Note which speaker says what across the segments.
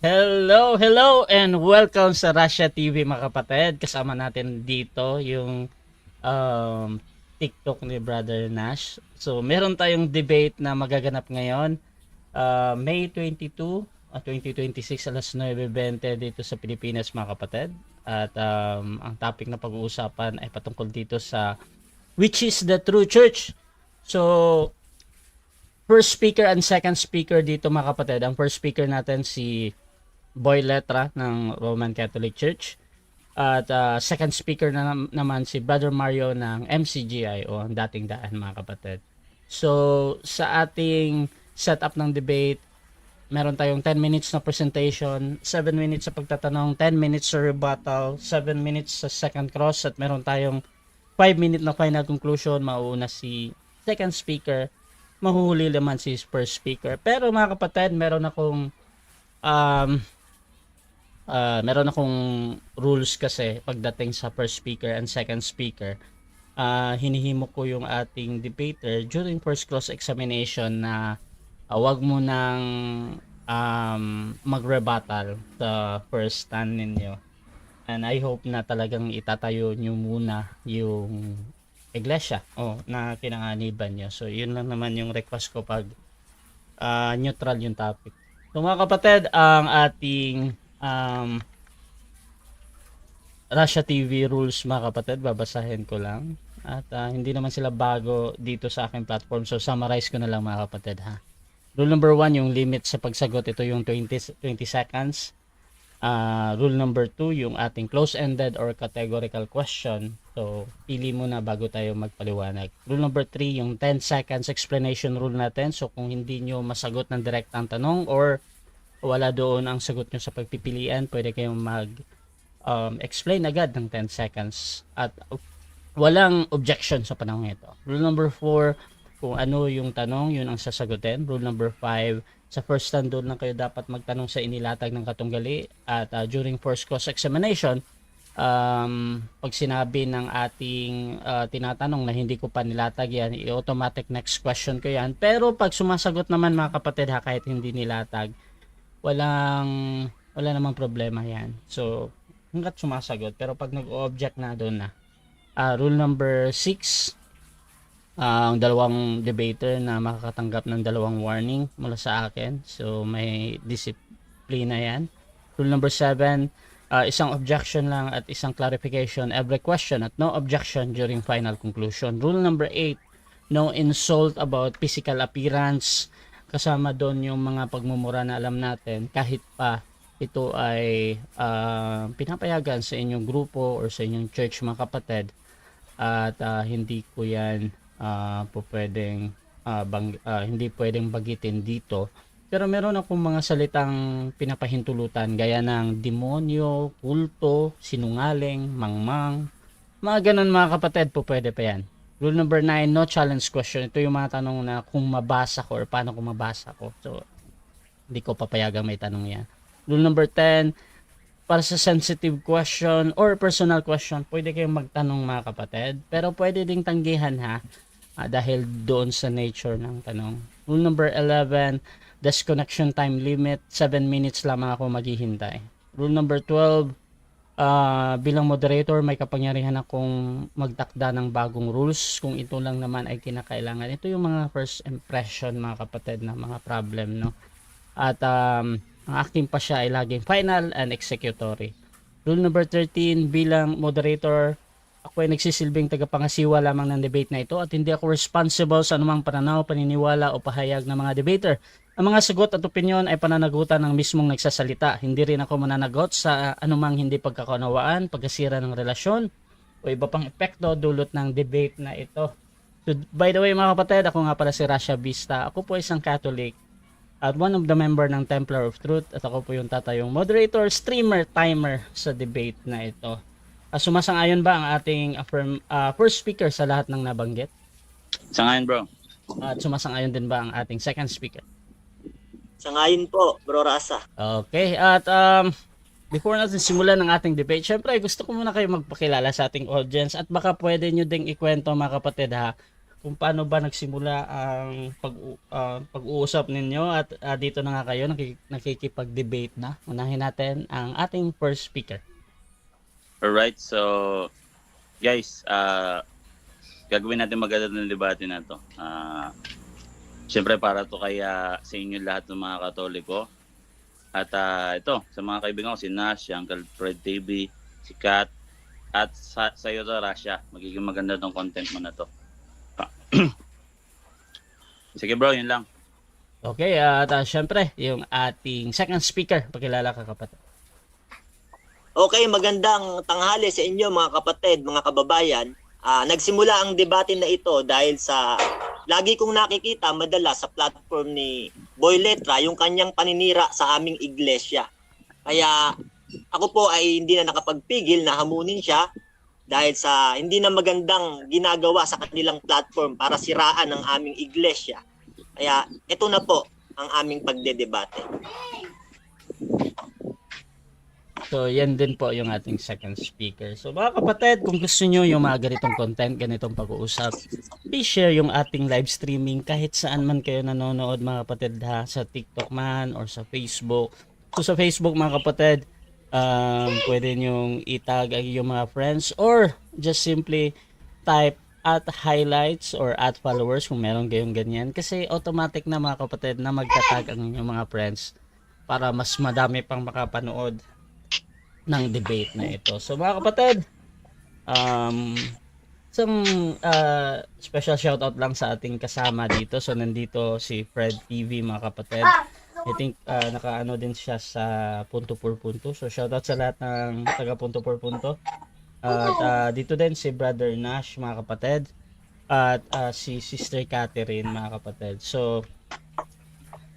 Speaker 1: Hello, hello, and welcome sa Russia TV mga kapatid. Kasama natin dito yung um, TikTok ni Brother Nash. So, meron tayong debate na magaganap ngayon, May 22, 2026, alas 9:20 dito sa Pilipinas mga kapatid. At ang topic na pag-uusapan ay patungkol dito sa which is the true church. So, first speaker and second speaker dito mga kapatid. Ang first speaker natin si Boy Letra ng Roman Catholic Church. At second speaker naman si Brother Mario ng MCGI o ang dating daan mga kapatid. So sa ating setup ng debate, meron tayong 10 minutes na presentation, 7 minutes sa pagtatanong, 10 minutes sa rebuttal, 7 minutes sa second cross, at meron tayong 5 minute na final conclusion. Mauuna si second speaker, mahuhuli naman si first speaker. Pero mga kapatid, um, meron akong rules kasi pagdating sa first speaker and second speaker. Hinihimo ko yung ating debater during first cross examination na wag mo nang mag-rebuttal sa first stand ninyo. And I hope na talagang itatayo nyo muna yung iglesia na kinanganiban nyo. So yun lang naman yung request ko pag neutral yung topic. So mga kapatid, ang ating Russia TV rules mga kapatid, babasahin ko lang. At hindi naman sila bago dito sa aking platform. So summarize ko na lang mga kapatid ha. Rule number 1, yung limit sa pagsagot, ito yung 20 seconds. Rule number 2, yung ating close-ended or categorical question. So pili muna bago tayo magpaliwanag. Rule number 3, yung 10 seconds explanation rule natin. So kung hindi nyo masagot ng direct ang tanong or wala doon ang sagot nyo sa pagpipilian, pwede kayong explain agad ng 10 seconds at walang objection sa panahon ito. Rule number 4, kung ano yung tanong, yun ang sasagutin. Rule number 5, sa first stand doon lang kayo dapat magtanong sa inilatag ng katunggali. At during first cross examination, pag sinabi ng ating tinatanong na hindi ko pa nilatag yan, i-automatic next question ko yan. Pero pag sumasagot naman mga kapatid ha, kahit hindi nilatag, wala namang problema yan. So hanggat sumasagot, pero pag nag-object na doon na. Rule number 6, ang dalawang debater na makakatanggap ng dalawang warning mula sa akin. So may disiplina yan. Rule number 7, isang objection lang at isang clarification every question at no objection during final conclusion. Rule number 8, no insult about physical appearance. Kasama doon yung mga pagmumura na alam natin kahit pa ito ay pinapayagan sa inyong grupo or sa inyong church mga kapatid. At hindi ko yan hindi pwedeng bagitin dito. Pero meron akong mga salitang pinapahintulutan gaya ng demonyo, kulto, sinungaling, mangmang, mga ganun mga kapatid, po pwede pa yan. Rule number 9, no challenge question. Ito yung mga tanong na kung mabasa ko or paano kung mabasa ko. So hindi ko papayagang may tanong yan. Rule number 10, para sa sensitive question or personal question, pwede kayong magtanong mga kapatid. Pero pwede ding tanggihan ha, dahil doon sa nature ng tanong. Rule number 11, disconnection time limit, 7 minutes lamang ako maghihintay. Rule number 12, bilang moderator, may kapangyarihan akong magtakda ng bagong rules kung ito lang naman ay kinakailangan. Ito yung mga first impression mga kapatid na mga problem, no? At ang aking pa siya ay laging final and executory. Rule number 13, bilang moderator, ako ay nagsisilbing tagapangasiwa lamang ng debate na ito at hindi ako responsible sa anumang pananaw, paniniwala o pahayag ng mga debater. Ang mga sagot at opinyon ay pananagutan ng mismong nagsasalita. Hindi rin ako mananagot sa anumang hindi pagkakaunawaan, pagkasira ng relasyon o iba pang epekto dulot ng debate na ito. So, by the way mga kapatid, ako nga pala si Rasha Vista. Ako po isang Catholic at one of the member ng Templar of Truth at ako po yung tatayong moderator, streamer, timer sa debate na ito. Sumasang-ayon ba ang ating first speaker sa lahat ng nabanggit?
Speaker 2: Sangayon bro.
Speaker 1: At sumasang-ayon din ba ang ating second speaker?
Speaker 3: Sangayon po, Bro Rasa.
Speaker 1: Okay, at before natin simulan ng ating debate, syempre gusto ko muna kayo magpakilala sa ating audience at baka pwede nyo ding ikwento mga kapatid ha, kung paano ba nagsimula ang pag-uusap ninyo at dito na nga kayo nakikipag-debate na. Unahin natin ang ating first speaker.
Speaker 2: Alright, so guys, gagawin natin maganda ng debate na to. Siyempre para to kaya sa inyo lahat ng mga Katoliko. At ito, sa mga kaibigan ko, si Nash, si Uncle Fred TV, si Kat, at sa iyo to, Rasha. Magiging maganda tong content mo na to. Sige bro, yun lang.
Speaker 1: Okay, at syempre, yung ating second speaker, pakilala ka kapatid.
Speaker 3: Okay, magandang tanghali sa inyo mga kapatid, mga kababayan. Nagsimula ang debate na ito dahil sa lagi kong nakikita madalas sa platform ni Boy Letra yung kanyang paninira sa aming iglesia. Kaya ako po ay hindi na nakapagpigil na hamunin siya dahil sa hindi na magandang ginagawa sa kanilang platform para siraan ang aming iglesia. Kaya ito na po ang aming pagdedebate.
Speaker 1: So, yan din po yung ating second speaker. So, mga kapatid, kung gusto nyo yung mga ganitong content, ganitong pag-uusap, please share yung ating live streaming kahit saan man kayo nanonood, mga kapatid, ha, sa TikTok man or sa Facebook. So, sa Facebook, mga kapatid, pwede nyong itag yung mga friends or just simply type at highlights or at followers kung meron kayong ganyan. Kasi automatic na, mga kapatid, na magtatag ang inyong mga friends para mas madami pang makapanood ng debate na ito. So mga kapatid, isang special shoutout lang sa ating kasama dito. So nandito si Fred TV, mga kapatid. I think nakaano din siya sa Punto por Punto. So shoutout sa lahat ng taga Punto por Punto. At dito din si Brother Nash, mga kapatid. At si Sister Catherine, mga kapatid. So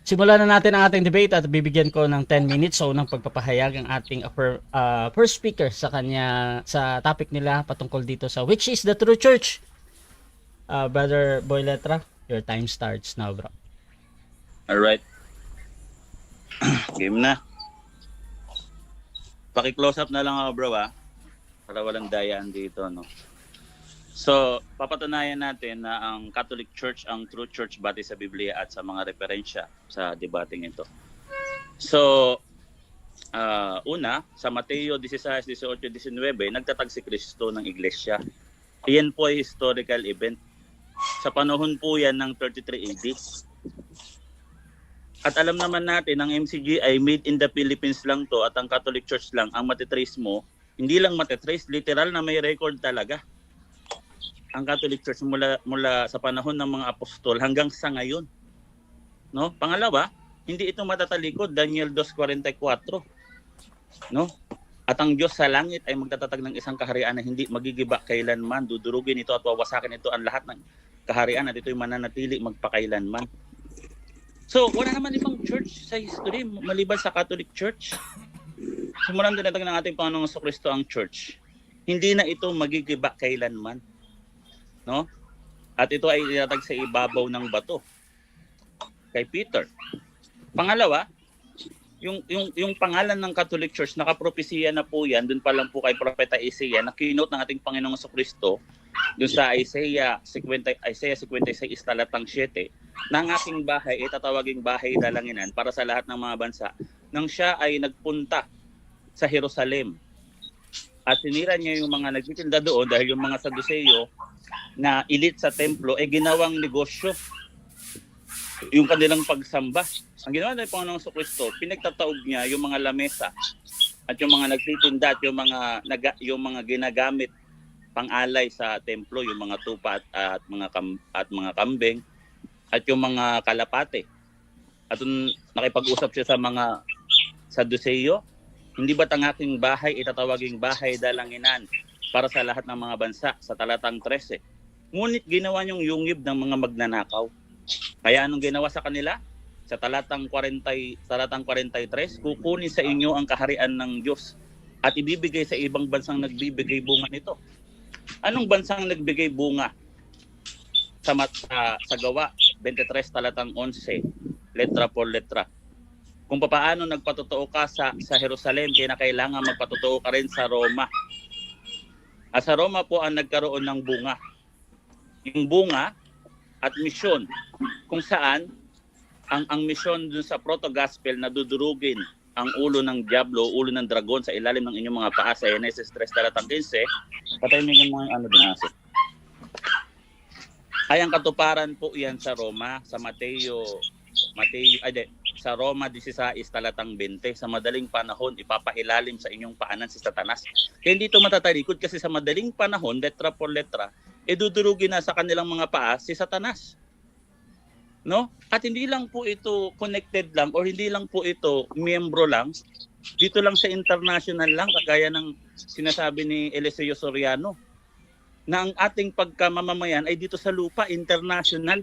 Speaker 1: simulan na natin ang ating debate at bibigyan ko ng 10 minutes sa unang pagpapahayag ang ating first speaker sa topic nila patungkol dito sa which is the true church. Brother Boy Letra, your time starts now, bro.
Speaker 2: Alright. Game na. Paki-close up na lang ako, bro, para walang dayaan dito, no. So, papatunayan natin na ang Catholic Church ang true church batay sa Biblia at sa mga referensya sa debating ito. So, una, sa Mateo 16, 18, 19, nagtatag si Kristo ng iglesia. Iyan po ay historical event. Sa panahon po yan ng 33 AD. At alam naman natin, ang MCG ay made in the Philippines lang to at ang Catholic Church lang ang matitrace mo. Hindi lang matitrace, literal na may record talaga. Ang Catholic Church mula sa panahon ng mga apostol hanggang sa ngayon. No? Pangalawa, hindi ito matatalikod, Daniel 2:44. No? At ang Diyos sa langit ay magtatatag ng isang kaharian na hindi magigiba kailanman, dudurugin ito at wawasakin ito ang lahat ng kaharian at ito'y mananatili magpakailanman. So, wala naman ibang church sa history maliban sa Catholic Church. Simulan din natin ng ating Panginoong Kristo ang church. Hindi na ito magigiba kailanman. No? At ito ay itatag sa ibabaw ng bato kay Peter. Pangalawa, yung pangalan ng Catholic Church, nakapropesiya na po yan, dun pa lang po kay Propeta Isaiah, na kinote ng ating Panginoong Kristo, dun sa Isaiah 56 talatang 7, na ang aking bahay ay tatawaging bahay dalanginan para sa lahat ng mga bansa, nang siya ay nagpunta sa Jerusalem. At sinira niya yung mga nagtitinda doon dahil yung mga Saduceo na elite sa templo ay ginawang negosyo yung kanilang pagsamba. Ang ginawa ng Panginoong Kristo, pinagtataob niya yung mga lamesa at yung mga nagtitinda at yung mga ginagamit pang-alay sa templo, yung mga tupa at mga kambing at yung mga kalapate. At nakipag-usap siya sa mga Saduceo, hindi ba't ang aking bahay itatawaging bahay dalanginan para sa lahat ng mga bansa sa talatang 13. Ngunit ginawa niyong yungib ng mga magnanakaw. Kaya anong ginawa sa kanila? Sa talatang 43, kukunin sa inyo ang kaharian ng Diyos at ibibigay sa ibang bansang nagbibigay bunga nito. Anong bansang nagbigay bunga? Sa Gawa 23 talatang 11, letra por letra. Kung paano nagpatotoo ka sa Jerusalem, kailangan magpatotoo ka rin sa Roma. At sa Roma po ang nagkaroon ng bunga. Yung bunga at misyon, kung saan ang misyon dun sa proto-gospel na dudurugin ang ulo ng diablo, ulo ng dragon sa ilalim ng inyong mga paa sa Genesis 3 talatang 15, patay mo yung mga ano dun, Asik. Ay ang katuparan po yan sa Roma, sa sa Roma 16 talatang 20. Sa madaling panahon, ipapahilalim sa inyong paanan si Satanas. Kaya hindi ito matatalikod kasi sa madaling panahon, letra por letra, dudurugin na sa kanilang mga paa si Satanas. No? At hindi lang po ito connected lang or hindi lang po ito miyembro lang. Dito lang sa international lang, kagaya ng sinasabi ni Eliseo Soriano, na ang ating pagkamamamayan ay dito sa lupa, international.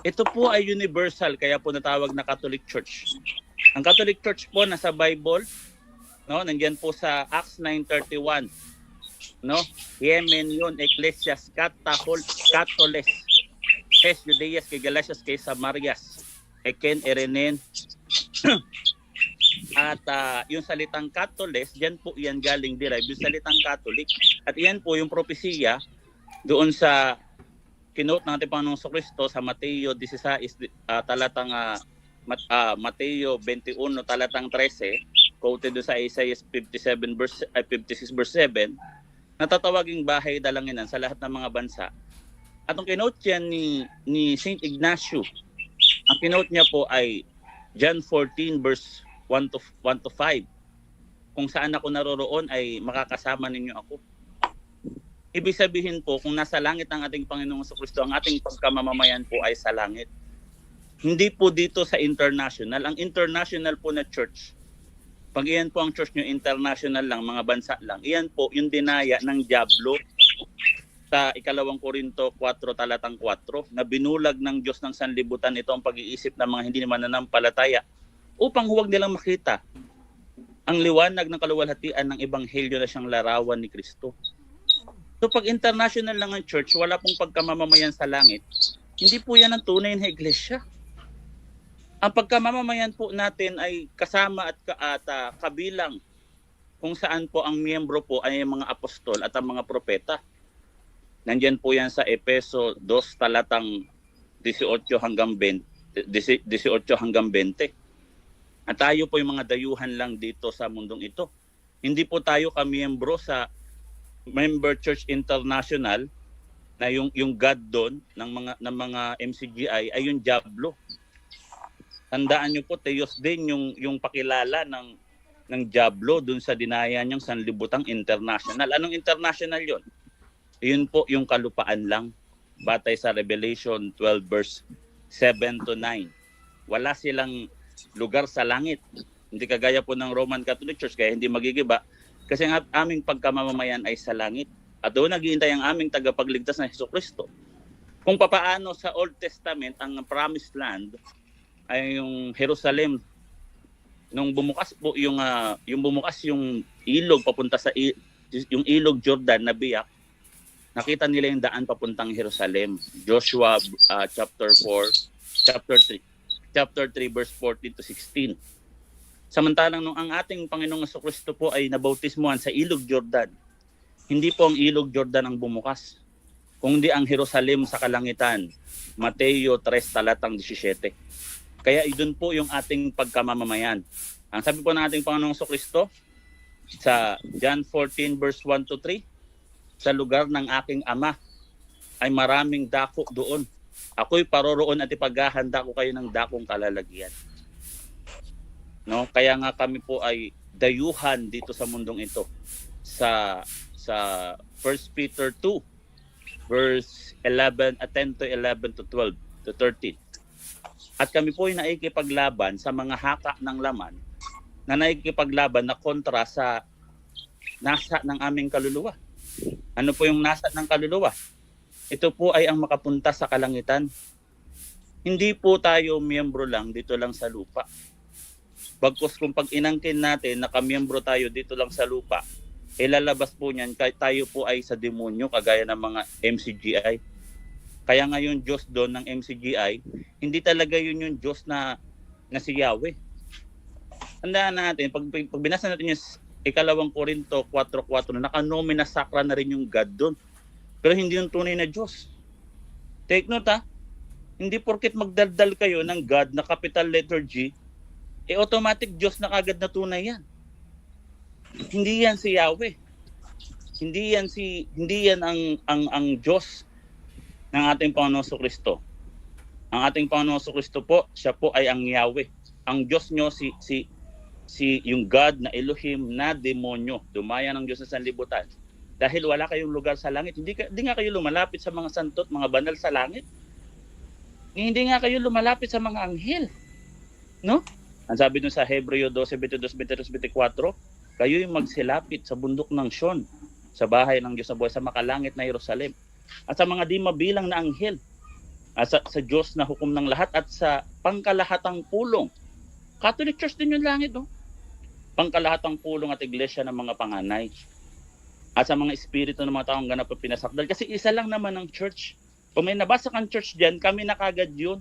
Speaker 2: Ito po ay universal, kaya po natawag na Catholic Church. Ang Catholic Church po nasa Bible, no, nandiyan po sa Acts 9:31. No? Yemen yun, Ecclesias Catoles. Hes Judeas kay Galatias kay Samarias. Eken Erenen. At yung salitang Catoles, diyan po yan galing derive yung salitang Catholic. At iyan po yung propesiya doon sa kinote ng ating Panginoong Kristo sa Mateo 16 talatang Mateo 21 talatang 13, quoted doon sa Isaiah 56 verse 7, natatawaging bahay dalanginan sa lahat ng mga bansa. At ang kinote yan ni Saint Ignacio, ang kinote niya po ay John 14 verse 1 to 5. Kung saan ako naroroon ay makakasama ninyo ako. Ibig sabihin po, kung nasa langit ang ating Panginoong Kristo, ang ating pagkamamamayan po ay sa langit. Hindi po dito sa international. Ang international po na church, pag iyan po ang church nyo, international lang, mga bansa lang, iyan po yung dinaya ng diablo sa 2 Korinto 4 talatang 4, na binulag ng Diyos ng sanlibutan ito ang pag-iisip ng mga hindi mananampalataya upang huwag nilang makita ang liwanag ng kaluwalhatian ng ebanghelyo na siyang larawan ni Kristo. So pag international lang ang church, wala pong pagkamamamayan sa langit, hindi po yan ang tunay na iglesia. Ang pagkamamamayan po natin ay kasama at kabilang kung saan po ang miyembro po ay mga apostol at ang mga propeta. Nandiyan po yan sa Efeso 2 talatang 18 hanggang 20. At tayo po yung mga dayuhan lang dito sa mundong ito. Hindi po tayo kamiyembro sa Member Church International na yung God doon ng mga MCGI ay yung diablo. Tandaan niyo po, Teos din yung pakilala ng diablo doon sa dinaya niyang sanlibutang international. Anong international 'yon? Yun po yung kalupaan lang, batay sa Revelation 12 verse 7 to 9. Wala silang lugar sa langit. Hindi kagaya po ng Roman Catholic Church, kaya hindi magigiba. Kasi ang aming pagkamamamayan ay sa langit. At doon naghihintay ang aming tagapagligtas na Jesucristo. Kung papaano sa Old Testament, ang promised land ay yung Jerusalem. Nung bumukas po yung ilog papunta sa yung ilog Jordan na biyak, nakita nila yung daan papuntang Jerusalem. Joshua chapter 3 verse 14 to 16. Samantalang nung ang ating Panginoong Jesucristo po ay nabautismuhan sa ilog Jordan, hindi po ang ilog Jordan ang bumukas, kundi ang Jerusalem sa kalangitan. Mateo 3 talatang 17. Kaya idun po yung ating pagkamamamayan. Ang sabi po ng ating Panginoong Jesucristo sa John 14 verse 1 to 3, sa lugar ng aking Ama ay maraming dako doon. Ako'y paroroon at ipaghahanda ko kayo ng dakong kalalagyan. No, kaya nga kami po ay dayuhan dito sa mundong ito. Sa 1 Peter 2 verse 10 to 11 to 12 to 13. At kami po ay naikipaglaban sa mga haka ng laman na naikipaglaban na kontra sa nasa ng aming kaluluwa. Ano po yung nasa ng kaluluwa? Ito po ay ang makapunta sa kalangitan. Hindi po tayo miyembro lang dito lang sa lupa. Bagkus kung pag inangkin natin na kamiyembro tayo dito lang sa lupa, ilalabas po niyan kahit tayo po ay sa demonyo kagaya ng mga MCGI. Kaya nga yung Diyos doon ng MCGI, hindi talaga yun yung Diyos na si Yahweh. Tandaan natin, pag binasa natin yung 2 Korinto 4:4, nakanomina sakra na rin yung God doon. Pero hindi yung tunay na Diyos. Take note ha. Hindi porket magdaldal kayo ng God na capital letter G, automatic Diyos na kagad na tunay yan. Hindi yan si Yahweh. Hindi yan ang Diyos ng ating Panginoon Kristo. Ang ating Panginoon Kristo po, siya po ay ang Yahweh. Ang Diyos nyo si yung God na Elohim na demonyo, dumaya ng Diyos sa sanlibutan. Dahil wala kayong lugar sa langit, hindi nga kayo lumalapit sa mga santot, mga banal sa langit. Hindi nga kayo lumalapit sa mga anghel. No? Ang sabi dun sa Hebreo 12:22-24, kayo yung magsilapit sa bundok ng Sion, sa bahay ng Diyos na buhay, sa makalangit na Jerusalem, at sa mga di mabilang na anghel, at sa Diyos na hukom ng lahat, at sa pangkalahatang pulong. Catholic Church din yung langit, no? Pangkalahatang pulong at iglesia ng mga panganay, at sa mga espiritu ng mga taong ganap at pinasakdal. Kasi isa lang naman ang church. Kung may nabasa kang church diyan, kami na kagad yun.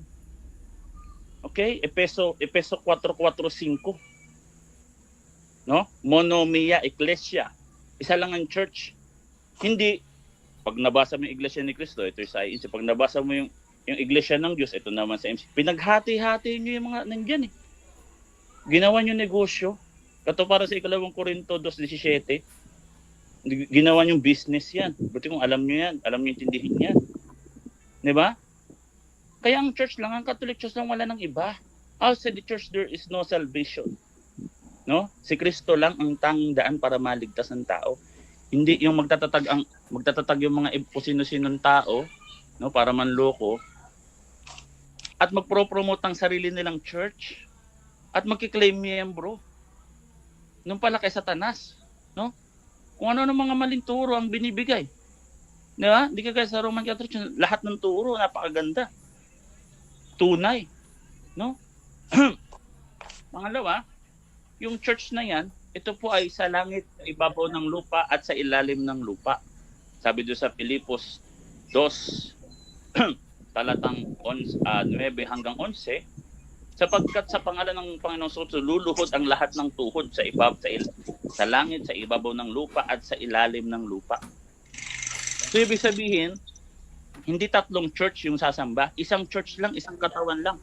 Speaker 2: Okay? Efeso 4:4-5. No? Monomia Ecclesia. Isa lang ang church. Hindi pag nabasa mo yung iglesia ni Cristo, ito yung sa INC. Pag nabasa mo yung iglesia ng Diyos, ito naman sa MC. Pinaghati-hati niyo yung mga nandiyan eh. Ginawa niyo negosyo. Kato para sa 2 Korinto 2:17. Ginawa niyong business yan. Buti kung alam niyo yan. Alam niyo intindihin yan. Diba? Kaya ang church lang, ang Catholic Church lang, wala ng iba. Outside the church, there is no salvation. No? Si Kristo lang ang tanging daan para maligtas ng tao. Hindi yung magtatatag yung mga kung sino-sinong tao, no, para manloko, at magpro-promote ang sarili nilang church, at magki-claim miyembro. Nung pala kay Satanas, no? Kung ano ng mga maling turo ang binibigay. Diba? Hindi ka kaya sa Roman Catholic Church, lahat ng turo, napakaganda. Tunay. No? Pangalawa, yung church na yan, ito po ay sa langit, sa ibabaw ng lupa at sa ilalim ng lupa. Sabi doon sa Pilipos 2, talatang 9 hanggang 11, sapagkat sa pangalan ng Panginoon Kristo, luluhod ang lahat ng tuhod sa sa langit, sa ibabaw ng lupa at sa ilalim ng lupa. So, ibig sabihin, hindi tatlong church yung sasamba. Isang church lang, isang katawan lang.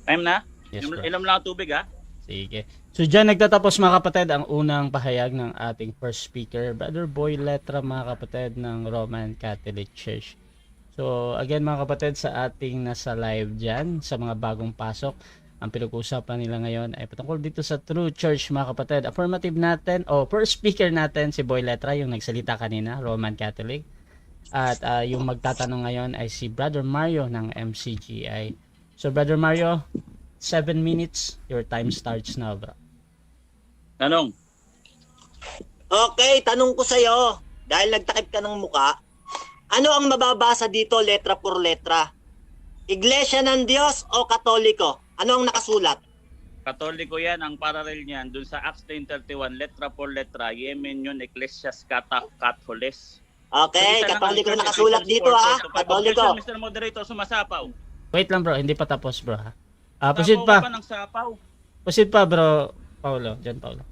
Speaker 2: Time na?
Speaker 1: Yes, bro.
Speaker 2: Ilam lang ang tubig, ha?
Speaker 1: Sige. So dyan nagtatapos mga kapatid ang unang pahayag ng ating first speaker, Brother Boy Letra, mga kapatid ng Roman Catholic Church. So again mga kapatid, sa ating nasa live dyan, sa mga bagong pasok, ang pinag-uusapan nila ngayon ay patungkol dito sa True Church mga kapatid. Affirmative natin, first speaker natin si Boy Letra, yung nagsalita kanina, Roman Catholic. At yung magtatanong ngayon ay si Brother Mario ng MCGI. So Brother Mario, 7 minutes, your time starts now, bro.
Speaker 2: Tanong.
Speaker 3: Okay, tanong ko sa'yo, dahil nagtakip ka ng muka, ano ang mababasa dito letra por letra? Iglesia ng Diyos o Katoliko? Ano ang nakasulat?
Speaker 2: Katoliko yan, ang parallel niyan, dun sa Acts 10:31, letra por letra, Yemen yun, Ecclesias Catholes.
Speaker 3: Okay,
Speaker 2: So, isa lang
Speaker 3: Katoliko
Speaker 2: ang
Speaker 3: na nakasulat
Speaker 2: church,
Speaker 3: dito ha.
Speaker 2: Ephesians 4:4-5.
Speaker 3: Katoliko.
Speaker 2: Objection, Mr. Moderator, sumasapaw.
Speaker 1: Wait lang bro, hindi pa tapos bro ha. Proceed
Speaker 2: Sapaw ka
Speaker 1: pa.
Speaker 2: pa ng sapaw.
Speaker 1: Proceed pa bro, Paulo. Diyan Paulo.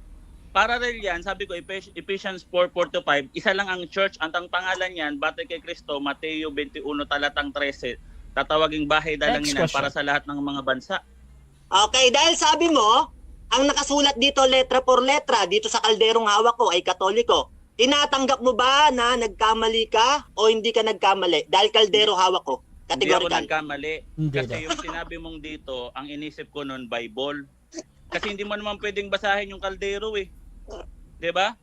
Speaker 2: Parallel yan, sabi ko, Ephesians 4:4-5, isa lang ang church, ang pangalan yan, batay kay Kristo, Mateo 21 talatang 13, tatawaging bahay dalanginan
Speaker 1: Next question.
Speaker 2: para sa lahat ng mga bansa.
Speaker 3: Okay, dahil sabi mo, ang nakasulat dito letra por letra, dito sa kalderong hawak ko ay Katoliko. Tinatanggap mo ba na nagkamali ka o hindi ka nagkamali? Dahil kaldero hawak ko.
Speaker 2: Hindi ako
Speaker 3: Categorical.
Speaker 2: nagkamali.
Speaker 1: Hindi
Speaker 2: Kasi
Speaker 1: daw.
Speaker 2: yung sinabi mong dito, ang inisip ko noon, Bible. Kasi hindi mo naman pwedeng basahin yung kaldero eh. 'Di ba?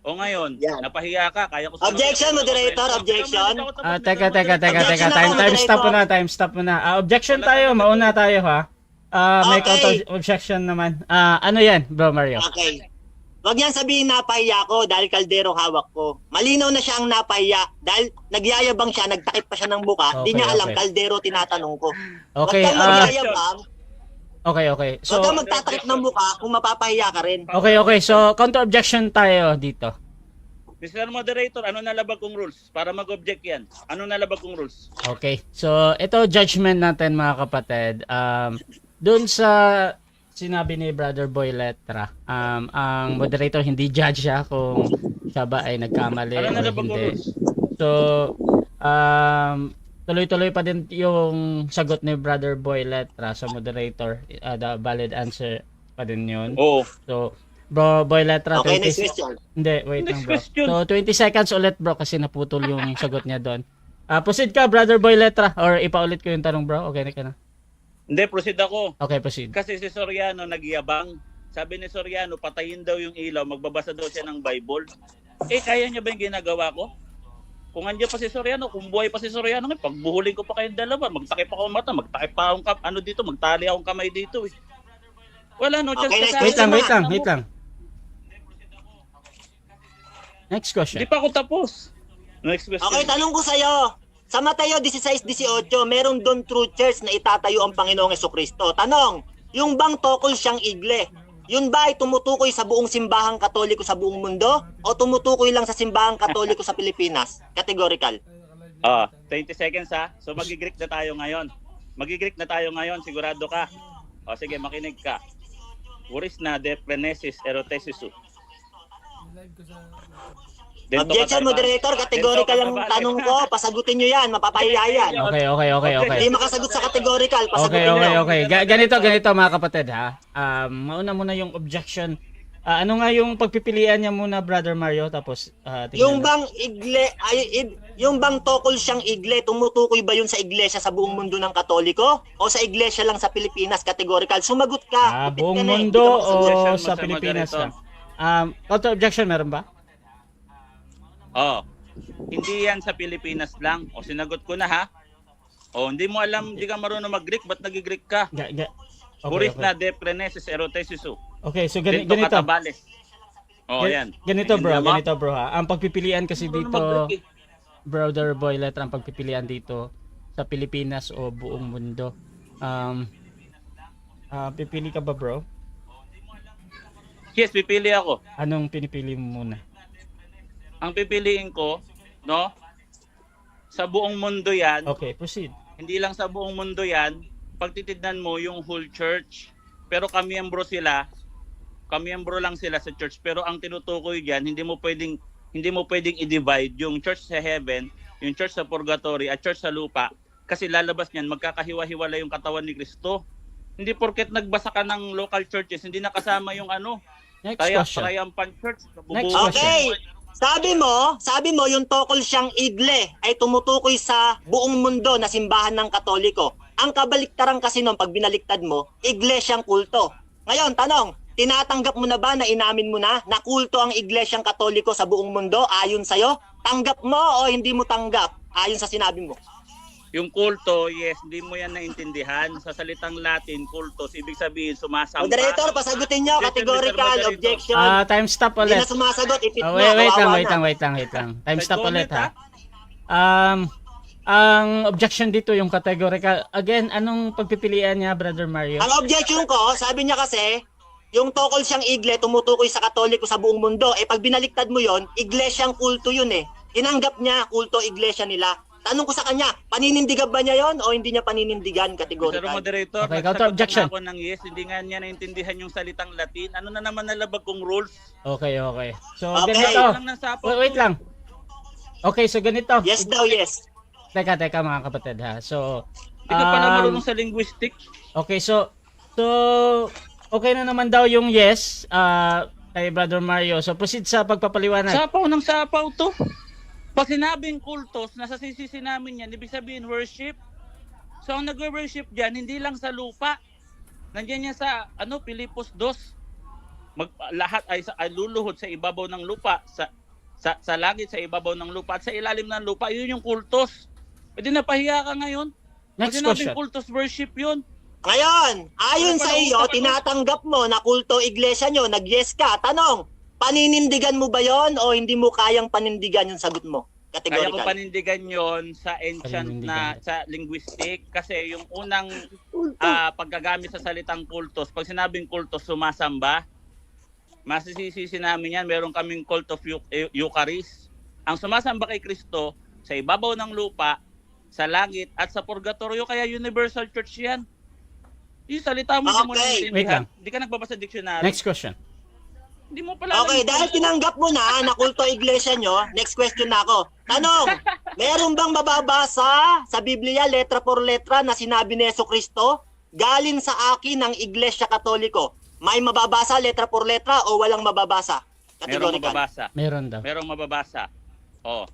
Speaker 2: O ngayon,
Speaker 3: Yan.
Speaker 2: napahiya ka, kaya ko
Speaker 3: Objection, moderator, objection.
Speaker 1: Teka.
Speaker 3: Objection
Speaker 1: Time
Speaker 3: ako,
Speaker 1: time stop muna. Objection tayo, mauna tayo ha. May
Speaker 3: Okay.
Speaker 1: counter objection naman. Ano yan, bro Mario?
Speaker 3: Okay. Wag niyan sabihin napahiya ko dahil kaldero hawak ko. Malinaw na siya ang napahiya dahil nagyayabang siya, nagtakip pa siya ng buka. Di
Speaker 1: Okay,
Speaker 3: niya alam
Speaker 1: okay.
Speaker 3: kaldero tinatanong ko.
Speaker 1: Okay,
Speaker 3: Wag kang magyayabang,
Speaker 1: okay. So,
Speaker 3: wag kang magtatakip ng buka kung mapapahiya ka rin.
Speaker 1: okay. So, counter objection tayo dito.
Speaker 2: Mr. Moderator, ano nalabag kong rules? Para mag-object yan. Ano nalabag kong rules?
Speaker 1: Okay. So, ito judgment natin mga kapatid. Doon sa sinabi ni Brother Boy Letra, ang moderator hindi judge siya kung siya ba ay nagkamali
Speaker 2: Ano
Speaker 1: o
Speaker 2: nalabag kong
Speaker 1: hindi.
Speaker 2: rules?
Speaker 1: So, tuloy-tuloy pa din yung sagot ni Brother Boy Letra sa moderator. The valid answer pa din yun.
Speaker 2: Oo.
Speaker 1: So, bro, Boy Letra,
Speaker 3: Okay,
Speaker 1: 20
Speaker 3: next question.
Speaker 1: Hindi, wait lang
Speaker 2: Next
Speaker 1: bro.
Speaker 2: question.
Speaker 1: So, 20 seconds ulit bro kasi naputol yung sagot niya doon. Proceed ka, Brother Boy Letra, or ipaulit ko yung tanong bro. Okay na ka na.
Speaker 2: Hindi, proceed ako.
Speaker 1: Okay, proceed.
Speaker 2: Kasi si Soriano nagyabang. Sabi ni Soriano, patayin daw yung ilaw, magbabasa daw siya ng Bible. Kaya niya ba yung ginagawa ko? Kung andyan pa si Soriano, kung buhay pa si Soriano, pagbuhulin ko pa kayong dalawa, magtakip ako ng mata, magtakip pa akong magtali akong kamay dito eh. Wala no chance
Speaker 3: Okay,
Speaker 2: ka sa
Speaker 1: Wait lang,
Speaker 2: akin.
Speaker 1: wait lang, wait lang. Next question.
Speaker 2: Hindi pa ako tapos. Next question.
Speaker 3: Okay, tanong ko sa'yo. Sa Mateo 16:18, meron doon true church na itatayo ang Panginoong Hesukristo. Tanong, yung bang tukol siyang igle? Yun ba ay tumutukoy sa buong simbahang Katoliko sa buong mundo? O tumutukoy lang sa simbahang Katoliko sa Pilipinas? Categorical.
Speaker 2: 20 seconds ha. So magigreek na tayo ngayon. Sigurado ka. Sige, makinig ka. Wuris na de prenesis erotesisu.
Speaker 3: Objection, moderator. Categorical ang tanong ko. Pasagutin nyo yan. Mapapahiya yan.
Speaker 1: Okay.
Speaker 3: Hindi makasagot sa categorical. Pasagutin
Speaker 1: Okay.
Speaker 3: nyo.
Speaker 1: Ganito mga kapatid ha. Mauna muna yung objection. Ano nga yung pagpipilian niya muna, Brother Mario, tapos tingnan
Speaker 3: Yung
Speaker 1: natin.
Speaker 3: bang igle, yung bang tukol siyang igle, tumutukoy ba yun sa iglesia sa buong mundo ng Katoliko? O sa iglesia lang sa Pilipinas? Categorical. Sumagot ka. Lupit
Speaker 1: Buong
Speaker 3: ka na eh.
Speaker 1: mundo
Speaker 3: Hindi ka makasagot.
Speaker 1: o
Speaker 2: Objection mo
Speaker 1: sa
Speaker 2: sa
Speaker 1: Pilipinas
Speaker 2: moderator.
Speaker 1: lang? Counter objection meron ba?
Speaker 2: Hindi yan sa Pilipinas lang. Sinagot ko na ha. Hindi mo alam, hindi ka marunong mag-Greek, ba't nag-Greek ka? Wuris na de prenesis erotesisu.
Speaker 1: Okay, so
Speaker 2: Ganito
Speaker 1: ganito.
Speaker 2: katabales. Yan.
Speaker 1: Ganito bro
Speaker 2: Naintindihan mo?
Speaker 1: ha. Ang pagpipilian kasi
Speaker 2: Marunong
Speaker 1: dito,
Speaker 2: mag-Greek eh.
Speaker 1: Brother Boy Letra, ang pagpipilian dito sa Pilipinas o buong mundo. Pipili ka ba bro?
Speaker 2: Yes, pipili ako.
Speaker 1: Anong pinipili mo muna?
Speaker 2: Ang pipiliin ko, no? Sa buong mundo yan,
Speaker 1: Okay, proceed.
Speaker 2: hindi lang sa buong mundo yan, pagtitignan mo yung whole church, pero kamiyembro lang sila sa church, pero ang tinutukoy diyan, hindi mo pwedeng i-divide yung church sa heaven, yung church sa purgatory at church sa lupa, kasi lalabas niyan magkakahiwa-hiwalay yung katawan ni Kristo. Hindi porket nagbasa ka ng local churches, hindi nakasama yung
Speaker 1: Next question.
Speaker 2: triumphant church.
Speaker 1: Next
Speaker 2: Bubuo.
Speaker 1: question.
Speaker 3: Okay. Sabi mo yung tukol siyang igle ay tumutukoy sa buong mundo na simbahan ng Katoliko. Ang kabaliktaran kasi nun pag binaliktad mo, iglesyang kulto. Ngayon, tanong, tinatanggap mo na ba na inamin mo na kulto ang iglesyang Katoliko sa buong mundo ayon sa'yo? Tanggap mo o hindi mo tanggap ayon sa sinabi mo?
Speaker 2: Yung kulto, yes, hindi mo yan naintindihan. Sa salitang Latin, kultos, ibig sabihin sumasamba.
Speaker 3: Moderator, pasagutin nyo,
Speaker 2: Yes,
Speaker 3: categorical,
Speaker 2: Mr. Moderator.
Speaker 3: objection.
Speaker 1: Time stop
Speaker 3: Hindi
Speaker 1: ulit.
Speaker 3: na sumasagot, ipit mo,
Speaker 1: Wait
Speaker 3: kawawa
Speaker 1: lang.
Speaker 3: na.
Speaker 1: Time stop ulit
Speaker 2: Comment,
Speaker 1: ha. Ang objection dito yung categorical. Again, anong pagpipilian niya, Brother Mario?
Speaker 3: Ang objection ko, sabi niya kasi, yung tukol siyang igle, tumutukoy sa Katoliko sa buong mundo. Pag binaliktad mo yon, iglesyang kulto yun eh. Tinanggap niya, kulto iglesia nila. Tanong ko sa kanya, paninindigan ba niya yon o hindi niya paninindigan
Speaker 2: Mr.
Speaker 3: categorical?
Speaker 2: Moderator,
Speaker 1: Okay,
Speaker 2: nagsagot
Speaker 1: counter objection.
Speaker 2: na ako ng yes, hindi nga niya naintindihan yung salitang Latin. Ano na naman nalabag kong rules?
Speaker 1: Okay. So,
Speaker 3: Okay.
Speaker 1: ganito.
Speaker 2: Lang ng sapaw.
Speaker 1: Wait lang. Okay, so ganito.
Speaker 3: Yes daw, yes.
Speaker 1: Teka mga kapatid ha. So,
Speaker 2: Hindi ka pala marunong sa linguistics.
Speaker 1: okay, so okay na naman daw yung yes kay Brother Mario. So, proceed sa pagpapaliwanag.
Speaker 2: Sapaw ng sapaw to. Pag sinabing kultos, nasa sisisi namin yan, ibig sabihin worship. So ang nagwo-worship diyan hindi lang sa lupa. Nandiyan yan sa Pilipos 2. Lahat ay luluhod sa ibabaw ng lupa, sa langit sa ibabaw ng lupa at sa ilalim ng lupa. Yun yung kultos. Pwede napahiya ka ngayon. Pag
Speaker 1: Next
Speaker 2: sinabing
Speaker 1: question.
Speaker 2: kultos worship yun.
Speaker 3: Ngayon, ayon
Speaker 2: Ano
Speaker 3: sa
Speaker 2: pala
Speaker 3: iyo,
Speaker 2: utak ko?
Speaker 3: tinatanggap mo na kulto iglesia nyo, nag-yes ka. Tanong, paninindigan mo ba yon o hindi mo kayang panindigan yung sagot mo?
Speaker 2: Kaya ko
Speaker 3: Categorical.
Speaker 2: panindigan yon sa ancient
Speaker 1: Panindigan.
Speaker 2: sa linguistic kasi yung unang paggagamit sa salitang kultos, pag sinabing kultos sumasamba, masisisi namin yan, meron kaming cult of Eucharist. Ang sumasamba kay Kristo sa ibabaw ng lupa, sa langit at sa purgatorio, kaya universal church yan. Yung salita mo hindi mo
Speaker 3: Okay.
Speaker 2: naiintindihan.
Speaker 1: Wait lang.
Speaker 2: Hindi ka nagbabasa dictionary.
Speaker 1: Next question.
Speaker 2: Hindi mo pala
Speaker 3: Okay, dahil tinanggap mo na kulto iglesia nyo, next question na ako. Tanong, meron bang mababasa sa Biblia letra por letra na sinabi ni Jesucristo, galing sa akin ng Iglesia Katoliko? May mababasa letra por letra o walang mababasa?
Speaker 2: Merong
Speaker 3: Categorical.
Speaker 2: mababasa.
Speaker 1: Meron daw.
Speaker 2: Merong mababasa. Oh.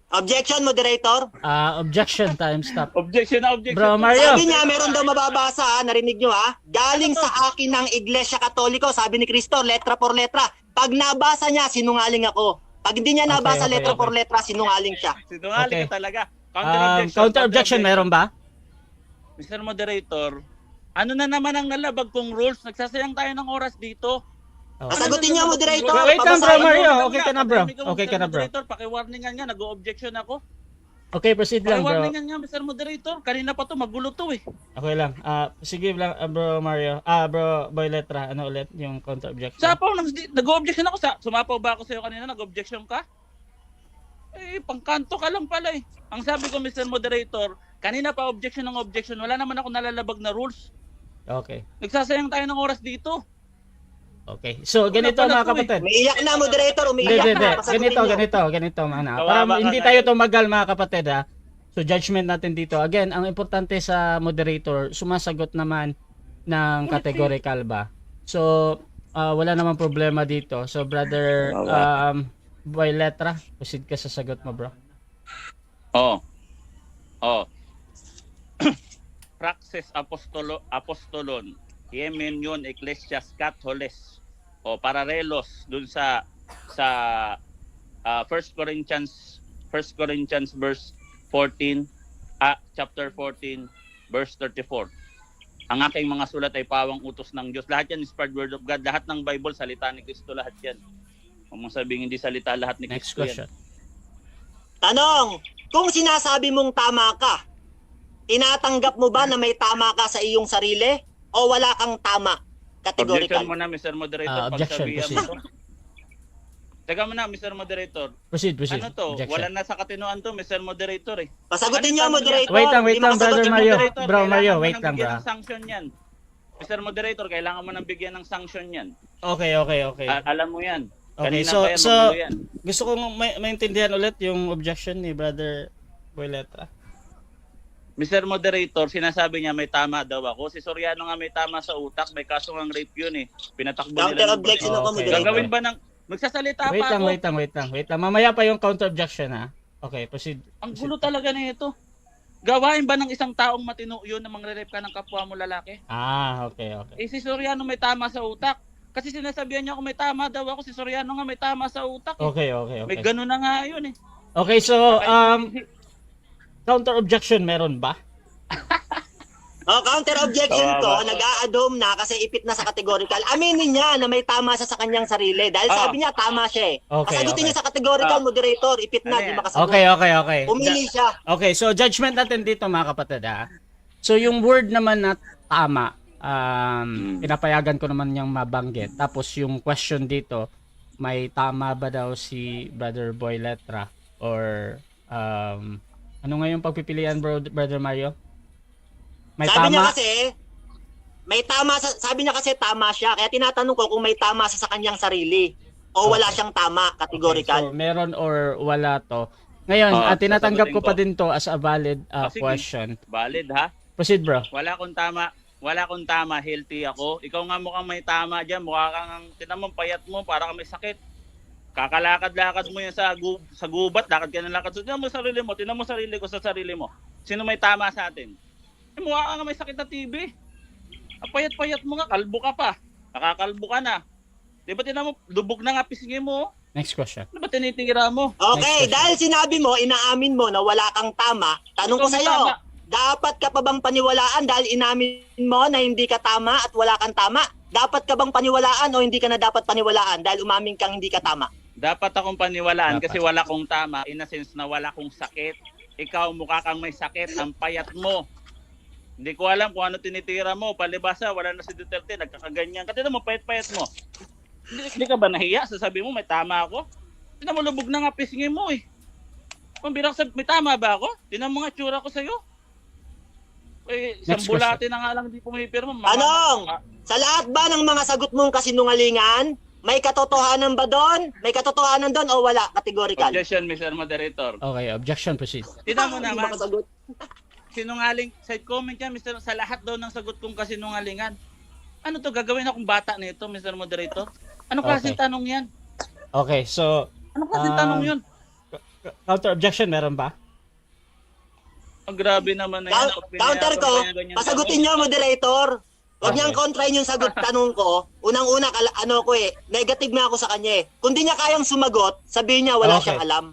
Speaker 3: Objection, moderator?
Speaker 1: Objection, time stop.
Speaker 2: Objection na objection.
Speaker 1: Bro, Mario.
Speaker 3: Sabi niya, meron daw mababasa, narinig nyo ha? Galing sa akin ng Iglesia Katoliko, sabi ni Cristo, letra por letra. Pag nabasa niya, sinungaling ako. Pag hindi niya nabasa
Speaker 1: Okay,
Speaker 3: letra
Speaker 1: okay.
Speaker 3: por letra, sinungaling siya.
Speaker 2: Sinungaling
Speaker 1: Okay.
Speaker 2: ka talaga.
Speaker 1: Counter objection, meron ba?
Speaker 2: Mr. Moderator, ano na naman ang nalabag kong rules? Nagsasayang tayo ng oras dito.
Speaker 1: Okay.
Speaker 3: Sagutin niya, moderator.
Speaker 1: Wait lang, bro,
Speaker 3: Pabasahin mo.
Speaker 1: Mario. Okay ka na, bro.
Speaker 2: Patahimik
Speaker 1: Okay ka
Speaker 2: Mr.
Speaker 1: na, bro.
Speaker 2: Moderator, paki-warningan nga, nag-o-objection ako.
Speaker 1: Okay, proceed lang, bro.
Speaker 2: Paki-warningan nga, Mr. Moderator. Kanina pa to, magulo to eh.
Speaker 1: Okay lang. Sige lang, bro Mario. Bro Boy Letra, ano ulit yung counter objection?
Speaker 2: Sapaw, nag-o-objection ako sa... Sumapaw ba ako sa'yo kanina? Nag-objection ka? Eh, pangkanto ka lang pala eh. Ang sabi ko, Mr. Moderator, kanina pa objection ng objection. Wala naman ako nalalabag na rules.
Speaker 1: Okay.
Speaker 2: Nagsasayang tayo ng oras dito.
Speaker 1: Okay. So, ganito
Speaker 2: pala
Speaker 1: mga
Speaker 2: to eh.
Speaker 1: kapatid.
Speaker 3: Umiiyak na, moderator.
Speaker 1: Hindi,
Speaker 3: Umiiyak
Speaker 1: hindi.
Speaker 3: na. Pasagutin
Speaker 1: Ganito,
Speaker 3: niyo.
Speaker 1: mana.
Speaker 2: Kawawa
Speaker 1: Para
Speaker 2: ka
Speaker 1: hindi
Speaker 2: nga
Speaker 1: tayo
Speaker 2: eh.
Speaker 1: tumagal mga kapatid ha. So, judgment natin dito. Again, ang importante sa moderator, sumasagot naman ng categorical ba. So, wala namang problema dito. So, brother Boy Letra, proceed ka sa sagot mo, bro.
Speaker 2: Oh. Praxis apostolon. Yemen yun, Ecclesias Catholes. O pararelos dun sa 1 Corinthians verse 14, chapter 14 verse 34. Ang aking mga sulat ay pawang utos ng Diyos. Lahat yan inspired word of God. Lahat ng Bible salita ni Kristo, lahat yan. Huwag mong sabihin hindi salita lahat ni
Speaker 1: Next
Speaker 2: Kristo
Speaker 1: question.
Speaker 2: yan.
Speaker 3: Tanong, kung sinasabi mong tama ka, tinatanggap mo ba na may tama ka sa iyong sarili o wala kang tama? Categorical.
Speaker 2: Objection mo na, Mr. Moderator.
Speaker 1: Objection,
Speaker 2: Pagsabihan mo to. Teka mo na, Mr. Moderator.
Speaker 1: Proceed.
Speaker 2: Ano to?
Speaker 1: Objection.
Speaker 2: Wala na sa katinuan to, Mr. Moderator eh.
Speaker 3: Pasagutin
Speaker 2: Ano
Speaker 3: niyo,
Speaker 2: tama
Speaker 3: moderator.
Speaker 1: Wait lang,
Speaker 3: Hindi makasagot
Speaker 1: brother
Speaker 3: yung
Speaker 1: Mario.
Speaker 3: moderator.
Speaker 1: Bro, Mario,
Speaker 2: Kailangan mo
Speaker 1: wait
Speaker 2: nang
Speaker 1: lang,
Speaker 2: bigyan
Speaker 1: bro.
Speaker 2: ng sanction yan. Mr. Moderator, kailangan mo nang bigyan ng sanction yan.
Speaker 1: Okay.
Speaker 2: Alam mo yan.
Speaker 1: Okay,
Speaker 2: Kanina
Speaker 1: so
Speaker 2: pa yan,
Speaker 1: so
Speaker 2: magulo yan.
Speaker 1: gusto kong maintindihan ulit yung objection ni brother Boy Letra.
Speaker 2: Mr. Moderator, sinasabi niya may tama daw ako. Si Soriano nga may tama sa utak, may kaso ng rape yun eh. Pinatakbo nila.
Speaker 3: Counter
Speaker 2: ng
Speaker 3: objection
Speaker 1: Okay.
Speaker 3: ako, moderator.
Speaker 2: Gagawin ba ng... Magsasalita
Speaker 1: Wait
Speaker 2: pa
Speaker 1: lang,
Speaker 2: ako.
Speaker 1: wait lang. Mamaya pa yung counter objection ha. Okay, proceed.
Speaker 2: Ang gulo talaga na ito. Gawain ba ng isang taong matino yun na mangre-rape ka ng kapwa mo lalaki?
Speaker 1: Okay.
Speaker 2: Eh si Soriano may tama sa utak. Kasi sinasabihan niya ako may tama daw ako. Si Soriano nga may tama sa utak. Eh.
Speaker 1: Okay.
Speaker 2: May gano'n na nga yun eh.
Speaker 1: Okay, so counter objection meron ba?
Speaker 3: Counter objection ko,
Speaker 2: Kawawa.
Speaker 3: nag-a-adom na kasi ipit na sa categorical. Aminin niya na may tama siya sa kanyang sarili dahil sabi niya tama siya eh.
Speaker 1: Okay,
Speaker 3: Pasagutin
Speaker 1: okay.
Speaker 3: niya sa categorical, moderator, ipit na,
Speaker 2: Ano
Speaker 3: di
Speaker 2: yan?
Speaker 3: makasagot.
Speaker 1: Okay.
Speaker 3: Pumili siya.
Speaker 1: Okay, so judgment natin dito mga kapatid ha. So yung word naman na tama, pinapayagan ko naman niyang mabanggit. Tapos yung question dito, may tama ba daw si Brother Boy Letra or ano nga yung pagpipilian Brother Mario? May
Speaker 3: Sabi niya
Speaker 1: tama?
Speaker 3: kasi, sabi niya kasi tama siya. Kaya tinatanong ko kung may tama sa kanyang sarili o wala siyang tama,
Speaker 1: Okay,
Speaker 3: categorical.
Speaker 1: so meron or wala to. Ngayon, tinatanggap ko pa din to as a valid
Speaker 2: Sige.
Speaker 1: question.
Speaker 2: Valid ha?
Speaker 1: Proceed bro.
Speaker 2: Wala akong tama, healthy ako. Ikaw nga mukhang may tama dyan. Mukha kang, tinan mo, payat mo, para kang may sakit. Kakalakad-lakad mo yan sa gubat, lakad ka ng lakad. So, tinan mo sarili mo, tinan mo sarili ko sa sarili mo. Sino may tama sa atin? Eh, mukha kang may sakit na TB. Payat-payat mo nga, kalbo ka pa. Nakakalbo ka na. Di ba tinan mo, lubog na nga pisngi mo.
Speaker 1: Next question.
Speaker 2: Ano ba tinitira mo?
Speaker 3: Okay,
Speaker 1: Next question.
Speaker 3: dahil sinabi mo, inaamin mo na wala kang tama, tanong ko
Speaker 2: Ikaw may
Speaker 3: sa'yo,
Speaker 2: tama.
Speaker 3: dapat ka pa bang paniwalaan dahil inamin mo na hindi ka tama at wala kang tama? Dapat ka bang paniwalaan o hindi ka na dapat paniwalaan dahil umamin kang hindi ka tama?
Speaker 2: Dapat akong paniwalaan
Speaker 1: Dapat.
Speaker 2: kasi wala kong tama. In a sense na wala kong sakit. Ikaw mukha kang may sakit, ang payat mo. Hindi ko alam kung ano tinitira mo. Palibasa, wala na si Duterte, nagkakaganyan. Kasi mo, payat-payat mo. Hindi ka ba nahiya? Sasabi mo, may tama ako? Tinan mo, lubog na nga pisngi mo eh. Kung bilang may tama ba ako? Tinan mo nga tsura ko sa'yo. Eh, isang
Speaker 1: Next
Speaker 2: bulate na nga lang hindi pumipirma.
Speaker 3: Anong? Sa lahat ba ng mga sagot mong kasinungalingan, May katotohanan ba doon? May katotohanan doon o wala? Categorical.
Speaker 2: Objection, Mr. Moderator.
Speaker 1: Okay, objection, proceed.
Speaker 2: Tignan mo
Speaker 3: Hindi
Speaker 2: naman,
Speaker 3: makasagot.
Speaker 2: sinungaling, side comment yan, Mr. Sa lahat daw ng sagot kong kasinungalingan. Ano to, gagawin akong bata nito, Mr. Moderator? Ano klaseng
Speaker 1: Okay.
Speaker 2: tanong yan?
Speaker 1: Okay, so
Speaker 2: Ano klaseng tanong yun?
Speaker 1: counter objection meron ba?
Speaker 2: Ang grabe naman na yan.
Speaker 3: Counter ko, pasagutin nyo, moderator. Huwag
Speaker 1: Okay.
Speaker 3: niyang kontrahin yung sagot tanong ko. Unang-una, negative nga ako sa kanya eh. Kung di niya kayang sumagot, sabihin niya wala
Speaker 1: Okay.
Speaker 3: siyang alam.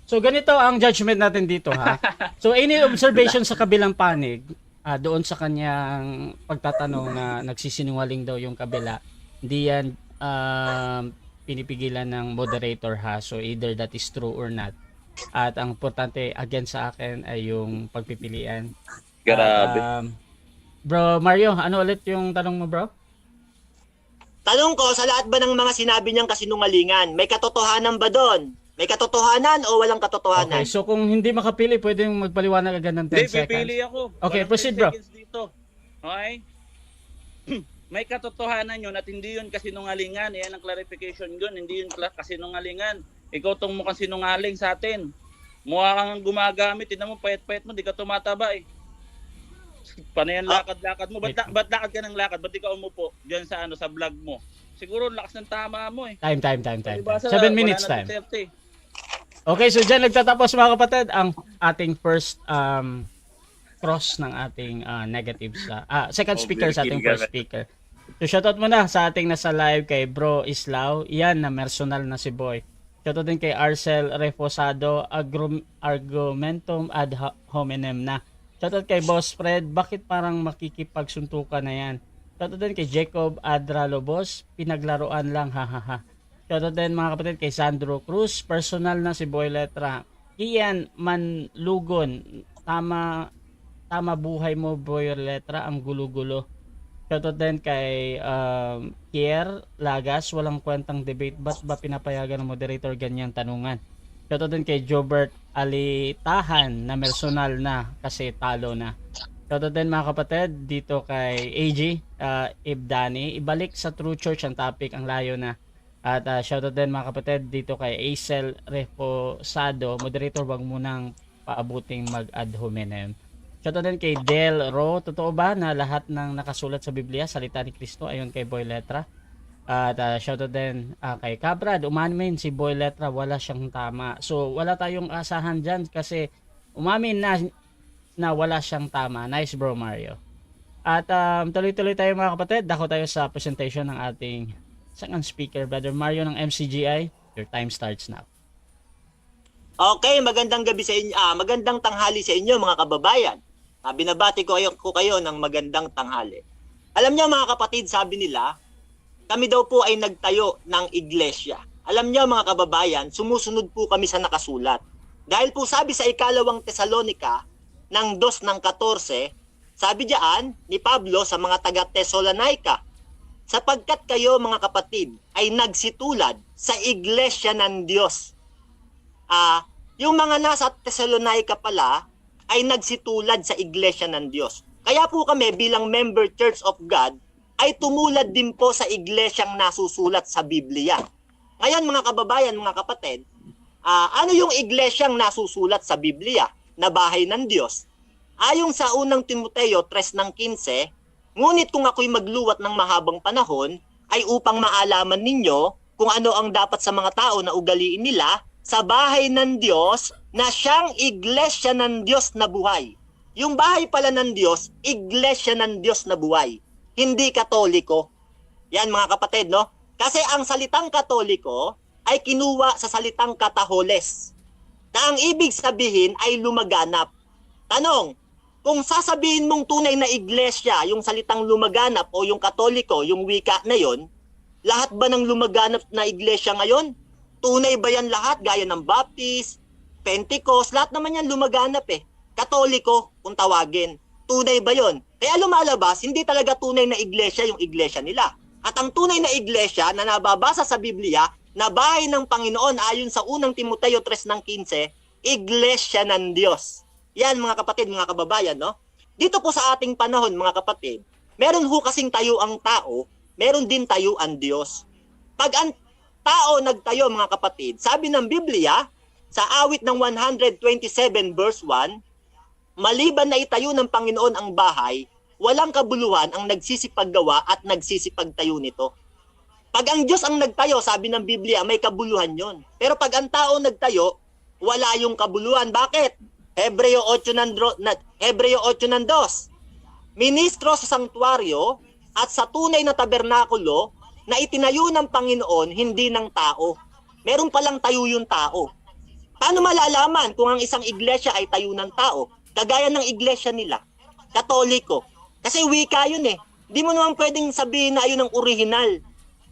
Speaker 1: So ganito ang judgment natin dito ha. So any observation sa kabilang panig doon sa kanyang pagtatanong na nagsisinungaling daw yung kabila, hindi yan pinipigilan ng moderator ha. So either that is true or not. At ang importante again sa akin ay yung pagpipilian.
Speaker 2: Grabe.
Speaker 1: Bro Mario, ano ulit yung tanong mo, bro?
Speaker 3: Tanong ko, sa lahat ba ng mga sinabi niyang kasinungalingan, may katotohanan ba doon? May katotohanan o walang katotohanan?
Speaker 1: Okay, so kung hindi makapili, pwede yung magpaliwanag agad ng 10
Speaker 2: Hindi,
Speaker 1: seconds.
Speaker 2: pipili ako.
Speaker 1: Okay,
Speaker 2: Walang
Speaker 1: proceed,
Speaker 2: 10
Speaker 1: bro.
Speaker 2: seconds dito. Okay? May katotohanan yun at hindi yun kasinungalingan. Yan ang clarification yun. Hindi yun kasinungalingan. Ikaw tong mukhang sinungaling sa atin. Mukha kang gumagamit. Tignan mo, payat-payat mo. Di ka tumataba eh. Panayan lakad-lakad mo. Ba't lakad ka ng lakad? Ba't di ka umupo diyan sa sa vlog mo? Siguro lakas ng tama mo eh.
Speaker 1: Time.
Speaker 2: Diba,
Speaker 1: 7
Speaker 2: wala
Speaker 1: minutes
Speaker 2: na
Speaker 1: time.
Speaker 2: 30.
Speaker 1: Okay, so dyan nagtatapos mga kapatid ang ating first cross ng ating negatives. Second speaker sa ating first speaker. So shoutout muna sa ating nasa live kay Bro Islao. Yan na personal na si Boy. Shoutout din kay Arcel Refosado, Argumentum ad hominem na. Shoutout kay Boss Fred, bakit parang makikipagsuntukan na yan? Shoutout din kay Jacob Adralobos, pinaglaruan lang, hahaha. Shoutout din mga kapatid kay Sandro Cruz, personal na si Boy Letra. Ian Manlugon, tama buhay mo Boy Letra, ang gulo-gulo. Shoutout din kay Kier Lagas, walang kwentang debate, ba't ba pinapayagan ng moderator ganyang tanungan? Shoutout din kay Jobert Alitahan na personal na kasi talo na. Shoutout din mga kapatid dito kay AG Ibdani, ibalik sa True Church ang topic, ang layo na. At shoutout din mga kapatid dito kay Acel Reposado, moderator wag munang paabuting mag-ad hominem. Shoutout din kay Del Ro, totoo ba na lahat ng nakasulat sa Biblia salita ni Kristo? Ayon kay Boy Letra. At shoutout din kay Cabrad, umamin si Boy Letra, wala siyang tama. So wala tayong asahan dyan kasi umamin na wala siyang tama. Nice bro Mario. At tuloy-tuloy tayo mga kapatid, dako tayo sa presentation ng ating second speaker, Brother Mario ng MCGI. Your time starts now.
Speaker 3: Okay, magandang gabi sa inyo. Magandang tanghali sa inyo mga kababayan. Binabati ko kayo ng magandang tanghali. Alam niyo mga kapatid, sabi nila, kami daw po ay nagtayo ng iglesia. Alam niyo mga kababayan, sumusunod po kami sa nakasulat. Dahil po sabi sa ikalawang Tesalonica ng 2:14, sabi diyan ni Pablo sa mga taga-Tesalonica, sapagkat kayo mga kapatid ay nagsitulad sa iglesia ng Diyos. Yung mga nasa Thessalonica pala ay nagsitulad sa iglesia ng Diyos. Kaya po kami bilang member Church of God ay tumulad din po sa iglesyang nasusulat sa Biblia. Ngayon mga kababayan, mga kapatid, ano yung iglesyang nasusulat sa Biblia na bahay ng Diyos? Ayon sa unang Timoteo 3:15, ngunit kung ako'y magluwat ng mahabang panahon ay upang maalaman ninyo kung ano ang dapat sa mga tao na ugaliin nila sa bahay ng Diyos na siyang iglesia ng Diyos na buhay. Yung bahay pala ng Diyos, iglesia ng Diyos na buhay. Hindi katoliko. Yan mga kapatid, no? Kasi ang salitang katoliko ay kinuha sa salitang kataholes, na ang ibig sabihin ay lumaganap. Tanong, kung sasabihin mong tunay na iglesia, yung salitang lumaganap o yung katoliko, yung wika na yon, lahat ba ng lumaganap na iglesia ngayon? Tunay ba yan lahat? Gaya ng Baptist, Pentecost, lahat naman yan lumaganap eh. Katoliko, kung tawagin. Tunay ba yon? Kaya lumalabas, hindi talaga tunay na iglesia yung iglesia nila. At ang tunay na iglesia na nababasa sa Biblia, na bahay ng Panginoon ayon sa unang Timoteo 3:15, iglesia ng Diyos. Yan mga kapatid, mga kababayan, no? Dito po sa ating panahon, mga kapatid, meron ho kasing tayo ang tao, meron din tayo ang Diyos. tao nagtayo, mga kapatid. Sabi ng Biblia, sa awit ng 127 verse 1, maliban na itayo ng Panginoon ang bahay, walang kabuluhan ang nagsisipaggawa at nagsisipagtayo nito. Pag ang Diyos ang nagtayo, sabi ng Biblia, may kabuluhan yon. Pero pag ang tao nagtayo, wala yung kabuluhan. Bakit? Hebreo 8 ng 2. Ministro sa sanktuaryo at sa tunay na tabernakulo na itinayo ng Panginoon, hindi ng tao. Meron palang tayo yung tao. Paano malalaman kung ang isang iglesia ay tayo ng tao? Kagaya ng iglesia nila, Katoliko. Kasi wika yun eh. Di mo naman pwedeng sabihin na yun ang original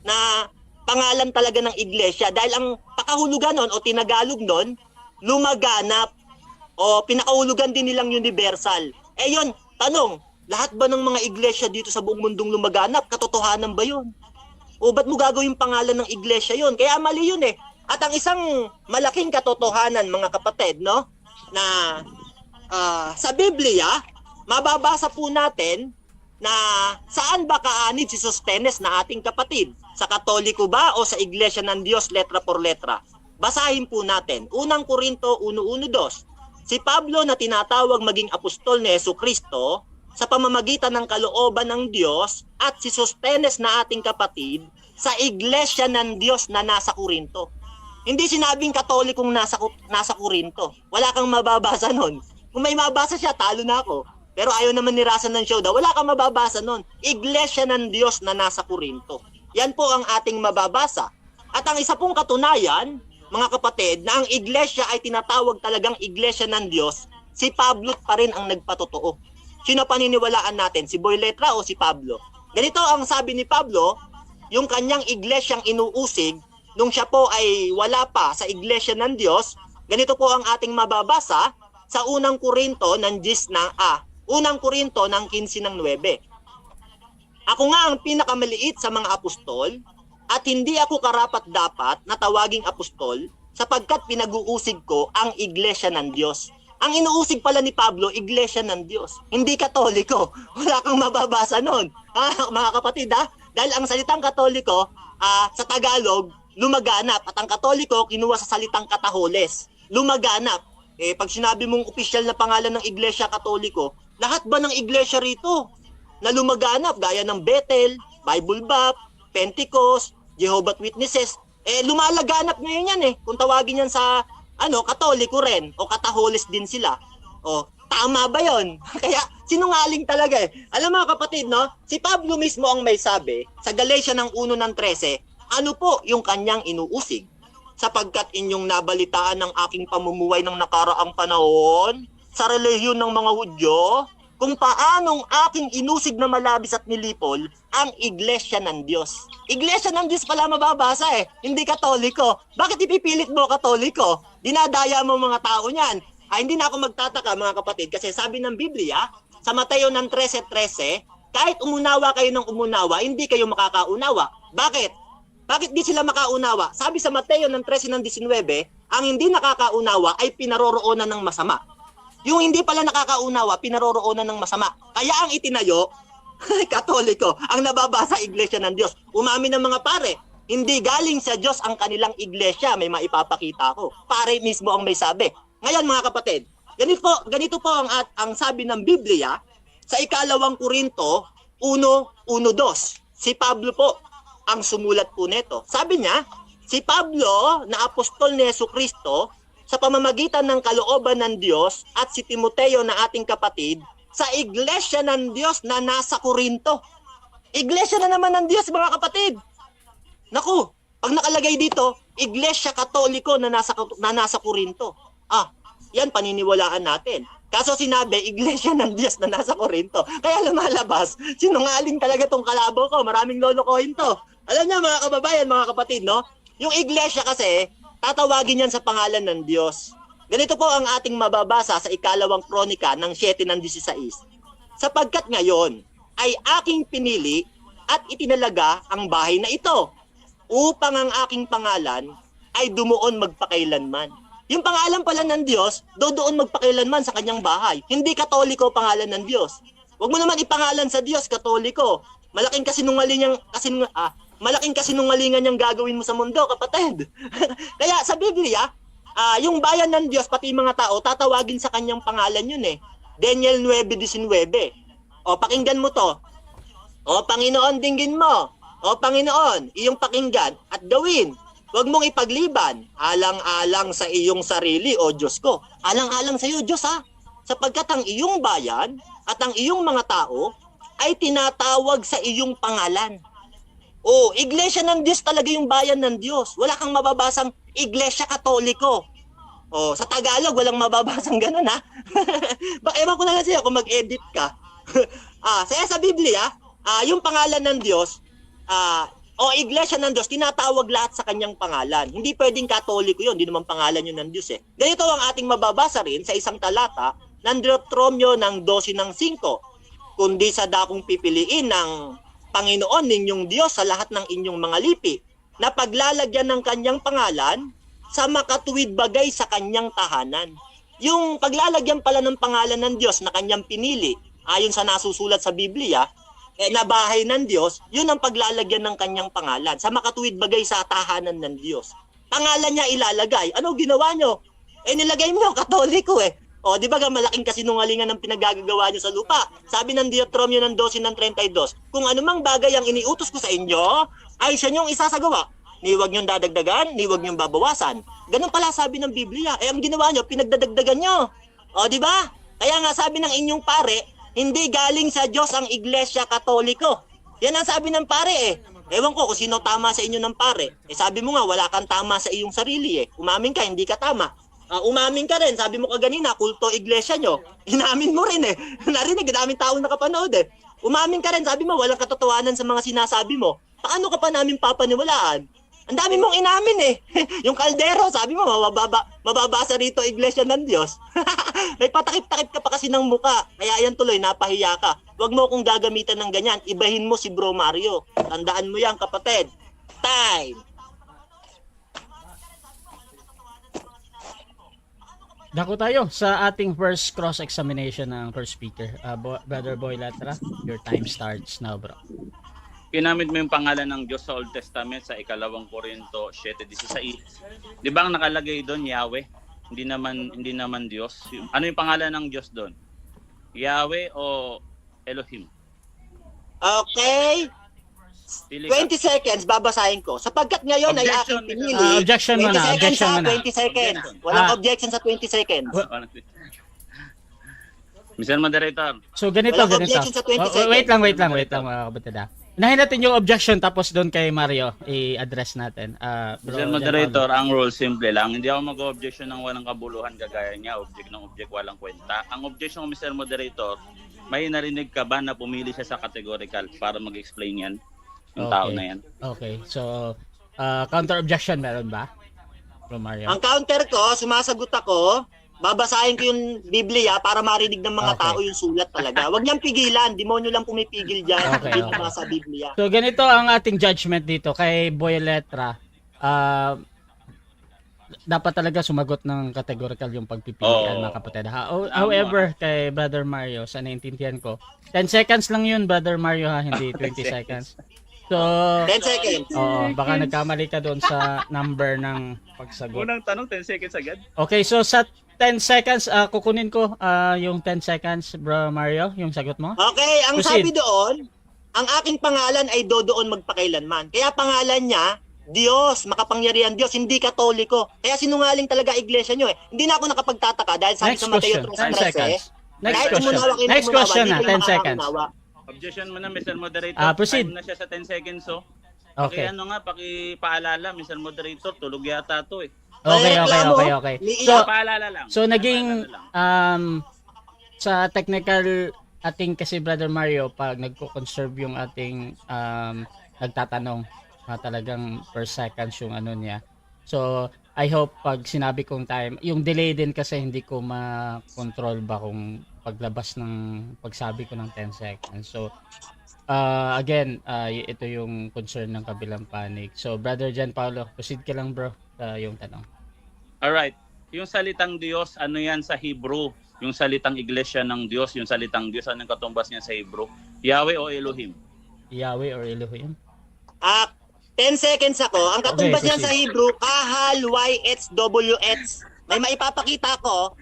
Speaker 3: na pangalan talaga ng iglesia. Dahil ang pakahulugan nun o tinagalog nun, lumaganap. O pinakahulugan din nilang universal. Eh yun, tanong, lahat ba ng mga iglesia dito sa buong mundong lumaganap? Katotohanan ba yun? O ba't mo gagawin pangalan ng iglesia yun? Kaya mali yun eh. At ang isang malaking katotohanan, mga kapatid, no, na sa Biblia, mababasa po natin na saan ba kaanib si Sostenes na ating kapatid? Sa Katoliko ba o sa Iglesia ng Diyos letra por letra? Basahin po natin. Unang Korinto 1:1-2. Si Pablo na tinatawag maging apostol ni Jesucristo sa pamamagitan ng kalooban ng Diyos at si Sostenes na ating kapatid sa Iglesia ng Diyos na nasa Korinto. Hindi sinabing Katolikong nasa Korinto. Wala kang mababasa nun. Kung may mabasa siya, talo na ako. Pero ayaw naman ni Rasan ng show daw. Wala kang mababasa nun. Iglesia ng Diyos na nasa Korinto. Yan po ang ating mababasa. At ang isa pong katunayan, mga kapatid, na ang iglesia ay tinatawag talagang iglesia ng Diyos, si Pablo pa rin ang nagpatotoo. Sino paniniwalaan natin? Si Boy Letra o si Pablo? Ganito ang sabi ni Pablo, yung kanyang iglesyang inuusig, nung siya po ay wala pa sa iglesia ng Diyos, ganito po ang ating mababasa sa unang Korinto ng 10 ng unang Korinto ng 15 ng 9. Ako nga ang pinakamaliit sa mga apostol at hindi ako karapat-dapat na tawaging apostol sapagkat pinag-uusig ko ang iglesia ng Diyos. Ang inuusig pala ni Pablo, iglesia ng Diyos. Hindi Katoliko. Wala kang mababasa nun. Mga kapatid dahil ang salitang Katoliko sa Tagalog, lumaganap. At ang Katoliko, kinuha sa salitang kataholes. Lumaganap. Pag sinabi mong opisyal na pangalan ng iglesia Katoliko, lahat ba ng iglesia rito na lumaganap gaya ng Bethel, Bible Bap, Pentecost, Jehovah's Witnesses, lumalaganap ngayon yan kung tawagin yan sa Katoliko rin o kataholes din sila. O tama ba 'yon? Kaya sinungaling talaga Alam mga kapatid, no? Si Pablo mismo ang may sabi sa Galatia ng 1:13, ano po yung kanyang inuusig? Sapagkat inyong nabalitaan ng aking pamumuhay ng nakaraang panahon sa relihiyon ng mga Hudyo, kung paanong aking inusig na malabis at nilipol ang iglesia ng Diyos. Iglesia ng Diyos pala mababasa hindi Katoliko. Bakit ipipilit mo Katoliko? Dinadaya mo mga tao niyan. Hindi na ako magtataka mga kapatid kasi sabi ng Biblia sa Mateo ng 13:13, kahit umunawa kayo ng umunawa, hindi kayo makakaunawa. Bakit? Bakit di sila makaunawa? Sabi sa Mateo ng 13:19, ang hindi nakakaunawa ay pinaroroonan ng masama. Yung hindi pala nakakaunawa, pinaroroonan ng masama. Kaya ang itinayo, Katoliko, ang nababasa iglesia ng Diyos. Umamin ng mga pare, hindi galing sa Diyos ang kanilang iglesia, may maipapakita ko. Pare mismo ang may sabi. Ngayon mga kapatid, ganito po ang sabi ng Biblia sa ikalawang Korinto 1:1-2. Si Pablo po ang sumulat po nito. Sabi niya, si Pablo na apostol ni Jesucristo sa pamamagitan ng kalooban ng Diyos at si Timoteo na ating kapatid sa iglesia ng Diyos na nasa Korinto. Iglesia na naman ng Diyos mga kapatid. Naku, pag nakalagay dito, iglesia Katoliko na nasa Korinto. Yan paniniwalaan natin. Kaso sinabi, iglesia ng Diyos na nasa Korinto. Kaya lumalabas, sinungaling talaga tong kalabo ko. Maraming lolokohin to. Alam niyo mga kababayan, mga kapatid, no? Yung iglesia kasi, tatawagin yan sa pangalan ng Diyos. Ganito po ang ating mababasa sa ikalawang kronika ng 7:16. Sapagkat ngayon ay aking pinili at itinalaga ang bahay na ito upang ang aking pangalan ay dumuon magpakailanman. Yung pangalan pala ng Diyos, doon magpakailanman sa kanyang bahay. Hindi Katoliko pangalan ng Diyos. Huwag mo naman ipangalan sa Diyos, Katoliko. Malaking malaking kasinungalingan yung gagawin mo sa mundo, kapatid. Kaya sa Biblia, yung bayan ng Diyos, pati mga tao, tatawagin sa kanyang pangalan yun eh. Daniel 9:19. O, pakinggan mo to. O, Panginoon, dinggin mo. O, Panginoon, iyong pakinggan at gawin. Huwag mong ipagliban, alang-alang sa iyong sarili, o Diyos ko. Alang-alang sa iyo, Diyos ha. Sapagkat ang iyong bayan at ang iyong mga tao ay tinatawag sa iyong pangalan. O, Iglesia ng Diyos talaga yung bayan ng Diyos. Wala kang mababasang Iglesia Katoliko. O, sa Tagalog, walang mababasang ganun ha. Ewan ko na lang sa'yo kung mag-edit ka. Sa Biblia, yung pangalan ng Diyos, o Iglesia ng Diyos, tinatawag lahat sa kanyang pangalan. Hindi pwedeng Katoliko yun, hindi naman pangalan yun ng Diyos eh. Ganito ang ating mababasa rin sa isang talata ng Deuteronomio ng 12:5. Kundi sa dakong pipiliin ng Panginoon ninyong Diyos sa lahat ng inyong mga lipi, na paglalagyan ng kanyang pangalan sa makatuwid bagay sa kanyang tahanan. Yung paglalagyan pala ng pangalan ng Diyos na kanyang pinili, ayon sa nasusulat sa Biblia, na bahay ng Diyos, yun ang paglalagyan ng kanyang pangalan sa makatuwid bagay sa tahanan ng Diyos. Pangalan niya ilalagay. Ano ginawa nyo? Nilagay mo yung Katoliko eh. O, di ba malaking kasinungalingan ng pinagagagawa nyo sa lupa? Sabi ng Deuteronomio ng 12:32, kung anumang bagay ang iniutos ko sa inyo, ay sa inyong isasagawa. Ni huwag niyong dadagdagan, ni huwag niyong babawasan. Ganun pala sabi ng Biblia. Ang ginawa nyo, pinagdadagdagan nyo. O, di ba? Kaya nga sabi ng inyong pare, hindi galing sa Diyos ang Iglesia Katoliko. Yan ang sabi ng pare eh. Ewan ko kung sino tama sa inyo ng pare. Sabi mo nga, wala kang tama sa iyong sarili eh. Umamin ka, hindi ka tama. Umamin ka rin, sabi mo kaganina, kulto iglesia nyo. Inamin mo rin eh. Narinig, daming taong nakapanood eh. Umamin ka rin, sabi mo, walang katotohanan sa mga sinasabi mo. Paano ka pa namin papaniwalaan? Ang dami mong inamin eh. Yung kaldero, sabi mo, mababasa rito iglesia ng Diyos. May patakip-takip ka pa kasi ng muka. Kaya yan tuloy, napahiya ka. Huwag mo akong gagamitan ng ganyan. Ibahin mo si Bro Mario. Tandaan mo yan, kapatid. Time!
Speaker 1: Dako tayo sa ating first cross-examination ng first speaker. Brother Boy Latra, your time starts now, bro.
Speaker 2: Ginamit mo yung pangalan ng Diyos sa Old Testament sa 2 Korinto 7:16. Di ba ang nakalagay doon, Yahweh? Hindi naman Diyos. Ano yung pangalan ng Diyos doon? Yahweh o Elohim?
Speaker 3: Okay.
Speaker 2: Pili
Speaker 3: 20
Speaker 2: ka.
Speaker 3: seconds, babasahin ko. Sapagkat ngayon ay
Speaker 2: Objection,
Speaker 3: aking pinili.
Speaker 1: objection
Speaker 3: 20
Speaker 1: muna,
Speaker 3: seconds
Speaker 1: objection
Speaker 3: ha,
Speaker 1: muna.
Speaker 3: 20 seconds.
Speaker 2: Objection.
Speaker 3: Walang objection sa 20 seconds.
Speaker 2: Mr. Moderator,
Speaker 1: So ganito,
Speaker 3: Walang
Speaker 1: ganito.
Speaker 3: objection sa 20
Speaker 1: Wait lang,
Speaker 3: seconds.
Speaker 1: mga kapatid ha. Unahin natin yung objection tapos doon kay Mario i-address natin.
Speaker 2: Mr. Moderator, ang rule simple lang. Hindi ako mag-objection ng walang kabuluhan kagaya niya. Object ng object, walang kwenta. Ang objection ng Mr. Moderator, may narinig ka ba na pumili siya sa categorical para mag-explain yan? Yung tao na yan.
Speaker 1: Okay, so counter objection meron ba? Bro Mario.
Speaker 3: Ang counter ko, sumasagot ako, babasahin ko yung Biblia para marinig ng mga
Speaker 1: Okay.
Speaker 3: tao yung sulat talaga. Huwag niyang pigilan, demonyo lang pumipigil dyan.
Speaker 1: Okay,
Speaker 3: Hindi
Speaker 1: okay.
Speaker 3: sa Biblia.
Speaker 1: So ganito ang ating judgment dito kay Boy Letra. Dapat talaga sumagot ng categorical yung pagpipilian, mga kapatid. However, kay Brother Mario, sa naintindihan ko, 10 seconds lang yun, Brother Mario ha, hindi 20 seconds. So,
Speaker 3: 10 seconds.
Speaker 1: baka nagkamali ka doon sa number ng pagsagot.
Speaker 2: Unang tanong, 10 seconds agad.
Speaker 1: Okay, so sa 10 seconds, kukunin ko yung 10 seconds, Bro Mario, yung sagot mo.
Speaker 3: Okay, ang
Speaker 1: Proceed.
Speaker 3: sabi doon, ang aking pangalan ay doon magpakailanman. Kaya pangalan niya, Diyos, makapangyarihan Diyos, hindi Katoliko. Kaya sinungaling talaga iglesia nyo eh. Hindi na ako nakapagtataka dahil sabi
Speaker 1: Next
Speaker 3: sa Mateo
Speaker 1: question, 10
Speaker 3: 3:13,
Speaker 1: seconds. Next
Speaker 3: kahit
Speaker 1: question.
Speaker 3: umunawa kayo ng
Speaker 1: Next
Speaker 3: umunawa,
Speaker 1: question
Speaker 3: hindi
Speaker 1: na,
Speaker 3: kayo
Speaker 1: 10 seconds.
Speaker 3: makakaunawa.
Speaker 2: Objection mo na, Mr. Moderator.
Speaker 1: Proceed.
Speaker 2: Time na siya sa 10 seconds, oh.
Speaker 1: Okay.
Speaker 2: Pakipaalala, Mr. Moderator, tulog yata to eh.
Speaker 1: Okay.
Speaker 2: Paalala lang.
Speaker 1: So naging
Speaker 2: Paalala lang.
Speaker 1: sa technical ating kasi Brother Mario pag nagko-conserve yung ating nagtatanong talagang per seconds yung ano niya. So I hope pag sinabi kong time, yung delay din kasi hindi ko ma-control ba kung paglabas ng pagsabi ko ng 10 seconds. So again, ito yung concern ng kabilang panig. So Brother Jan Paulo, proceed ka lang bro yung tanong.
Speaker 2: Alright. Yung salitang Diyos, ano yan sa Hebrew? Yung salitang iglesia ng Diyos, yung salitang Diyos, anong katumbas niya sa Hebrew? Yahweh o Elohim?
Speaker 1: Yahweh or Elohim?
Speaker 3: 10 seconds ako. Ang katumbas
Speaker 1: Okay,
Speaker 3: niyan sa Hebrew, kahal, YHWH. May maipapakita ko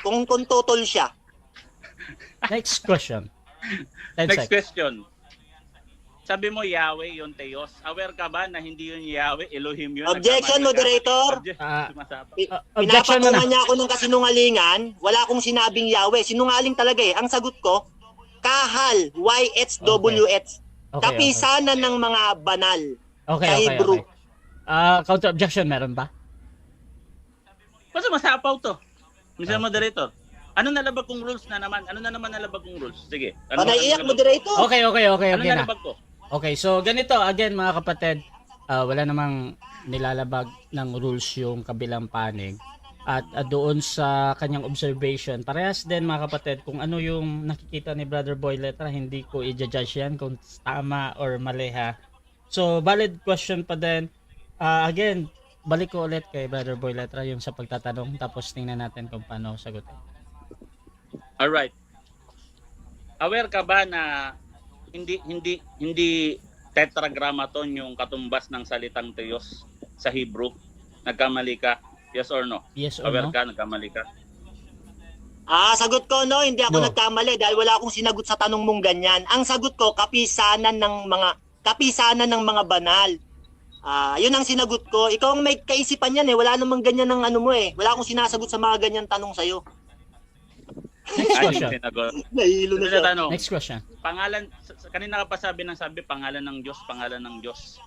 Speaker 3: kung tutol siya.
Speaker 1: Next question. 10
Speaker 2: Next
Speaker 1: seconds.
Speaker 2: question. Sabi mo Yahweh yung Theos. Aware ka ba na hindi yun Yahweh, Elohim yun?
Speaker 3: Objection,
Speaker 2: Nagkamali ka?
Speaker 3: moderator.
Speaker 2: Sumasapa.
Speaker 1: Objection mo na.
Speaker 3: Pinapatungan niya ako ng kasinungalingan. Wala akong sinabing Yahweh. Sinungaling talaga eh. Ang sagot ko, kahal, YHWH.
Speaker 1: Okay,
Speaker 3: Kapisanan ng mga banal.
Speaker 1: Okay,
Speaker 3: sa
Speaker 1: okay,
Speaker 3: Hebrew.
Speaker 1: okay. Counter objection, meron ba?
Speaker 2: Basta masapaw to. Mr.
Speaker 1: Okay.
Speaker 2: Moderator. Ano nalabag kong rules na naman? Ano na naman nalabag kong rules? Sige.
Speaker 3: Naiiyak,
Speaker 2: nalabag-
Speaker 3: moderator.
Speaker 1: Okay, okay, okay,
Speaker 2: Ano
Speaker 1: okay na.
Speaker 2: nalabag ko?
Speaker 1: Okay, so ganito, again mga kapatid, wala namang nilalabag ng rules yung kabilang panig. At doon sa kanyang observation, parehas din mga kapatid, kung ano yung nakikita ni Brother Boy Letra, hindi ko i-judge yan kung tama or mali ha. So, valid question pa din. Again, balik ko ulit kay Brother Boy Letra yung sa pagtatanong, tapos tingnan natin kung paano sagutin.
Speaker 2: Alright. Aware ka ba na hindi tetragrammaton yung katumbas ng salitang Theos sa Hebrew? Nagkamali ka? Yes or no?
Speaker 1: Yes or
Speaker 2: Aware
Speaker 1: no?
Speaker 2: ka? Nagkamali ka?
Speaker 3: Sagot ko no, hindi ako
Speaker 1: No.
Speaker 3: nagkamali dahil wala akong sinagot sa tanong mong ganyan. Ang sagot ko, kapisanan ng mga banal. Yun ang sinagot ko. Ikaw ang may kaisipan yan eh. Wala namang ganyan ng ano mo eh. Wala akong sinasagot sa mga ganyan tanong sa'yo.
Speaker 1: Next
Speaker 2: Ay,
Speaker 1: question.
Speaker 2: yung sinagot.
Speaker 3: Nahihilo na
Speaker 2: Sunod
Speaker 3: siya.
Speaker 2: na tanong.
Speaker 1: Next question.
Speaker 2: Pangalan, kanina ka pa sabi pangalan ng Diyos, pangalan ng Diyos.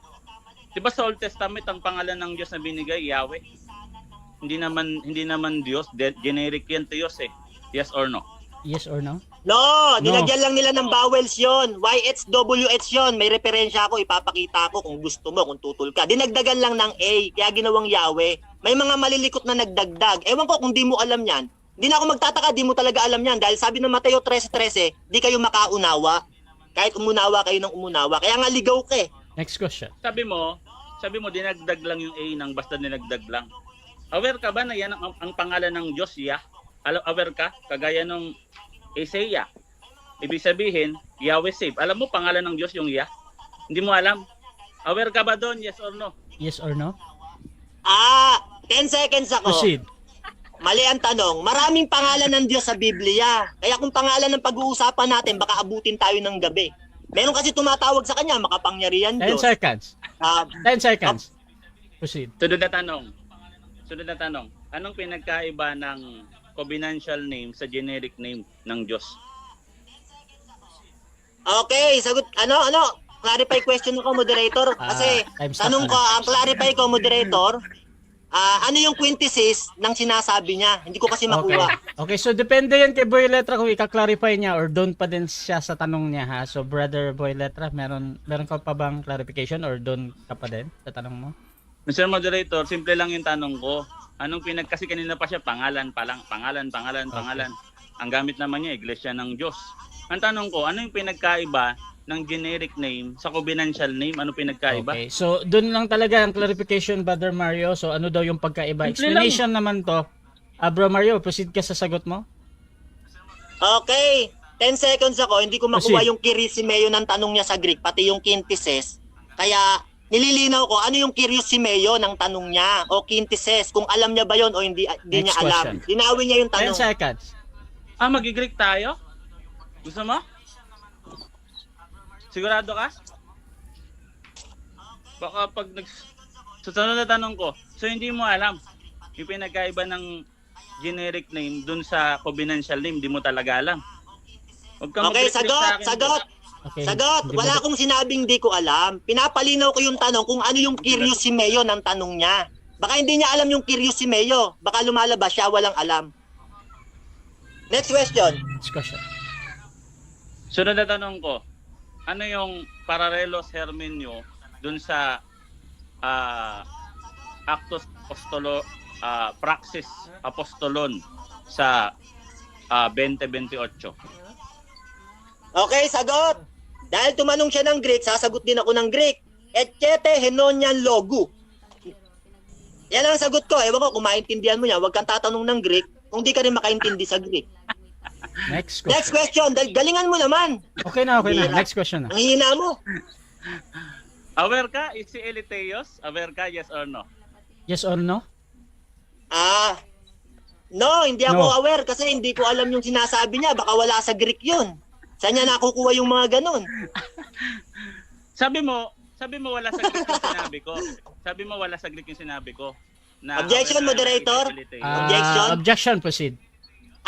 Speaker 2: Di ba sa Old Testament ang pangalan ng Diyos na binigay, Yahweh? Hindi naman Diyos, generic yan Theos eh. Yes or no?
Speaker 1: Yes or no?
Speaker 3: No,
Speaker 1: No.
Speaker 3: nilagyan lang nila ng vowels yon. YHWH yon. May referensya ako, ipapakita ko kung gusto mo, kung tutol ka. Dinagdagan lang ng A, kaya ginawang Yahweh. May mga malilikot na nagdagdag. Ewan ko kung di mo alam yan. Di na ako magtataka, di mo talaga alam yan. Dahil sabi ng Mateo 13:13, di kayo makaunawa. Kahit umunawa kayo ng umunawa. Kaya nga ligaw ka eh.
Speaker 1: Next question.
Speaker 2: Sabi mo dinagdag lang yung A ng basta dinagdag lang. Aware ka ba na yan ang pangalan ng Diyos, Yah? Aware ka? Kagaya nung Isaiah. Ibig sabihin, Yahweh save. Alam mo pangalan ng Diyos yung Yah? Hindi mo alam? Aware ka ba doon? Yes or no?
Speaker 1: Yes or no?
Speaker 3: 10 seconds ako.
Speaker 1: Proceed.
Speaker 3: Mali ang tanong. Maraming pangalan ng Diyos sa Biblia. Kaya kung pangalan ng pag-uusapan natin, baka abutin tayo ng gabi. Meron kasi tumatawag sa kanya, makapangyarihan
Speaker 1: 10
Speaker 3: Diyos.
Speaker 1: seconds.
Speaker 3: Ah,
Speaker 1: 10 seconds. Proceed.
Speaker 2: Sunod na tanong. Anong pinagkaiba ng covenantal name sa generic name ng Diyos?
Speaker 3: okay, sagot. Clarify question ko, moderator. Kasi
Speaker 1: time's up
Speaker 3: tanong
Speaker 1: na.
Speaker 3: ko, ang clarify ko, moderator, ano yung quintessence ng sinasabi niya? Hindi ko kasi
Speaker 1: Okay.
Speaker 3: makuha.
Speaker 1: Okay, so depende yan kay Boy Letra kung ika-clarify niya or doon pa din siya sa tanong niya ha. So Brother Boy Letra, meron ka pa bang clarification or doon ka pa din sa tanong mo?
Speaker 2: Mr. Moderator, simple lang yung tanong ko. Kasi kanina pa siya, pangalan pa lang. Pangalan. Ang gamit naman niya, Iglesia ng Diyos. Ang tanong ko, ano yung pinagkaiba ng generic name sa covenantal name? Ano pinagkaiba?
Speaker 1: Okay, so doon lang talaga ang clarification, Brother Mario. So ano daw yung pagkaiba?
Speaker 2: Simple lang.
Speaker 1: Explanation naman to. Bro Mario, proceed ka sa sagot mo.
Speaker 3: Okay, 10 seconds ako. Hindi ko makuha
Speaker 1: Proceed.
Speaker 3: yung kirisimeo ng tanong niya sa Greek, pati yung quintessence. Kaya nililinaw ko, ano yung kirisimeo ng tanong niya o quintessence, kung alam niya ba yon o hindi niya
Speaker 1: Next
Speaker 3: alam.
Speaker 1: question.
Speaker 3: Linawin niya yung
Speaker 1: 10
Speaker 3: tanong.
Speaker 1: seconds.
Speaker 2: Mag-Greek tayo? Gusto mo? Sigurado ka? Baka pag susunod na tanong ko, so hindi mo alam yung pinagkaiba ng generic name dun sa covenantal name, hindi mo talaga alam. Huwag kang
Speaker 3: Okay,
Speaker 2: mag-request sa akin.
Speaker 3: sagot.
Speaker 1: Okay.
Speaker 3: Sagot.
Speaker 1: hindi
Speaker 3: Wala
Speaker 1: mo-
Speaker 3: akong sinabing di ko alam. Pinapalinaw ko yung tanong kung ano yung kirisimeo ng tanong niya. Baka hindi niya alam yung kirisimeo. Baka lumalabas siya walang alam. Next question.
Speaker 1: Next question.
Speaker 2: Sunod na tanong ko, ano yung paralelos hermenyo dun sa Actus Praxis Apostolon sa 20:28?
Speaker 3: Okay, sagot. Dahil tumanong siya ng Greek, sasagot din ako ng Greek. Etchete henonian logu. Yan ang sagot ko. Ewan ko kung maintindihan mo niya. Huwag kang tatanong ng Greek kung di ka rin makaintindi sa Greek.
Speaker 1: Next question.
Speaker 3: Next question. Galingan mo naman.
Speaker 1: Okay na.
Speaker 3: Bira.
Speaker 1: Next question na.
Speaker 3: Ang hina mo.
Speaker 2: Aware ka? Is si Eliteos? Aware ka? Yes or no?
Speaker 1: Yes or no?
Speaker 3: No, hindi ako
Speaker 1: No.
Speaker 3: aware kasi hindi ko alam yung sinasabi niya. Baka wala sa Greek yun. Saan niya nakukuha yung mga ganun?
Speaker 2: Sabi mo wala sa Greek yung sinabi ko. Sabi mo wala sa Greek yung sinabi ko. Na
Speaker 3: Objection,
Speaker 2: aware ka
Speaker 3: moderator.
Speaker 2: si Eliteos.
Speaker 3: Objection?
Speaker 1: Objection, proceed.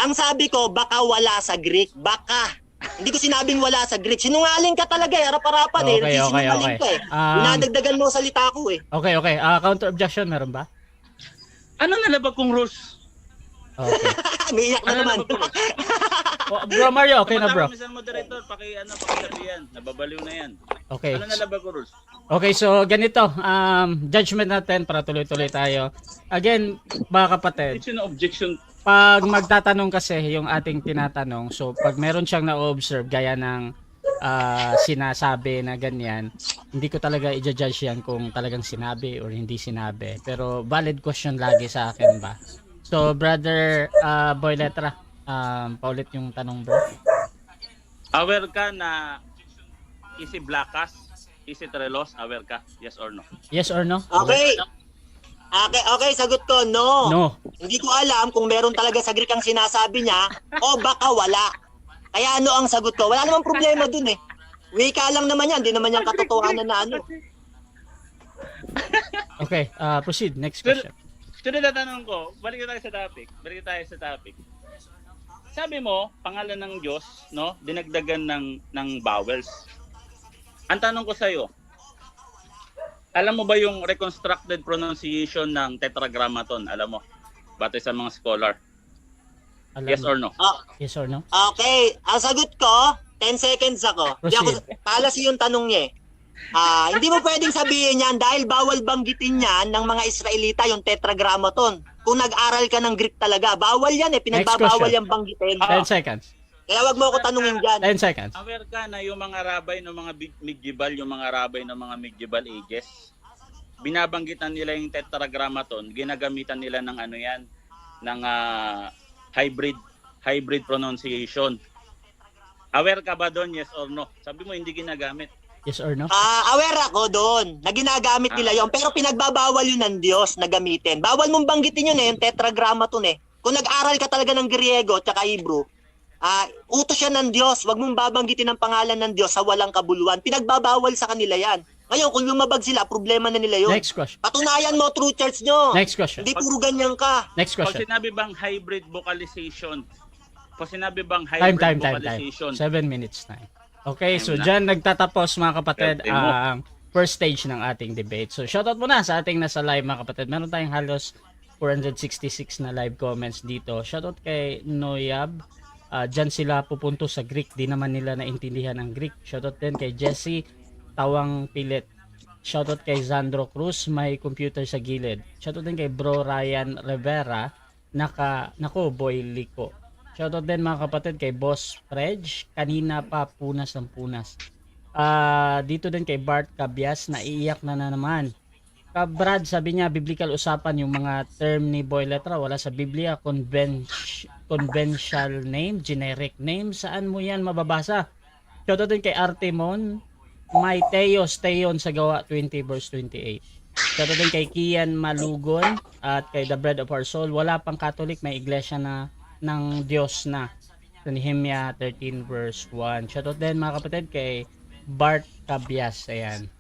Speaker 3: Ang sabi ko, baka wala sa Greek. Baka. Hindi ko sinabing wala sa Greek. Sinungaling ka talaga eh. Harap-harapan eh.
Speaker 1: Okay.
Speaker 3: Nagsisinungaling ka eh. Dinadagdagan mo salita ko eh.
Speaker 1: Okay. Counter objection, meron ba?
Speaker 2: Ano nalabag kong rules?
Speaker 1: Okay.
Speaker 3: Umiiyak na
Speaker 2: Ano
Speaker 3: naman.
Speaker 2: nalabag kong rules?
Speaker 1: Bro Mario, okay na bro.
Speaker 2: Minsan moderator, pakisabihan. Nababaliw na yan.
Speaker 1: Okay.
Speaker 2: Ano nalabag kong rules?
Speaker 1: Okay, so ganito, judgment natin para tuloy-tuloy tayo. Again, mga kapatid,
Speaker 2: It's an objection.
Speaker 1: pag magtatanong kasi yung ating tinatanong, so pag meron siyang na-observe gaya ng sinasabi na ganyan, hindi ko talaga i-judge yan kung talagang sinabi or hindi sinabi. Pero valid question lagi sa akin ba? So, brother Boy Letra, paulit yung tanong bro.
Speaker 2: Aware ka na Easy Blackas, Easy Trelos, aware ka? Yes or no?
Speaker 1: Yes or no?
Speaker 3: Okay, sagot ko, no.
Speaker 1: No.
Speaker 3: Hindi ko alam kung meron talaga sa Greek ang sinasabi niya o baka wala. Kaya ano ang sagot ko? Wala namang problema dun eh. Wika lang naman yan, hindi naman yung katotohanan na ano.
Speaker 1: Okay, proceed. Next question.
Speaker 2: Sunod na tanong ko, balik tayo sa topic. Sabi mo, pangalan ng Diyos, no? Dinagdagan ng vowels. Ang tanong ko sa'yo, alam mo ba yung reconstructed pronunciation ng Tetragrammaton? Alam mo? Batay sa mga scholar.
Speaker 1: Alam
Speaker 2: Yes
Speaker 1: mo.
Speaker 2: or no?
Speaker 1: Yes or no?
Speaker 3: Okay, ang sagot ko, 10 seconds ako. Hindi ako palas yung tanong niya eh. Hindi mo pwedeng sabihin yan dahil bawal banggitin yan ng mga Israelita yung Tetragrammaton. Kung nag-aral ka ng Greek talaga, bawal yan eh. Pinagbabawal
Speaker 1: question.
Speaker 3: yung banggitin.
Speaker 1: 10 seconds.
Speaker 3: Kaya wag mo ako tanungin dyan.
Speaker 1: 10 seconds.
Speaker 2: Aware ka na yung mga rabbi ng mga medieval, yung mga rabbi ng mga medieval ages, binabanggitan nila yung Tetragrammaton, ginagamitan nila ng ano yan, ng hybrid pronunciation. Aware ka ba doon, yes or no? Sabi mo hindi ginagamit.
Speaker 1: Yes or no?
Speaker 3: Aware ako doon na ginagamit nila yon, pero pinagbabawal yun ng Diyos na gamitin. Bawal mong banggitin yun eh, yung Tetragrammaton eh. Kung nag-aral ka talaga ng Griego at Hebrew, utos siya ng Diyos. Wag mong babanggitin ang pangalan ng Diyos sa walang kabuluhan. Pinagbabawal sa kanila yan. Ngayon, kung lumabag sila, problema na nila yun.
Speaker 1: Next question.
Speaker 3: Patunayan mo, true church nyo.
Speaker 1: Next question.
Speaker 3: Hindi puro ganyan ka.
Speaker 1: Next
Speaker 2: Pag
Speaker 1: question.
Speaker 2: sinabi bang hybrid vocalization,
Speaker 1: Time.
Speaker 2: vocalization,
Speaker 1: 7 minutes time. Okay, so
Speaker 2: Time na.
Speaker 1: dyan nagtatapos mga kapatid
Speaker 2: Swerte mo.
Speaker 1: ang first stage ng ating debate. So shoutout muna sa ating nasa live mga kapatid. Meron tayong halos 466 na live comments dito. Shoutout kay Noyab. Dyan sila pupunto sa Greek. Di naman nila naintindihan ang Greek. Shoutout din kay Jesse Tawang Pilit. Shoutout kay Zandro Cruz. May computer sa gilid. Shoutout din kay Bro Ryan Rivera. Nako Boy Liko. Shoutout din mga kapatid kay Boss Fredge. Kanina pa punas ng punas. Dito din kay Bart Cabias. Naiiyak na naman. Brad, sabi niya, biblical usapan yung mga term ni Boy Letra. Wala sa Biblia. Conventional name, generic name. Saan mo yan mababasa? Shoutout din kay Artemon. May Teon sa Gawa 20 verse 28. Shoutout din kay Kian Malugon at kay The Bread of Our Soul. Wala pang Catholic, may iglesia na ng Diyos na. Sa Nehemia 13 verse 1. Shoutout din mga kapatid kay Bart Cabias. Ayan.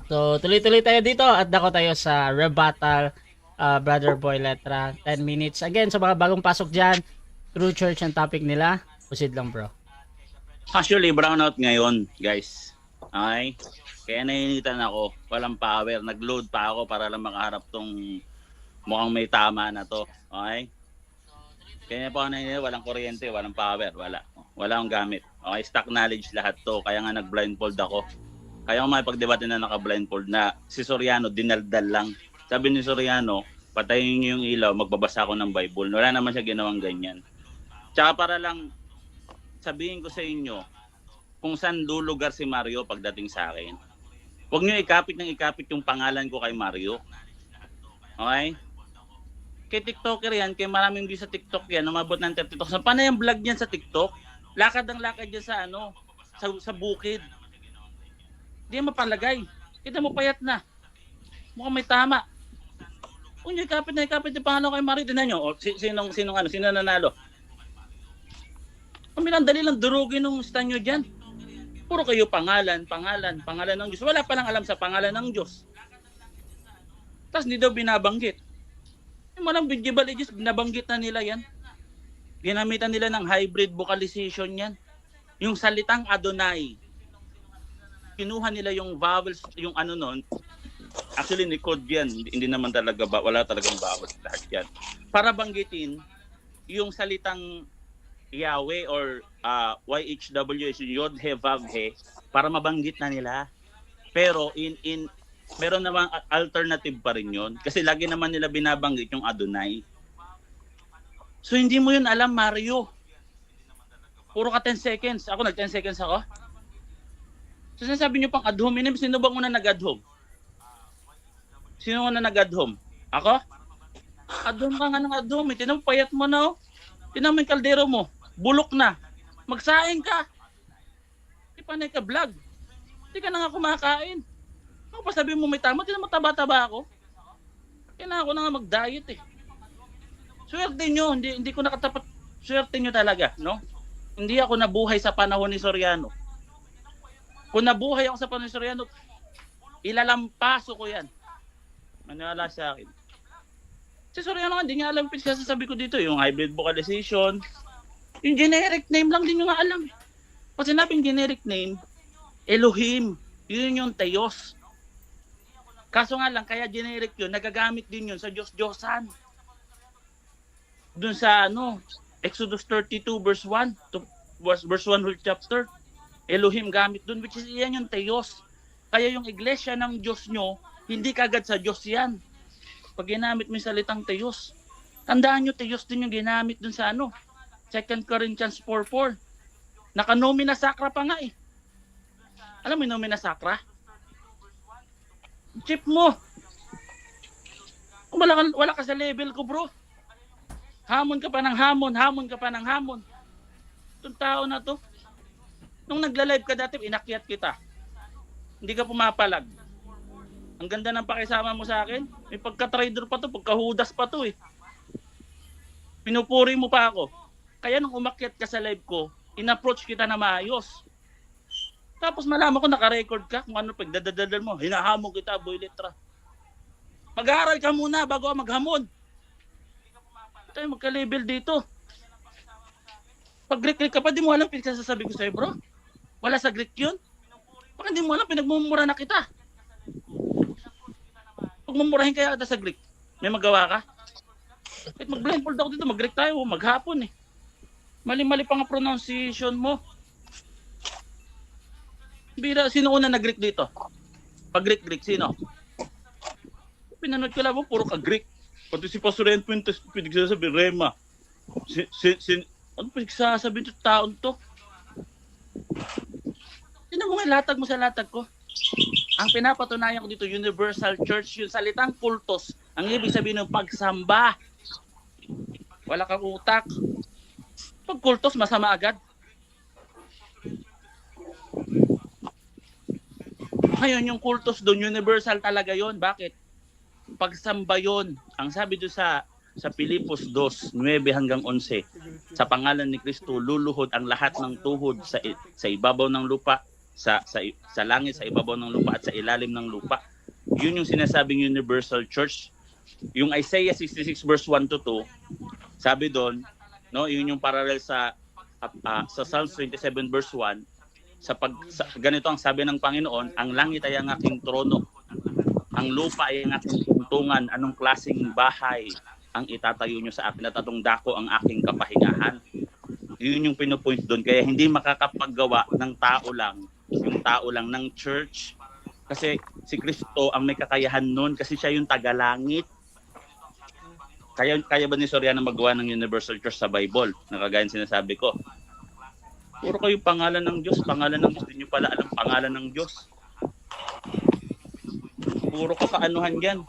Speaker 1: So, tuloy-tuloy tayo dito at dako tayo sa rebuttal, Brother Boy Letra. 10 minutes. Again, sa mga bagong pasok dyan, True Church ang topic nila. Proceed lang bro.
Speaker 2: Actually, brownout ngayon, guys. Okay? Kaya nainitan ako. Walang power. Nag-load pa ako para lang makaharap tong mukhang may tama na to. Okay? Kaya po nainitan, walang kuryente, walang power, wala. Wala akong gamit. Okay? Stock knowledge lahat to. Kaya nga nag-blindfold ako. Kaya ko makipagdebate na naka-blindfold na si Soriano, dinaldal lang. Sabi ni Soriano, patayin niyo yung ilaw, magbabasa ako ng Bible. Wala naman siya ginawang ganyan. Tsaka para lang sabihin ko sa inyo kung saan lulugar si Mario pagdating sa akin. Huwag niyo ikapit yung pangalan ko kay Mario. Okay? Kay TikToker yan, kay maraming views sa TikTok yan, umabot ng 30 TikTok. Paano yung vlog niyan sa TikTok? Lakad ang lakad niya sa sa bukid. Hindi mapalagay. Kita mo payat na. Mukhang may tama. Kung yung kapit na pangalan kay Mario, tinan nyo, sino nanalo? Kami lang dali lang durugin ng stand nyo dyan. Puro kayo pangalan ng Diyos. Wala palang alam sa pangalan ng Diyos. Tapos hindi daw binabanggit. Yung malang Bible Ages, binabanggit na nila yan. Ginamitan nila ng hybrid vocalization yan. Yung salitang Adonai. Kinuha nila yung vowels, yung ano nun. Actually, ni code yan. Hindi naman talaga, wala talagang vowels lahat yan. Para banggitin yung salitang Yahweh or YHWH, Yod He Vav He, para mabanggit na nila. Pero meron namang alternative pa rin yun. Kasi lagi naman nila binabanggit yung Adonai. So hindi mo yun alam, Mario. Puro ka 10 seconds. Ako nag 10 seconds ako. So sinasabi nyo pang ad hominem, sino bang una nag-ad hom? Sino una nag-ad hom? Ako? Ad hom ka nga ng ad hom. Tinan mo, payat mo na. Tinan mo yung kaldero mo. Bulok na. Magsaing ka. Di panay ka vlog. Di ka na nga kumakain. Ako pa sabi mo may tama, tinan mo taba-taba ako. Kaya na ako na nga mag-diet eh. Swerte nyo, hindi ko nakatapat. Swerte nyo talaga, no? Hindi ako nabuhay sa panahon ni Soriano. Kung nabuhay ako sa panahon ni Soriano, ilalampaso ko yan. Maniwala sa akin. Si Soriano nga, hindi niya alam yung sasabi ko dito. Yung hybrid vocalization. Yung generic name lang din nyo nga alam. Pag sinabing generic name, Elohim. Yun yung Theos. Kaso nga lang, kaya generic yun, nagagamit din yun sa Diyos-Diyosan. Doon sa Exodus 32 verse 1 to verse 1 whole chapter. Elohim gamit doon, which is yan yung Theos. Kaya yung iglesia ng Diyos nyo, hindi kagad sa Diyos yan. Pag ginamit mo yung salitang Theos. Tandaan nyo, Theos din yung ginamit doon sa 2 Corinthians 4:4. Naka-nomina sacra pa nga eh. Alam mo yung nomina sacra? Chip mo. Kung wala ka sa level ko, bro. Hamon ka pa ng hamon. Itong tao na to. Nung nagla-live ka dati, inakyat kita. Hindi ka pumapalag. Ang ganda ng pakisama mo sa akin. May pagka-trader pa to, pagka-hudas pa to eh. Pinupuri mo pa ako. Kaya nung umakyat ka sa live ko, in-approach kita na maayos. Tapos malaman ko naka-record ka kung ano pagdadadadal mo. Hinahamon kita, boy letra. Mag-aaral ka muna bago maghamon. Tayo magka-level dito. Pag Greek ka pa, di mo alam pinagsasabi ko sa'yo, bro. Wala sa Greek yun. Baka di mo alam, pinagmumura na kita. Pag mumurahin kaya kita sa Greek, may magawa ka? Kahit mag-blindfold ako dito, mag-Greek tayo, maghapon eh. Mali-mali pa nga pronunciation mo. Bira, sino una nag-Greek dito? Pag Greek, sino? Pinanood ko lang mo, puro ka Greek. Pati si Pastor Ren Puentes, pinagsasabi, Rema. Ano pinagsasabi ito taon to? Sino mo nga latag mo sa latag ko? Ang pinapatunayan ko dito, Universal Church, yung salitang kultos. Ang ibig sabihin ng pagsamba. Wala kang utak. Pag kultos, masama agad. Ngayon, yung kultos doon, universal talaga yon. Bakit? Pagsamba yon. Ang sabi doon sa Pilipos 2:9 hanggang 11, sa pangalan ni Kristo, luluhod ang lahat ng tuhod sa ibabaw ng lupa, sa langit, sa ibabaw ng lupa, at sa ilalim ng lupa. Yun yung sinasabing Universal Church. Yung Isaiah 66 verse 1 to 2, sabi doon, yun yung parallel sa Psalms 27 verse 1, ganito ang sabi ng Panginoon, ang langit ay ang aking trono, ang lupa ay ang aking tungtungan, anong klaseng bahay ang itatayo nyo sa akin, at atong dako ang aking kapahingahan. Yun yung pinupoint doon. Kaya hindi makakapaggawa ng tao lang, yung tao lang ng church, kasi si Kristo ang may kakayahan noon, kasi siya yung tagalangit. Kaya ba ni Soriano magawa ng Universal Church sa Bible? Nakagaya sinasabi ko. Puro kayo pangalan ng Diyos. Hindi nyo pala alam pangalan ng Diyos. Puro ka kaanuhan yan.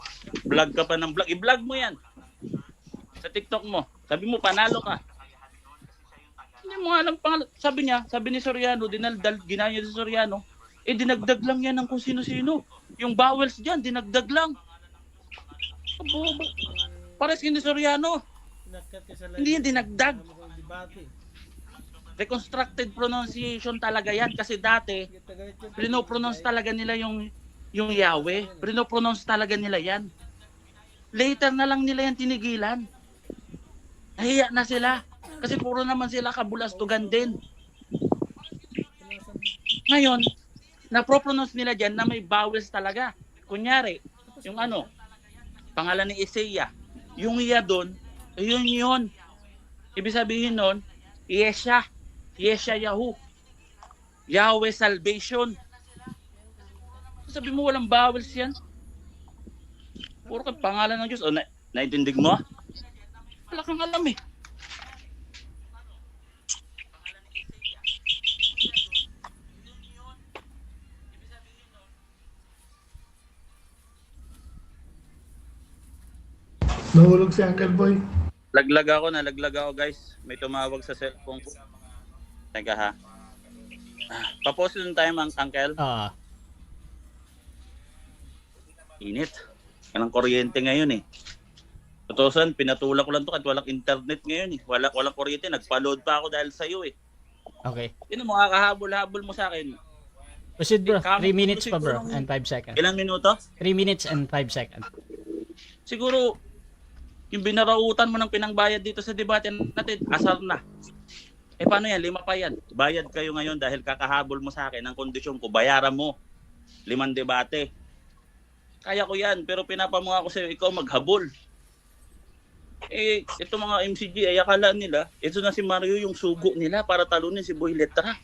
Speaker 2: Vlog ka pa ng vlog. I-vlog mo yan. Sa TikTok mo. Sabi mo, panalo ka. Hindi mo alam pangalan. Sabi ni Soriano, ginaya si Soriano, dinagdag lang yan ng kung sino-sino. Yung bowels dyan, dinagdag lang. Bobo. Pares kini Soriano. Hindi yan dinagdag. Reconstructed pronunciation talaga yan kasi dati prino-pronounce talaga nila yung Yahweh. Prino-pronounce talaga nila yan. Later na lang nila yan tinigilan. Nahiya na sila kasi puro naman sila kabulastugan din. Ngayon, na-pronounce nila dyan na may vowels talaga. Kunyari, yung pangalan ni Isaiah, yung iya doon, yun. Ibig sabihin nun, Yeshayahu. Yahweh salvation. Sabi mo walang vowels yan. Puro ka pangalan ng Diyos. O, naiintindig mo? Wala kang alam eh.
Speaker 4: Nahulog si Uncle Boy.
Speaker 2: Nalaglag ako guys. May tumawag sa cellphone ko. Teka ha. Papost yung time ang Uncle. Init. Walang kuryente ngayon eh. Tutusan, pinatulak ko lang to at walang internet ngayon eh. Walang kuryente. Nagpa-load pa ako dahil sa'yo eh.
Speaker 1: Okay.
Speaker 2: Sino mo kakahabol-habol mo sa akin?
Speaker 1: Proceed bro. 3 minutes pa bro and 5 seconds.
Speaker 2: Ilang minuto?
Speaker 1: 3 minutes and 5 seconds.
Speaker 2: Siguro, yung binarautan mo ng pinangbayad dito sa debate natin, asar na. Paano yan? 5 pa yan. Bayad kayo ngayon dahil kakahabol mo sa akin ang kondisyon ko. Bayaran mo. 5 debate. Kaya ko yan. Pero pinapamukha ko sa'yo, ikaw maghabol. Ito mga MCG, ay akala nila, ito na si Mario yung sugo nila para talunin si Boy Letra.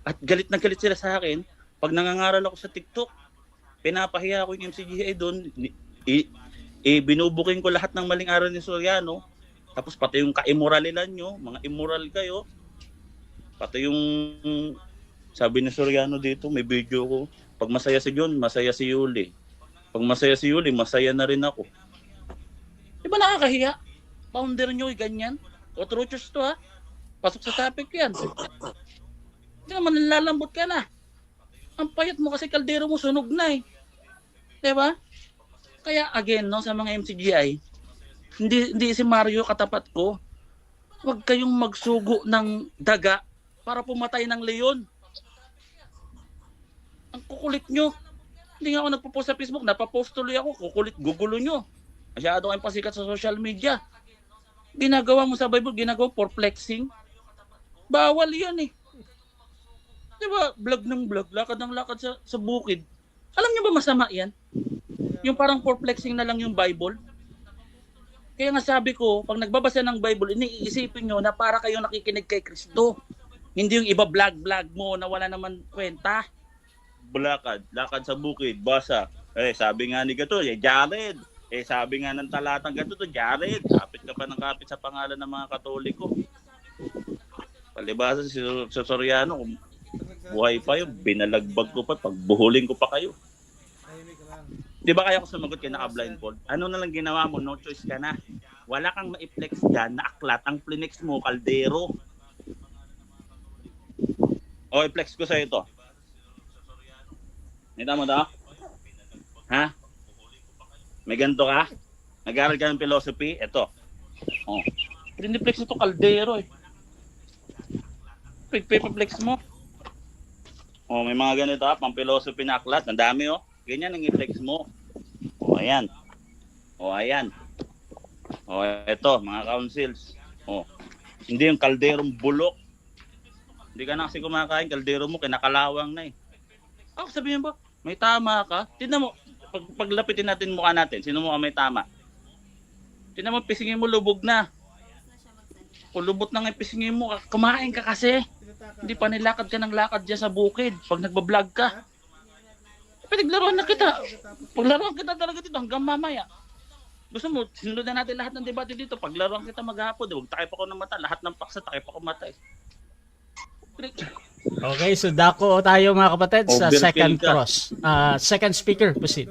Speaker 2: At galit na galit sila sa akin. Pag nangangaral ako sa TikTok, pinapahiya ko yung MCG doon. Binubuking ko lahat ng maling aral ni Soriano. Tapos pati yung ka-immoralilan nyo, mga immoral kayo. Pati yung sabi ni Soriano dito, may video ko. Pag masaya si John, masaya si Yuli. Pag masaya si Yuli, masaya na rin ako. Di ba nakakahiya? Founder nyo, ganyan. O truchers to ha. Pasok sa topic yan. Hindi naman nalalambot ka na. Ang payat mo kasi kaldero mo sunog na eh. Di ba? Kaya again, no, sa mga MCGI, hindi si Mario katapat ko. Huwag kayong magsugo ng daga para pumatay ng leon. Ang kukulit nyo. Hindi nga ako nagpo-post sa Facebook, napapost tuloy ako, kukulit, gugulo nyo. Masyado kayong pasikat sa social media. Ginagawa mo sa Bible, ginagawa for flexing. Bawal yan eh. Di ba, vlog ng vlog, lakad ng lakad sa bukid. Alam nyo ba masama yan? Yung parang for flexing na lang yung Bible. Kaya nga sabi ko, pag nagbabasa ng Bible, iniisipin nyo na para kayo nakikinig kay Kristo. Hindi yung iba vlog mo na wala naman kwenta. Lakad sa bukid, basa. Sabi nga ni gato, Jared. Sabi nga ng talatang gato to, Jared. Kapit ka pa ng kapit sa pangalan ng mga Katoliko. Palibasa si Soriano, kung buhay pa yun, binalagbag ko pa, pagbuhuling ko pa kayo. Di ba kaya ko sumagot kay naka-blindfold? Ano na lang ginawa mo? No choice ka na. Wala kang ma-flex dyan na aklat. Ang flex mo, kaldero. O, i-flex ko sa'yo ito. Nita mo ito? Ha? May ganito ka? Nag-aaral ka ng philosophy? Ito. O. Piniplex ito, kaldero eh. Pag-flex mo. O, may mga ganito ha, pang philosophy na aklat. Ang dami oh. Ganyan ang i-flex mo. O, ayan. O, ayan. O, eto, mga councils. O, hindi yung kalderong bulok. Hindi ka na kasi kumakain, kaldero mo, kinakalawang na eh. Sabihin ba, may tama ka? Tignan mo, paglapitin natin mukha natin, sino mo may tama? Tignan mo, pisingin mo, lubog na. Kung lubot na nga pisingin mo, kumain ka kasi. Hindi pa nilakad ka ng lakad dyan sa bukid pag nagbablog ka. Pinaglaruan na kita. Paglaruan kita talaga dito hanggang mamaya. Gusto mo, sinunod na natin lahat ng debate dito. Paglaruan kita maghapon, huwag takip ako ng mata. Lahat ng paksa, takip ako matay.
Speaker 1: Okay, so dako tayo mga kapatid sa
Speaker 2: Overkill
Speaker 1: second
Speaker 2: ka.
Speaker 1: cross. Second speaker, proceed.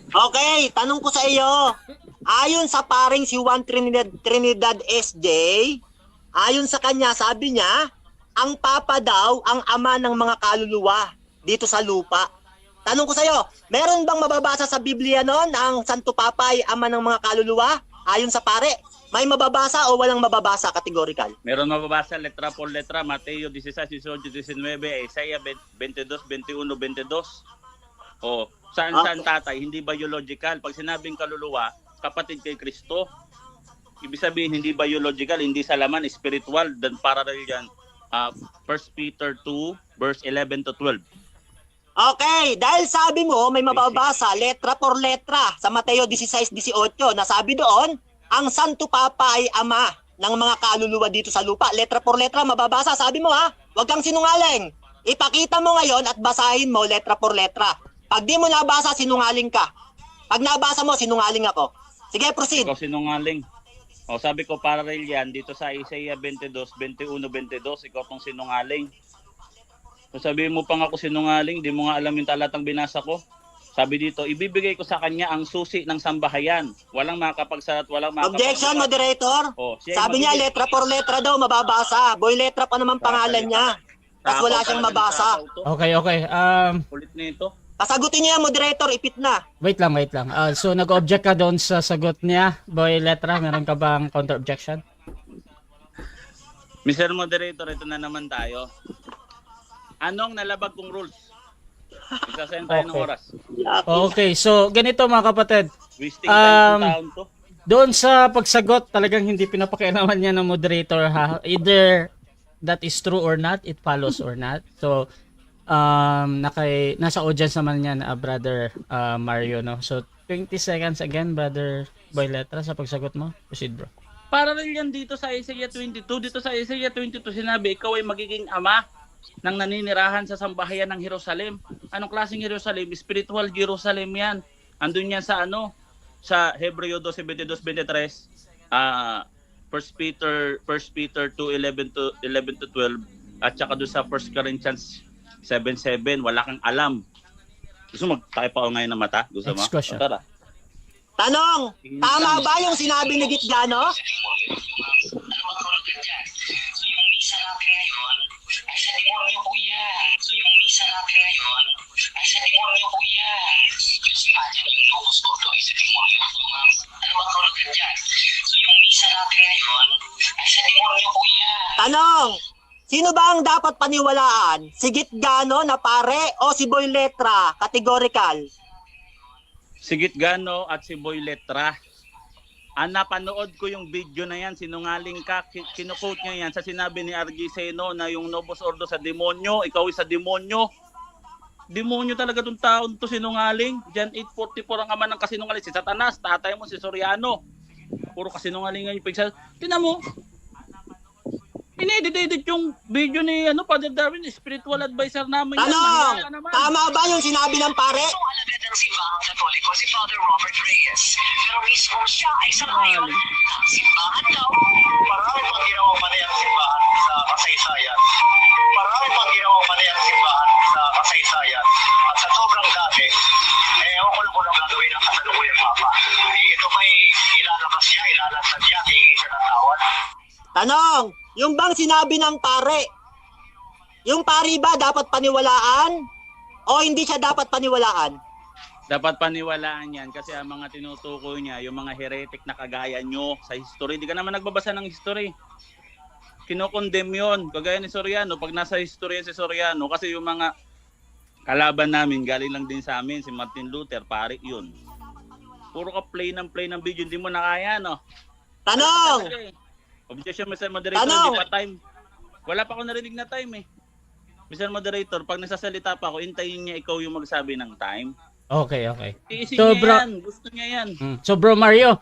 Speaker 3: Okay, tanong ko sa iyo. Ayon sa paring si Juan Trinidad SJ, ayon sa kanya, sabi niya, ang Papa daw ang ama ng mga kaluluwa dito sa lupa. Tanong ko sa'yo, meron bang mababasa sa Biblia noon ang Santo Papa ay ama ng mga kaluluwa? Ayon sa pare, may mababasa o walang mababasa categorical?
Speaker 2: Meron mababasa letra por letra, Mateo 16, 18, 19, Isaiah 22, 21, 22. O, saan tatay? Hindi biological. Pag sinabing kaluluwa, kapatid kay Kristo. Ibig sabihin, hindi biological, hindi sa laman, spiritual. Dan parallel yan. 1 Peter 2, verse 11 to 12.
Speaker 3: Okay, dahil sabi mo may mababasa letra por letra sa Mateo 16:18 na sabi doon, ang Santo Papa ay ama ng mga kaluluwa dito sa lupa. Letra por letra mababasa, sabi mo ha. Huwag kang sinungaling. Ipakita mo ngayon at basahin mo letra por letra. Pag di mo nabasa, sinungaling ka. Pag nabasa mo, sinungaling ako. Sige, proceed.
Speaker 2: Ikaw sinungaling. O, sabi ko parallel yan dito sa Isaiah 22, 21, 22. Ikaw tong sinungaling. So sabihin mo pang ako sinungaling, di mo nga alam yung talatang binasa ko. Sabi dito, ibibigay ko sa kanya ang susi ng sambahayan. Walang makakapagsalat, walang makakapagsalat.
Speaker 3: Objection, moderator. Sabi niya, letra por letra daw mababasa. Boy, letra pa naman pangalan niya. Tapos wala siyang mabasa.
Speaker 1: Okay.
Speaker 2: Ulit nito.
Speaker 3: Pasagutin niya, moderator, ipit na.
Speaker 1: Wait lang. So nag-object ka doon sa sagot niya, Boy Letra. Meron ka bang counter-objection?
Speaker 2: Mr. Moderator, ito na naman tayo. Anong nalabag kong rules? Isasend tayo ng oras.
Speaker 1: Okay, so ganito mga kapatid.
Speaker 2: Wasting time ng taon to.
Speaker 1: Doon sa pagsagot, talagang hindi pinapakialaman niya ng moderator ha. Either that is true or not, it follows or not. So, nasa audience naman yan, Brother Mario, no? So, 20 seconds again, Brother Boy Letra, sa pagsagot mo. Proceed, bro.
Speaker 2: Parallel yan dito sa Isaiah 22. Dito sa Isaiah 22, sinabi, ikaw ay magiging ama ng naninirahan sa sambahayan ng Jerusalem. Anong klaseng Jerusalem? Spiritual Jerusalem yan. Andun yan sa sa Hebreo 12, 22, 23, 1 Peter 2, 11 to 12, at saka doon sa 1 Corinthians 7:7, wala kang alam. Gusto mo magtakip pa ako ngayon ng mata? Gusto mo?
Speaker 1: Next question.
Speaker 2: Tara.
Speaker 3: Tanong, tama ba yung sinabi ni Gitgano?
Speaker 5: Yung misa natin ngayon, ay sa demonyo po yan. Yung misa natin ngayon, ay sa demonyo po yan. Just imagine yung Novus Ordo ay sa demonyo po, ma'am. Ano ba kaulagan dyan? So yung misa natin ngayon, ay sa demonyo po yan.
Speaker 3: Tanong, sino ba ang dapat paniwalaan? Si Gitgano na pare o si Boy Letra? Categorical.
Speaker 2: Si Gitgano at si Boy Letra. Napanood ko yung video na yan, sinungaling ka, kinuquote niya yan sa sinabi ni R.G. Seno na yung Novus Ordo sa demonyo, ikaw ay sa demonyo. Demonyo talaga tong taon to, sinungaling. John 8:44 ang ama ng kasinungaling, si Satanas, tatay mo si Soriano. Puro kasinungalingan yung pagsasabi. Tingnan mo, inedit yung video ni Father Darwin, spiritual advisor namin.
Speaker 3: Tanong, tama ba yung sinabi ng pare?
Speaker 5: Ito ang alagad ng simbahang katoliko si Father Robert Reyes. Pero mismo siya ay sangayon ng simbahan daw.
Speaker 6: Marami pang ginawang mali ang simbahan sa kasaysayan. Marami pang ginawang mali ang simbahan sa kasaysayan. At sa sobrang dami, ewan ko lang kung anong gagawin ng kasalukuyang Papa. Ito may ilalakas niya, ilalantad niya, hihingi siya ng tawad.
Speaker 3: Tanong, yung bang sinabi ng pare, yung pari ba dapat paniwalaan o hindi siya dapat paniwalaan?
Speaker 2: Dapat paniwalaan yan kasi ang mga tinutukoy niya, yung mga heretic na kagaya nyo sa history. Di ka naman nagbabasa ng history. Kinokondem yun. Kagaya ni Soriano, pag nasa history si Soriano, kasi yung mga kalaban namin, galing lang din sa amin, si Martin Luther, pare yun. Puro ka play ng video, hindi mo na kaya, no?
Speaker 3: Tanong,
Speaker 2: Objection, Mr. Moderator,
Speaker 3: Tanong!
Speaker 2: hindi pa time. Wala pa ako narinig na time eh. Mr. Moderator, pag nagsasalita pa ako, hintayin niya ikaw yung magsabi ng time.
Speaker 1: Okay.
Speaker 2: Iisip
Speaker 1: So,
Speaker 2: niya
Speaker 1: bro-
Speaker 2: yan. Gusto niya yan.
Speaker 1: So bro Mario,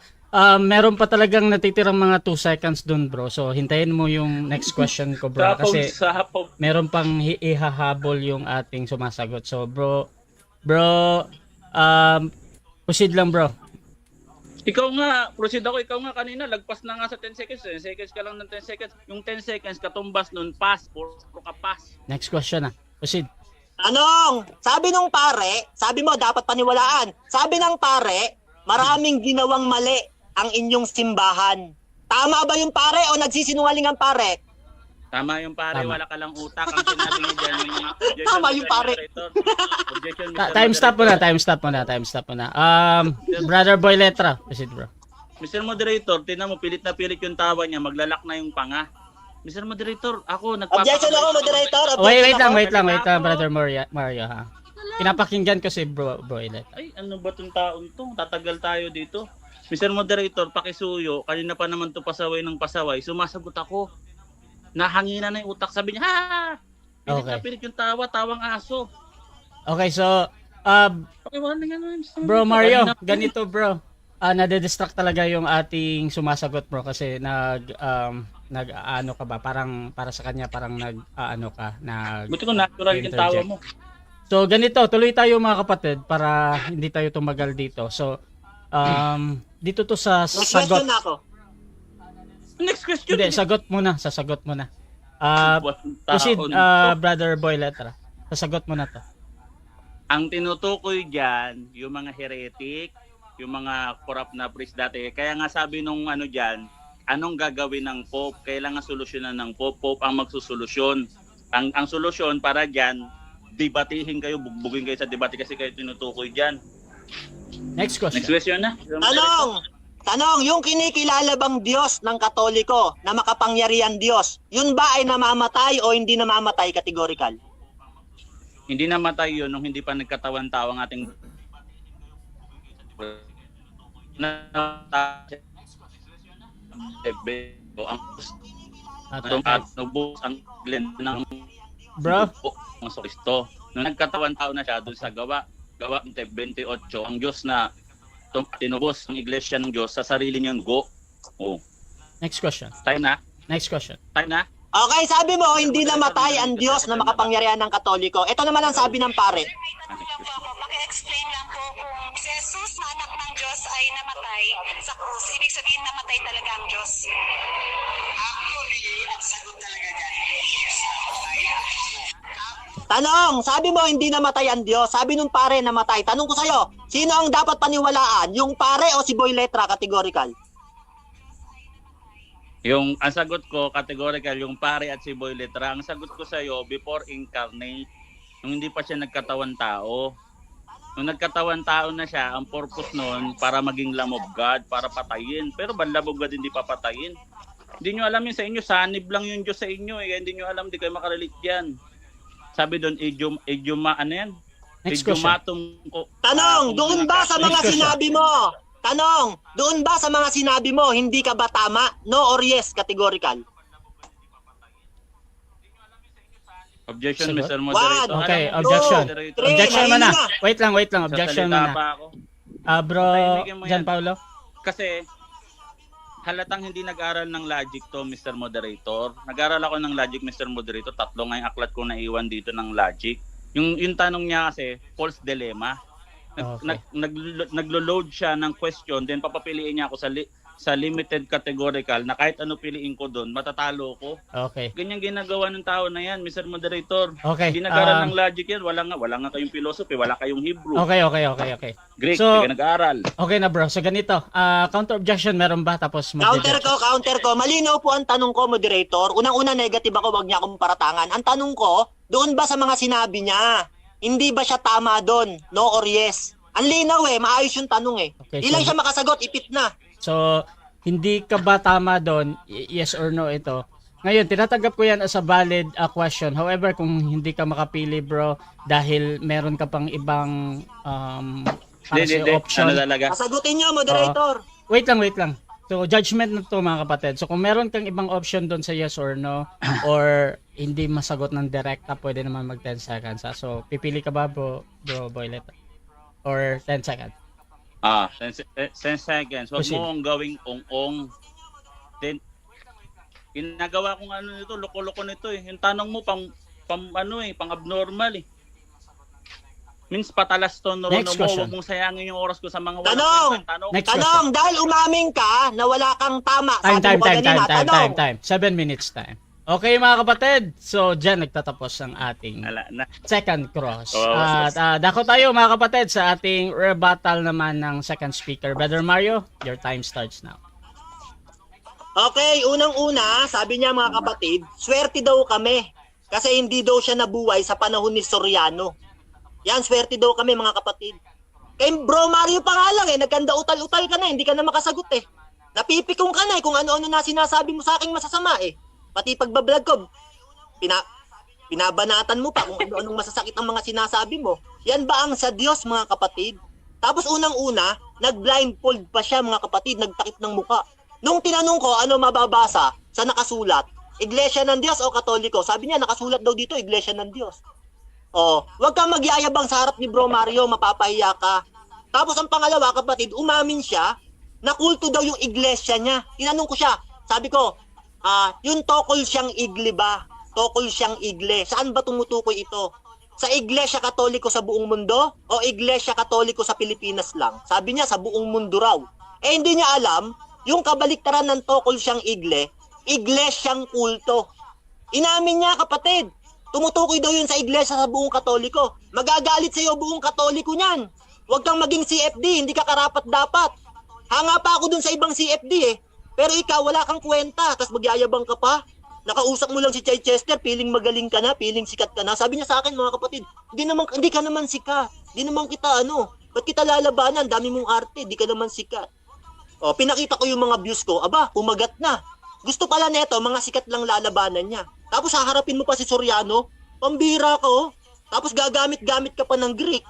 Speaker 1: meron pa talagang natitirang mga 2 seconds dun, bro. So hintayin mo yung next question ko, bro. Kasi
Speaker 2: Sapaw.
Speaker 1: meron pang ihahabol yung ating sumasagot. So bro, proceed lang, bro.
Speaker 2: Ikaw nga, proceed ako. Ikaw nga kanina, lagpas na nga sa 10 seconds. 10 seconds ka lang ng 10 seconds. Yung 10 seconds, katumbas nun, pass. Puro ka pass.
Speaker 1: Next question na. Proceed.
Speaker 3: tanong, sabi nung pare, sabi mo dapat paniwalaan. Sabi ng pare, maraming ginawang mali ang inyong simbahan. Tama ba yung pare o nagsisinungaling ang pare?
Speaker 2: Tama yung pare,
Speaker 1: Tama.
Speaker 2: wala ka lang utak. Ang sinabi niyo dyan, yung mga objection,
Speaker 3: Tama yung
Speaker 2: Mr.
Speaker 3: pare.
Speaker 2: Moderator. Objection, Mr.
Speaker 1: Time stop
Speaker 2: Moderator.
Speaker 1: muna, time stop muna. Brother Boy Letra, proceed bro.
Speaker 2: Mr. Moderator, tinan mo, pilit na pilit yung tawa niya, maglalak na yung panga. Mr. Moderator, ako
Speaker 3: Objection ako, moderator.
Speaker 1: Wait
Speaker 3: Objection
Speaker 1: lang,
Speaker 3: ako.
Speaker 1: Brother Mario ha. Pinapakinggan ko si Boy Letra.
Speaker 2: Ay, ano ba itong taon to? Tatagal tayo dito. Mr. Moderator, pakisuyo, kanina pa naman to pasaway ng pasaway, sumasagot ako. Nahangina na yung utak, sabi niya, ha! Pilit na
Speaker 1: Okay.
Speaker 2: pilit yung tawa, tawang aso.
Speaker 1: Okay, so
Speaker 2: Pakiwalan nga naman, Mr.
Speaker 1: Bro Mario,
Speaker 2: Kanina-
Speaker 1: ganito bro. Nade-distract talaga yung ating sumasagot bro kasi nag-ano ka ba? Parang para sa kanya parang nag-ano ka,
Speaker 2: Buti ko natural yung tawa
Speaker 1: interject.
Speaker 2: mo.
Speaker 1: So ganito, tuloy tayo mga kapatid para hindi tayo tumagal dito. So dito to sa
Speaker 3: Next
Speaker 1: sagot.
Speaker 3: question na ako.
Speaker 2: Next question.
Speaker 1: Hindi, sagot muna.
Speaker 2: Walang
Speaker 1: Proceed,
Speaker 2: taon.
Speaker 1: Brother Boy Letra. Sasagot mo na to.
Speaker 2: Ang tinutukoy dyan, yung mga heretic, yung mga corrupt na priest dati. Kaya nga sabi nung ano dyan, anong gagawin ng Pope? Kailangan solusyonan ng Pope. Pope ang magsusolusyon. Ang solusyon para dyan, debatihin kayo, bugbugin kayo sa debate kasi kayo tinutukoy dyan.
Speaker 1: Next question.
Speaker 2: Next question na.
Speaker 3: Tanong, yung kinikilala bang Diyos ng Katoliko na makapangyarihan Diyos, yun ba ay namamatay o hindi namamatay categorical?
Speaker 2: Hindi namatay yun nung hindi pa nagkatawan-tao ang ating at nubos ang glen ng
Speaker 1: Bro,
Speaker 2: ng Kristo. Nung nagkatawan-tao na siya doon sa gawa 28, ang Diyos na tinubos ang iglesia ng Diyos sa sarili niyang go. Oh,
Speaker 1: next question.
Speaker 2: time na? Time na?
Speaker 3: Okay, sabi mo, hindi namatay ang Diyos na makapangyarihan ng Katoliko. Ito naman ang sabi ng pare.
Speaker 5: May tanong lang po ako. Paki-explain lang po kung si Jesus na anak ng Diyos ay namatay sa krus. Ibig sabihin namatay talaga ang Diyos. Actually, ang sagot talaga dyan, yes, namatay.
Speaker 3: Tanong, sabi mo hindi namatay ang Diyos. Sabi nung pare namatay. Tanong ko sa'yo, sino ang dapat paniwalaan? Yung pare o si Boy Letra categorical?
Speaker 2: Ang sagot ko, categorical, yung pare at si Boy Letra. Ang sagot ko sa iyo, before incarnate, nung hindi pa siya nagkatawan tao. Nung nagkatawan tao na siya, ang purpose nun, para maging Lamb of God, para patayin. Pero ba Lamb of God hindi papatayin? Hindi nyo alam yun sa inyo, sanib lang yung Diyos sa inyo. Hindi nyo alam, di kayo makarelate dyan. Sabi doon, ano yan?
Speaker 1: Next question.
Speaker 3: Tanong, doon ba sa mga
Speaker 1: Next question.
Speaker 3: sinabi mo? Tanong, doon ba sa mga sinabi mo, hindi ka ba tama? No or yes, categorical?
Speaker 2: Objection,
Speaker 1: Sagot?
Speaker 2: Mr. Moderator.
Speaker 1: Okay,
Speaker 2: Alam mo,
Speaker 1: objection.
Speaker 2: Mr. Moderator,
Speaker 3: Three.
Speaker 1: Objection muna.
Speaker 3: Mahina.
Speaker 1: Wait lang. Objection
Speaker 2: sasalita
Speaker 1: muna.
Speaker 2: pa ako.
Speaker 1: Bro,
Speaker 2: Tahimikin mo yan.
Speaker 1: Jan Paulo.
Speaker 2: Kasi halatang hindi nag-aral ng logic to, Mr. Moderator. Nag-aral ako ng logic, Mr. Moderator. 3 nga yung aklat ko naiwan dito ng logic. Yung tanong niya kasi, false dilemma.
Speaker 1: Okay.
Speaker 2: Naglo-load siya ng question, then papapiliin niya ako sa limited categorical na kahit ano piliin ko doon, matatalo ko.
Speaker 1: Okay.
Speaker 2: Ganyan ginagawa ng tao na yan, Mr. Moderator.
Speaker 1: Okay.
Speaker 2: Hindi nag-aral ng logic yan. Wala nga kayong philosophy, wala kayong Hebrew.
Speaker 1: Okay.
Speaker 2: Greek,
Speaker 1: So-
Speaker 2: hindi ka nag-aral.
Speaker 1: Okay na bro. So ganito, counter objection meron ba tapos
Speaker 3: Counter ko. Malinaw po ang tanong ko, moderator. Unang-una, negative ako, wag niya akong paratangan. Ang tanong ko, doon ba sa mga sinabi niya, hindi ba siya tama doon? No or yes? Ang linaw maayos yung tanong
Speaker 1: Okay,
Speaker 3: Di lang
Speaker 1: so-
Speaker 3: siya makasagot, ipit na.
Speaker 1: So hindi ka ba tama doon? Yes or no ito? Ngayon, tinatanggap ko yan as a valid question. However, kung hindi ka makapili bro dahil meron ka pang ibang para sa option.
Speaker 2: Ano talaga?
Speaker 3: Sasagutin niyo, moderator.
Speaker 1: Wait lang. So, judgment na to mga kapatid. So, kung meron kang ibang option doon sa yes or no, or hindi masagot ng direkta, pwede naman mag 10 seconds. So, pipili ka ba, bro Boylet? Or 10 seconds?
Speaker 2: 10 seconds. Huwag
Speaker 1: Proceed.
Speaker 2: mo ang gawing ong-ong. Then, ginagawa kong ano nito, loko-loko nito eh. Yung tanong mo, pang abnormal eh. Means patalas to,
Speaker 1: Next
Speaker 2: mo,
Speaker 1: question.
Speaker 2: huwag mong sayangin yung oras ko sa mga
Speaker 3: Tanong!
Speaker 2: tanong.
Speaker 1: Next
Speaker 3: Tanong, dahil umaming ka na wala kang tama.
Speaker 1: Time.
Speaker 3: Sabi mo ba kanina, tanong.
Speaker 1: 7 minutes time. Okay mga kapatid. So, dyan nagtatapos ang ating
Speaker 2: Wala na.
Speaker 1: second cross.
Speaker 2: Oh,
Speaker 1: At dako tayo mga kapatid sa ating rebuttal naman ng second speaker. Brother Mario, your time starts now.
Speaker 3: Okay, unang-una, sabi niya mga kapatid, swerte daw kami. Kasi hindi daw siya nabuhay sa panahon ni Soriano. Yan, swerte daw kami mga kapatid. Kay Bro Mario pa nga lang nagkanda utal-utal ka na, hindi ka na makasagot eh. Napipikong ka na kung ano-ano na sinasabi mo sa aking masasama eh. Pati pagbablog ko, binabanatan mo pa kung ano-anong masasakit ang mga sinasabi mo. Yan ba ang sa Diyos mga kapatid? Tapos unang-una, nag-blindfold pa siya mga kapatid, nagtakip ng muka. Nung tinanong ko ano mababasa sa nakasulat, Iglesia ng Diyos o Katoliko, sabi niya nakasulat daw dito Iglesia ng Diyos. Wag kang magyayabang sa harap ni Bro Mario, mapapahiya ka. Tapos ang pangalawa kapatid, umamin siya na kulto daw yung iglesia niya. Tinanong ko siya, sabi ko, yung tokol siyang igle ba? Tokol siyang igle. Saan ba tumutukoy ito? Sa Iglesia Katoliko sa buong mundo o Iglesia Katoliko sa Pilipinas lang? Sabi niya sa buong mundo raw. Hindi niya alam, yung kabaliktaran ng tokol siyang igle, iglesyang kulto. Inamin niya kapatid, tumutukoy daw yun sa iglesia sa buong Katoliko. Magagalit sa iyo buong Katoliko niyan. Huwag kang maging CFD, hindi ka karapat-dapat. Hanga pa ako dun sa ibang CFD eh. Pero ikaw, wala kang kwenta, tapos magyayabang ka pa. Nakausap mo lang si Chichester, feeling magaling ka na, feeling sikat ka na. Sabi niya sa akin mga kapatid, hindi ka naman sikat. Hindi naman kita ba't kita lalabanan? Dami mong arte, di ka naman sikat. Pinakita ko yung mga views ko, aba, umagat na. Gusto pala neto, mga sikat lang lalabanan niya. Tapos haharapin mo pa si Soriano, pambira ka Tapos gagamit-gamit ka pa ng Greek.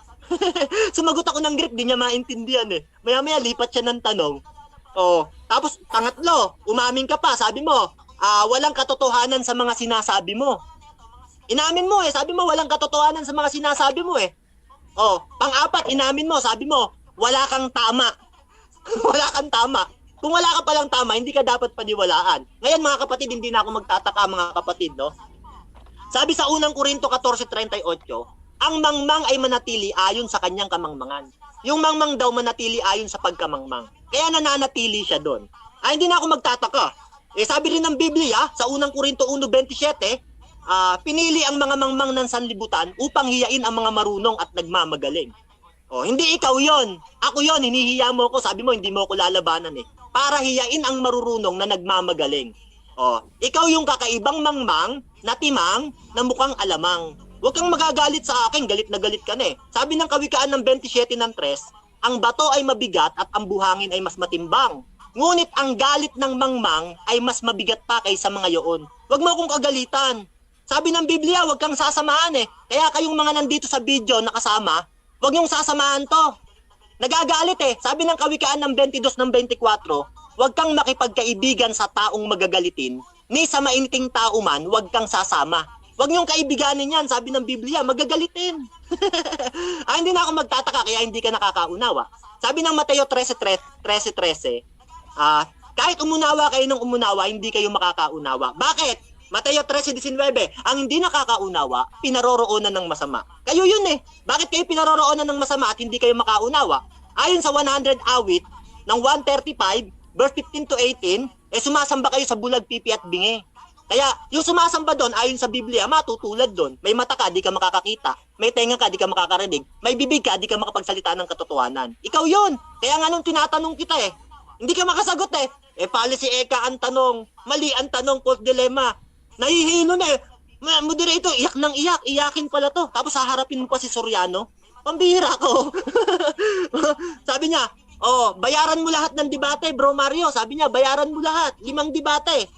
Speaker 3: Sumagot ako ng Greek, di niya maintindihan eh. Maya-maya lipat siya ng tanong. Tapos pangatlo, umamin ka pa, sabi mo, walang katotohanan sa mga sinasabi mo. Inamin mo sabi mo walang katotohanan sa mga sinasabi mo eh. Pang-apat, inamin mo, sabi mo, wala kang tama. Wala kang tama. Kung wala ka palang tama, hindi ka dapat paniwalaan. Ngayon mga kapatid, hindi na ako magtataka mga kapatid, no? Sabi sa unang Korinto 14:38, ang mangmang ay manatili ayon sa kanyang kamangmangan. Yung mangmang daw manatili ayon sa pagkamangmang. Kaya nananatili siya doon. Hindi na ako magtataka. Sabi rin ng Biblia, sa unang Korinto 1:27, pinili ang mga mangmang ng sanlibutan upang hiyain ang mga marunong at nagmamagaling. Hindi ikaw yon. Ako yon, hinihiya mo ko. Sabi mo, hindi mo ko lalabanan eh. Para hiyain ang marurunong na nagmamagaling. Ikaw yung kakaibang mangmang, na timang, na mukhang alamang. Huwag kang magagalit sa akin, galit na galit ka na eh. Sabi ng Kawikaan ng 27:3, ang bato ay mabigat at ang buhangin ay mas matimbang. Ngunit ang galit ng mangmang ay mas mabigat pa kaysa mga yoon. Huwag mo akong kagalitan. Sabi ng Biblia, huwag kang sasamahan eh. Kaya kayong mga nandito sa video nakasama, huwag niyong sasamahan to. Nagagalit eh. Sabi ng Kawikaan ng 22:24, huwag kang makipagkaibigan sa taong magagalitin, ni sa mainiting tao man, huwag kang sasama. Huwag niyong kaibiganin yan, sabi ng Biblia, magagalitin. Hindi na ako magtataka, kaya hindi ka nakakaunawa. Sabi ng Mateo 13:13, kahit umunawa kayo ng umunawa, hindi kayo makakaunawa. Bakit? Mateo 13:19, ang hindi nakakaunawa, pinaroroonan ng masama. Kayo yun eh. Bakit kayo pinaroroonan ng masama at hindi kayo makaunawa? Ayon sa 100 awit ng 135, verse 15 to 18, sumasamba kayo sa bulag, pipi at bingi. Kaya yung sumasamba doon, ayon sa Biblia, matutulad doon. May mata ka, di ka makakakita. May tenga ka, di ka makakarinig. May bibig ka, di ka makapagsalita ng katotohanan. Ikaw yun. Kaya nga nung tinatanong kita hindi ka makasagot policy Eka ang tanong. Mali ang tanong, false dilemma. Nahihilo na moderator, iyak ng iyak. Iyakin pala to. Tapos haharapin mo pa si Soriano. Pambihira ko. Sabi niya, bayaran mo lahat ng debate, Bro Mario. Sabi niya, bayaran mo lahat. 5 debate.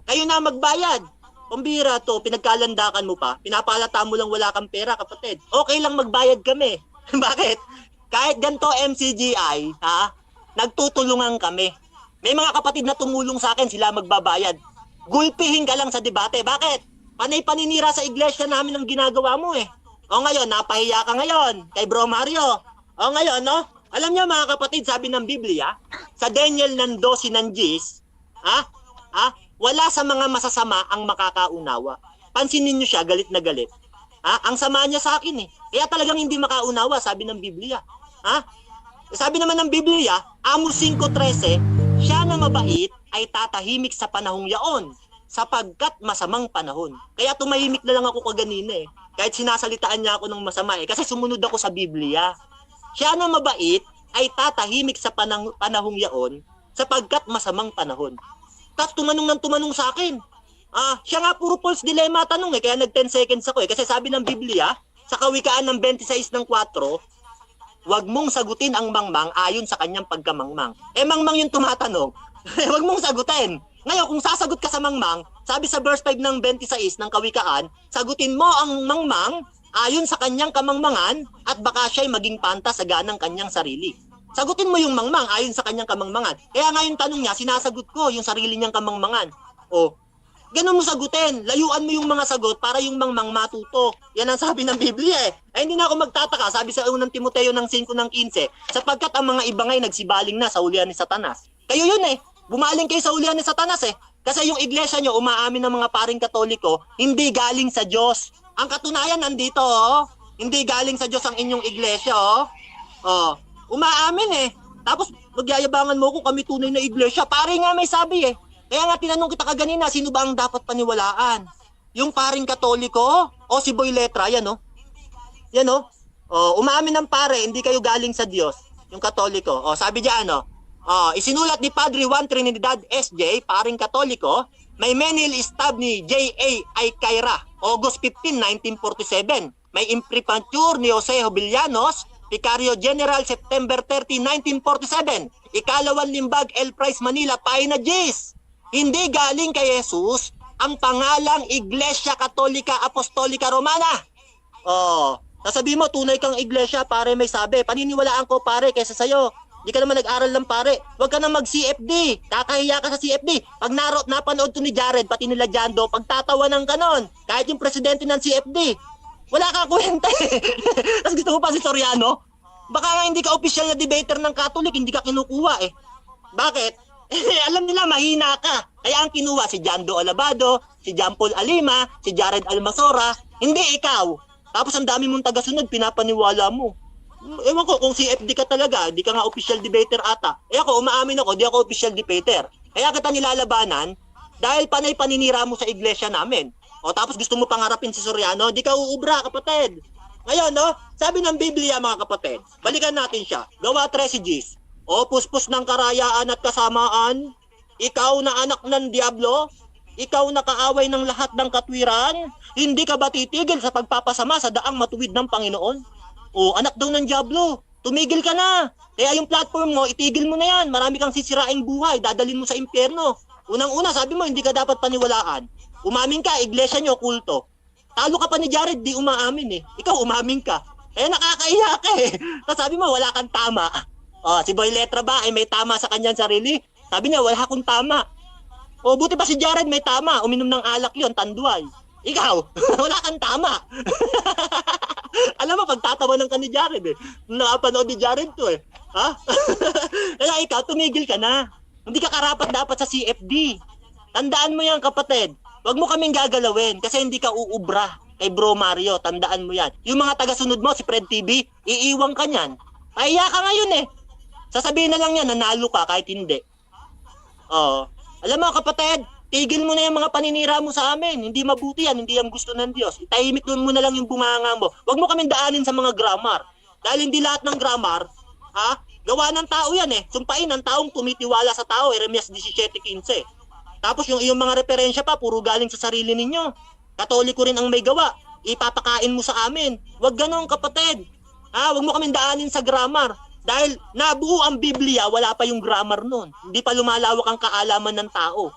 Speaker 3: Kayo na magbayad. Pambihira to, pinagkalandakan mo pa. Pinapalata mo lang wala kang pera, kapatid. Okay lang magbayad kami. Bakit? Kahit ganito MCGI, nagtutulungan kami. May mga kapatid na tumulong sa akin, sila magbabayad. Gulpihin ka lang sa debate. Bakit? Panay paninira sa iglesia namin ang ginagawa mo ngayon, napahiya ka ngayon kay Bro Mario. Ngayon, no? Alam niyo mga kapatid, sabi ng Biblia, sa Daniel ng 12 ng Gis, wala sa mga masasama ang makakaunawa. Pansinin niyo siya, galit na galit. Ang sama niya sa akin Kaya talagang hindi makaunawa, sabi ng Biblia. Sabi naman ng Biblia, Amos 5:13, siya na mabait ay tatahimik sa panahong yaon, sapagkat masamang panahon. Kaya tumahimik na lang ako kaganina kahit sinasalitaan niya ako ng masama kasi sumunod ako sa Biblia. Siya na mabait ay tatahimik sa panahong yaon, sapagkat masamang panahon. Tapos tumanong sa akin. Siya nga puro false dilemma tanong eh, kaya nag 10 seconds ako eh. Kasi sabi ng Biblia, sa Kawikaan ng 26 ng 4, wag mong sagutin ang mangmang ayon sa kanyang pagkamangmang. Mangmang yung tumatanong, wag mong sagutin. Ngayon, kung sasagot ka sa mangmang, sabi sa verse 5 ng 26 ng Kawikaan, sagutin mo ang mangmang ayon sa kanyang kamangmangan at baka siya'y maging panta sa ganang kanyang sarili. Sagutin mo yung mangmang ayon sa kanyang kamangmangan. Kaya nga yung tanong niya, sinasagot ko yung sarili niyang kamangmangan. Ganun mo sagutin. Layuan mo yung mga sagot para yung mangmang matuto. Yan ang sabi ng Biblia eh. Ay hindi na ako magtataka. Sabi sa unang Timoteo ng 5 ng 15, sapagkat ang mga ibangay nagsibaling na sa ulian ni Satanas. Kayo yun eh. Bumaling kayo sa ulian ni Satanas eh. Kasi yung iglesia nyo, umaamin ng mga paring Katoliko, hindi galing sa Diyos. Ang katunayan nandito oh. Hindi galing sa Diyos ang inyong iglesia oh. Umaamin eh. Tapos magyayabangan mo kung kami tunay na iglesia. Pare nga may sabi eh. Kaya nga tinanong kita kaganina, sino ba ang dapat paniwalaan? Yung paring Katoliko o si Boy Letra, yan o. Yan o. Umaamin ng pare, hindi kayo galing sa Diyos. Yung Katoliko. Sabi diyan isinulat ni Padre Juan Trinidad SJ, paring Katoliko, may menil stab ni J.A. Aycaira, August 15, 1947. May imprimatur ni Jose Jovellanos, Vicario General, September 30, 1947. Ikalawang limbag, El Price, Manila, Paina Gis. Hindi galing kay Jesus ang pangalang Iglesia Katolika Apostolika Romana. Sasabihin mo, tunay kang iglesia, pare may sabi. Paniniwalaan ko pare kaysa sa'yo. Hindi ka naman nag-aral lang pare. Huwag ka na mag-CFD. Kakahiya ka sa CFD. Pag napanood to ni Jared, pati nila Jando, pagtatawanan ka nun. Kahit yung presidente ng CFD. Wala kang kwenta eh. Tapos gusto mo pa si Soriano? Baka nga hindi ka official na debater ng Catholic, hindi ka kinukuha eh. Bakit? Alam nila mahina ka. Kaya ang kinuha si Jando Alabado, si John Paul Alima, si Jared Almasora, hindi ikaw. Tapos ang dami mong tagasunod, pinapaniwala mo. Ewan ko, kung CFD ka talaga, di ka nga official debater ata. Ako, umaamin ako, di ako official debater. Kaya kita nilalabanan, dahil panay paninira mo sa iglesia namin. Tapos gusto mo pangarapin si Soriano, di ka uubra, kapatid. Ngayon, sabi ng Biblia, mga kapatid, balikan natin siya. Gawa 13 Gs. Puspos ng karayaan at kasamaan, ikaw na anak ng Diablo, ikaw na kaaway ng lahat ng katwiran, hindi ka ba titigil sa pagpapasama sa daang matuwid ng Panginoon? Anak daw ng Diablo, tumigil ka na. Kaya yung platform mo, itigil mo na yan. Marami kang sisiraing buhay, dadalhin mo sa impyerno. Unang-una, sabi mo, hindi ka dapat paniwalaan. Umamin ka, iglesia nyo, kulto. Talo ka pa ni Jared, di umaamin eh. Ikaw, umamin ka. Kaya nakakaiya ka eh. Tapos sabi mo, wala kang tama. Si Boy Letra ba ay may tama sa kanyang sarili? Sabi niya, wala akong tama. Buti pa si Jared may tama. Uminom ng alak yon, tanduay. Ikaw, wala kang tama. Alam mo, pagtatawanan ka ni Jared eh. Nakapanood ni Jared to eh. Kaya ikaw, tumigil ka na. Hindi ka karapat dapat sa CFD. Tandaan mo yan, kapatid. Huwag mo kaming gagalawin kasi hindi ka uubra kay Bro Mario. Tandaan mo yan. Yung mga tagasunod mo, si Fred TV, iiwang ka niyan. Pahiya ka ngayon eh. Sasabihin na lang yan, nanalo ka kahit hindi. Alam mo kapatid, tigil mo na yung mga paninira mo sa amin. Hindi mabuti yan, hindi yan gusto ng Diyos. Itahimik mo na lang yung bunganga mo. Huwag mo kaming daanin sa mga grammar. Dahil hindi lahat ng grammar, gawa ng tao yan eh. Sumpain ng taong tumitiwala sa tao, Jeremias 17:15. Tapos yung iyong mga referensya pa, puro galing sa sarili ninyo. Katoliko rin ang may gawa. Ipapakain mo sa amin. Huwag ganon kapatid. Huwag mo kaming daanin sa grammar. Dahil nabuo ang Biblia, wala pa yung grammar nun. Hindi pa lumalawak ang kaalaman ng tao.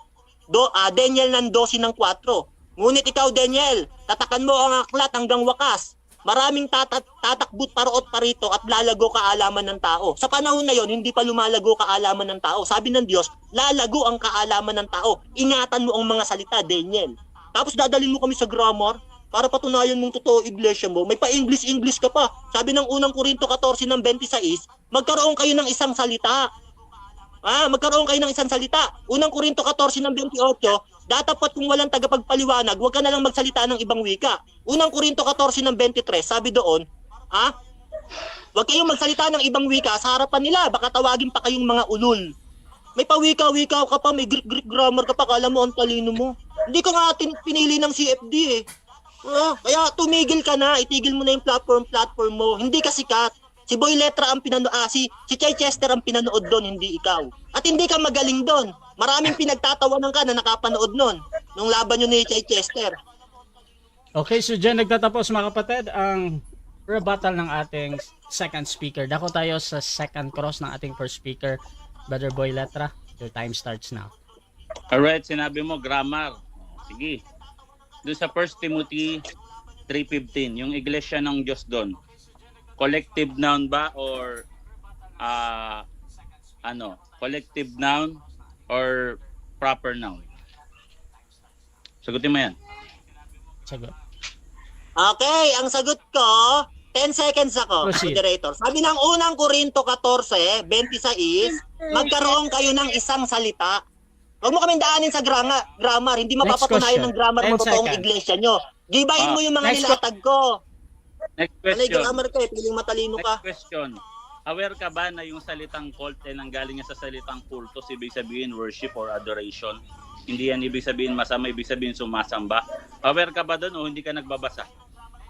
Speaker 3: Daniel ng 12 ng 4. Ngunit ikaw, Daniel, tatakan mo ang aklat hanggang wakas. Maraming tatakbut paroot parito at lalago kaalaman ng tao. Sa panahon na yon, hindi pa lumalago kaalaman ng tao. Sabi ng Diyos, lalago ang kaalaman ng tao. Ingatan mo ang mga salita, Daniel. Tapos dadalhin mo kami sa grammar para patunayan mong totoo iglesia mo. May pa-English ka pa. Sabi ng unang Korinto 14 ng 26, magkaroon kayo ng isang salita. Magkaroon kayo ng isang salita. Unang Korinto 14 ng 28, datapat kung walang tagapagpaliwanag, huwag ka na lang magsalita ng ibang wika. Unang Korinto 14 ng 23, sabi doon, huwag kayong magsalita ng ibang wika sa harapan nila, baka tawagin pa kayong mga ulul. May pawika-wika ka pa, may Greek grammar ka pa, kala mo ang talino mo. Hindi ka nga pinili ng CFD eh. Kaya tumigil ka na, itigil mo na yung platform mo. Hindi ka sikat. Si Boy Letra ang si Chichester ang pinanood doon, hindi ikaw. At hindi ka magaling doon. Maraming pinagtatawanan ka na nakapanood noon nung laban nyo ni Chichester.
Speaker 1: Okay, so dyan nagtatapos mga kapatid ang rebuttal ng ating second speaker. Dako tayo sa second cross ng ating first speaker, Brother Boy Letra. Your time starts now.
Speaker 2: Alright, sinabi mo grammar. Sige. Doon sa 1 Timothy 3:15, yung iglesia ng Diyos doon. Collective noun ba or collective noun or proper noun? Sagutin mo yan.
Speaker 1: Sagot.
Speaker 3: Okay, ang sagot ko, 10 seconds ako,
Speaker 1: Proceed.
Speaker 3: moderator. Sabi ng unang Korinto 14:26, magkaroon kayo ng isang salita. Huwag mo kaming daanin sa grammar. Hindi
Speaker 1: Next
Speaker 3: mapapatunayan
Speaker 1: question.
Speaker 3: ng grammar mo
Speaker 1: 10
Speaker 3: totoong
Speaker 1: seconds.
Speaker 3: iglesia nyo. Gibahin mo yung mga
Speaker 1: Next
Speaker 3: nilatag ko.
Speaker 2: Next
Speaker 3: Alay,
Speaker 2: question.
Speaker 3: grammar ka eh. Piling matalino ka.
Speaker 2: Next question. Aware ka ba na yung salitang cult ay nanggaling sa salitang kultos, ibig sabihin worship or adoration? Hindi yan ibig sabihin masama, ibig sabihin sumasamba. Aware ka ba doon o hindi ka nagbabasa?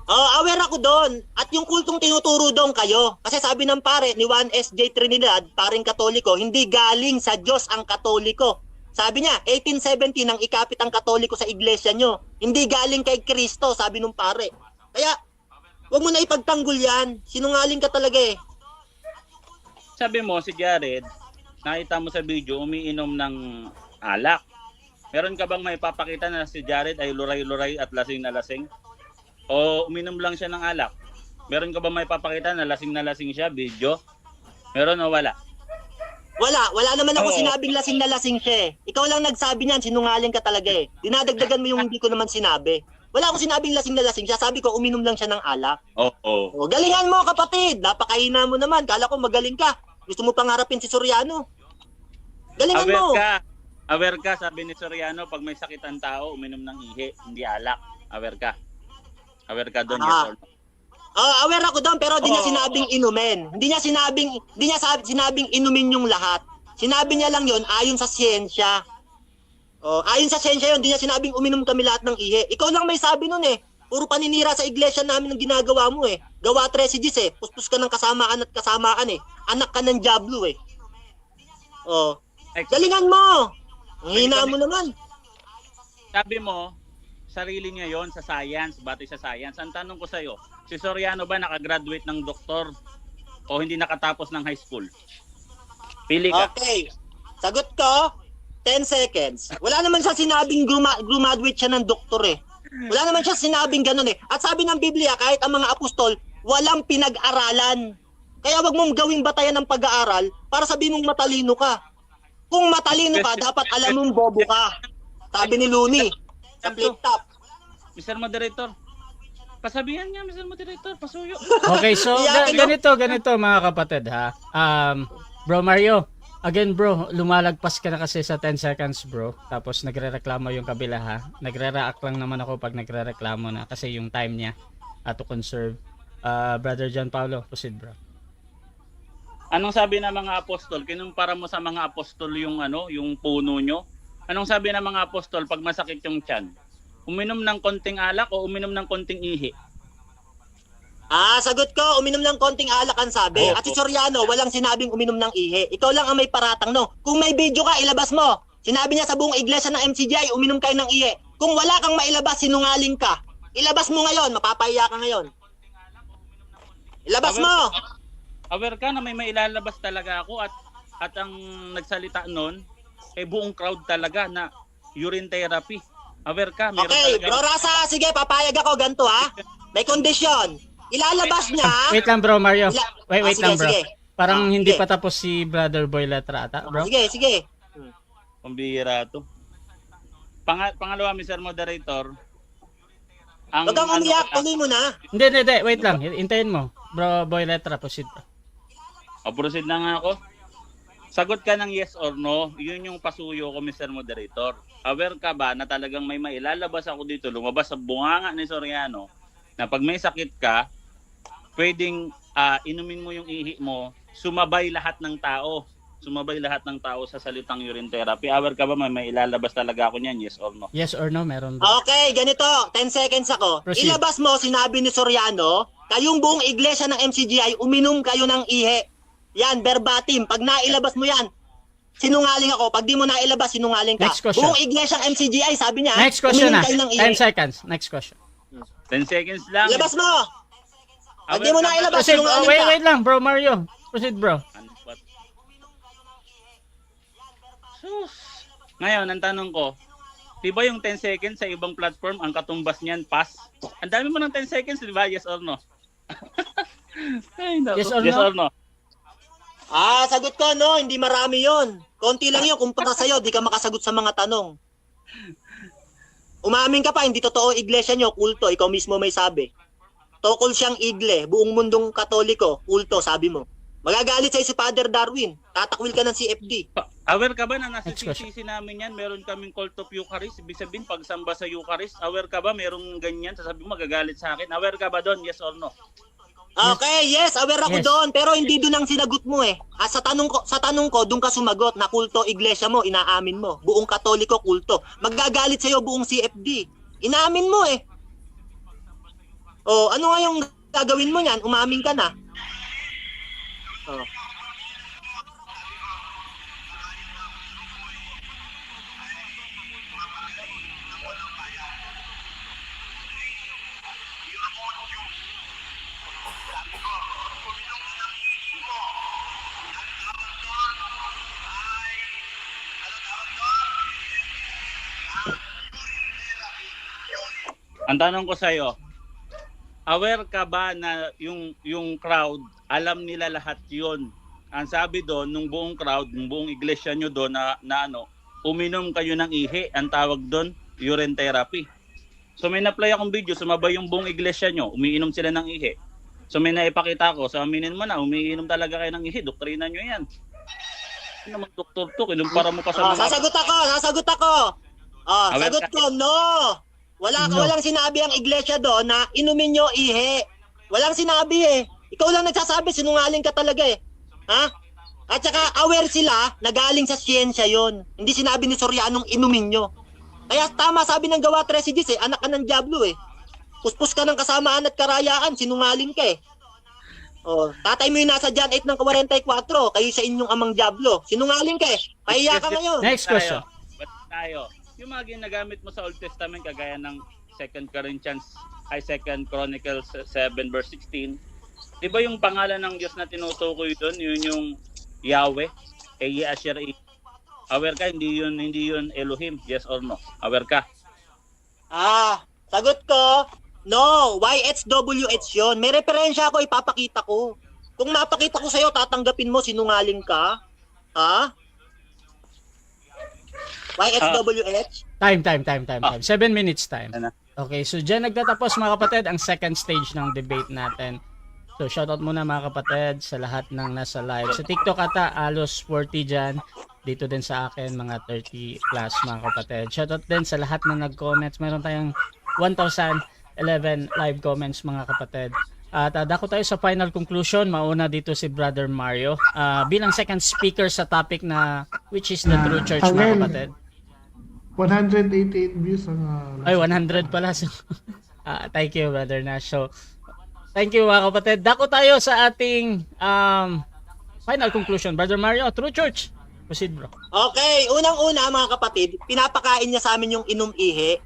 Speaker 3: Aware ako doon. At yung kultong tinuturo doon kayo. Kasi sabi ng pare ni Juan S.J. Trinidad, paring Katoliko, hindi galing sa Diyos ang Katoliko. Sabi niya, 1870 nang ikapit ang Katoliko sa iglesia nyo. Hindi galing kay Kristo, sabi nung pare. Kaya, wag mo na ipagtanggol yan. Sinungaling ka talaga eh.
Speaker 2: Sabi mo si Jared, nakita mo sa video umiinom ng alak. Meron ka bang maipapakita na si Jared ay luray-luray at lasing na lasing? O uminom lang siya ng alak? Meron ka bang maipapakita na lasing siya, video? Meron o wala?
Speaker 3: Wala naman ako
Speaker 2: Oo.
Speaker 3: sinabing lasing na lasing siya eh. Ikaw lang nagsabi niyan, sinungaling ka talaga eh. Dinadagdagan mo yung hindi ko naman sinabi. Wala akong sinabing lasing na lasing siya. Sabi ko, uminom lang siya ng alak.
Speaker 2: Oo.
Speaker 3: O, galingan mo kapatid. Napakahina mo naman. Kala ko magaling ka. Gusto mo pang harapin si Soriano. Galingan mo.
Speaker 2: Aware ka, sabi ni Soriano, pag may sakit ang tao, uminom ng ihi, hindi alak. Aware ka. Aware ka doon, yes or no?
Speaker 3: Aware ako doon pero di niya
Speaker 2: Oo.
Speaker 3: sinabing inumin. Hindi niya sinabing inumin yung lahat. Sinabi niya lang yon ayon sa siyensya. Ayon sa siyensya yon, di niya sinabing uminom kami lahat ng ihi. Ikaw lang may sabi nun eh. Puro paninira sa iglesia namin ang ginagawa mo eh. Gawa 13 eh. Puspos ka ng kasamaan at kasamaan eh. Anak ka ng diablo eh. Galingan mo. Ang hina mo naman.
Speaker 2: Sabi mo, sarili niya yon sa science, batay sa science. Ang tanong ko sa'yo, si Soriano ba nakagraduate ng doktor o hindi nakatapos ng high school? Pili ka.
Speaker 3: Okay. Sagot ko, 10 seconds. Wala naman siya sinabing graduate siya ng doktor eh. Wala naman siya sinabing ganun eh. At sabi ng Biblia, kahit ang mga apostol, walang pinag-aralan. Kaya wag mong gawing batayan ng pag-aaral para sabihin mong matalino ka. Kung matalino ka, dapat alam mong bobo ka. Sabi ni Looney sa flip top.
Speaker 2: Mr. Moderator, pasabihan niya, Mr. Moderator, pasuyo.
Speaker 1: Okay, so ganito mga kapatid ha. Bro Mario, again bro, lumalagpas ka na kasi sa 10 seconds bro. Tapos nagrereklamo yung kabila ha. Nagre-react lang naman ako pag nagrereklamo na kasi yung time niya to conserve. Brother John Paulo, proceed bro.
Speaker 2: Anong sabi ng mga apostol? Kinumpara mo sa mga apostol yung yung puno nyo? Anong sabi ng mga apostol pag masakit yung tiyan? Uminom ng konting alak o uminom ng konting ihi?
Speaker 3: Sagot ko, uminom ng konting alak ang sabi.
Speaker 2: Oo.
Speaker 3: At si Soriano, walang sinabing uminom ng ihi. Ikaw lang ang may paratang, no? Kung may video ka, ilabas mo. Sinabi niya sa buong iglesia ng MCGI, uminom kayo ng ihi. Kung wala kang mailabas, sinungaling ka. Ilabas mo ngayon, mapapahiya ka ngayon. Ilabas mo!
Speaker 2: Aware ka na may mailalabas talaga ako at ang nagsalita noon ay buong crowd talaga na urine therapy. Aware ka? Meron
Speaker 3: Okay,
Speaker 2: talaga.
Speaker 3: Bro Rasa, sige, papayag ako ganito ha. May kondisyon. Ilalabas niya.
Speaker 1: Wait lang bro Mario. Wait
Speaker 3: sige,
Speaker 1: lang bro.
Speaker 3: sige.
Speaker 1: Parang hindi
Speaker 3: sige.
Speaker 1: pa tapos si Brother Boy Letra ata, bro.
Speaker 3: Sige.
Speaker 2: Pambihira to. Pangalawa, Mr. Moderator.
Speaker 3: Huwag kang umiyak, tuloy mo na.
Speaker 1: Hindi, wait lang. Hintayin mo. Bro Boy Letra, proceed.
Speaker 2: Proceed na nga ako. Sagot ka ng yes or no. Yun yung pasuyo ko, Mr. Moderator. Aware ka ba na talagang may mailalabas ako dito, lumabas sa bunganga ni Soriano, na pag may sakit ka, pwedeng inumin mo yung ihi mo, sumabay lahat ng tao. Sumabay lahat ng tao sa salitang urine therapy. Aware ka ba may ilalabas talaga ako niyan, yes or no?
Speaker 1: Yes or no, meron bro.
Speaker 3: Okay, ganito. 10 seconds ako.
Speaker 1: Proceed.
Speaker 3: Ilabas mo, sinabi ni Soriano, kayong buong iglesia ng MCGI, uminom kayo ng ihi. Yan, verbatim. Pag nailabas mo yan, sinungaling ako. Pag di mo nailabas, sinungaling ka.
Speaker 1: Next question.
Speaker 3: Buong iglesia ng MCGI, sabi niya,
Speaker 1: Next question
Speaker 3: uminom
Speaker 1: na.
Speaker 3: kayo ng
Speaker 1: 10
Speaker 3: ihi.
Speaker 1: seconds. Next question.
Speaker 2: 10 seconds lang.
Speaker 3: Ilabas mo! Pag di mo nailabas,
Speaker 1: Proceed.
Speaker 3: sinungaling ka.
Speaker 1: Wait lang, bro Mario. Proceed, bro.
Speaker 2: Sus. Ngayon, ang tanong ko, di ba yung 10 seconds sa ibang platform, ang katumbas niyan, pass? Ang dami mo ng 10 seconds, di ba? Yes or no? Ay, naku.
Speaker 1: Yes or no?
Speaker 3: Sagot ko, no, hindi marami yon. Konti lang yun, kumpara sa'yo, di ka makasagot sa mga tanong. Umamin ka pa, hindi totoo iglesia nyo, kulto, ikaw mismo may sabi. Tokol siyang igle, buong mundong katoliko, kulto, sabi mo. Magagalit sa'yo si Father Darwin, tatakwil ka ng CFD.
Speaker 2: Aware ka ba na nasa
Speaker 1: Next question.
Speaker 2: CCC namin yan, meron kaming cult of Eucharist, ibig sabihin pagsamba sa Eucharist, aware ka ba merong ganyan, sasabi mo magagalit sa akin, aware ka ba doon, yes or no?
Speaker 3: Okay, yes, aware ako
Speaker 1: Yes.
Speaker 3: doon, pero hindi doon ang sinagot mo eh. Sa tanong ko, doon ka sumagot na kulto iglesia mo, inaamin mo. Buong katoliko kulto. Magagalit sa'yo buong CFD. Inaamin mo eh. Oh, ano nga yung gagawin mo niyan? Umamin ka na. Oh.
Speaker 2: Ang tanong ko sa'yo, aware ka ba na yung crowd, alam nila lahat yon? Ang sabi doon, nung buong crowd, nung buong iglesia nyo doon na uminom kayo ng ihi, ang tawag doon, urine therapy. So may na-play akong video, sumabay yung buong iglesia nyo, umiinom sila ng ihi. So may naipakita ko, sa aminin mo na, umiinom talaga kayo ng ihi, doktrina nyo yan. Ano naman doktor to, kinumpara mo pa sa mga...
Speaker 3: Sasagot ako.
Speaker 2: Aware
Speaker 3: Sagot
Speaker 2: ka?
Speaker 3: ko, no. Walang sinabi ang iglesia doon na inumin nyo ihi. Walang sinabi eh. Ikaw lang nagsasabi, sinungaling ka talaga eh. Ha? At saka aware sila na galing sa siyensya yon. Hindi sinabi ni Sorianong inumin nyo. Kaya tama sabi ng gawa 13 eh, anak ka ng Diablo eh. Puspos ka ng kasamaan at karayaan, sinungaling ka eh. Oh, tatay mo yung nasa John 8 ng 44, kayo sa inyong amang Diablo. Sinungaling ka eh. Pahiya ka ngayon.
Speaker 1: Next question.
Speaker 2: Ba't tayo? Yung mga ginagamit mo sa Old Testament kagaya ng 2 Chronicles 7 verse 16, di ba yung pangalan ng Diyos na tinutukoy doon, yun yung Yahweh, Eyi Asher. Aware ka, hindi yun Elohim, yes or no? Aware ka?
Speaker 3: Sagot ko, no, YHWH yun. May referensya ako, ipapakita ko. Kung napakita ko sa'yo, tatanggapin mo, sinungaling ka? Ha? YHWH?
Speaker 1: Time. 7 minutes time.
Speaker 2: Ano?
Speaker 1: Okay, so dyan nagtatapos mga kapatid ang second stage ng debate natin. So shoutout muna mga kapatid sa lahat ng nasa live. Sa TikTok ata, alos 40 dyan. Dito din sa akin, mga 30 plus mga kapatid. Shoutout din sa lahat na nag-comments. Meron tayong 1,011 live comments mga kapatid. At dako tayo sa final conclusion. Mauna dito si Brother Mario. Bilang second speaker sa topic na which is the true church mga
Speaker 4: Again.
Speaker 1: kapatid.
Speaker 4: 188 views ang
Speaker 1: Ay, 100 pala. So, thank you, Brother Nash. So, thank you mga kapatid. Dako tayo sa ating final conclusion. Brother Mario, True Church. Proceed, bro.
Speaker 3: Okay, unang-una mga kapatid, pinapakain niya sa amin yung inom-ihi.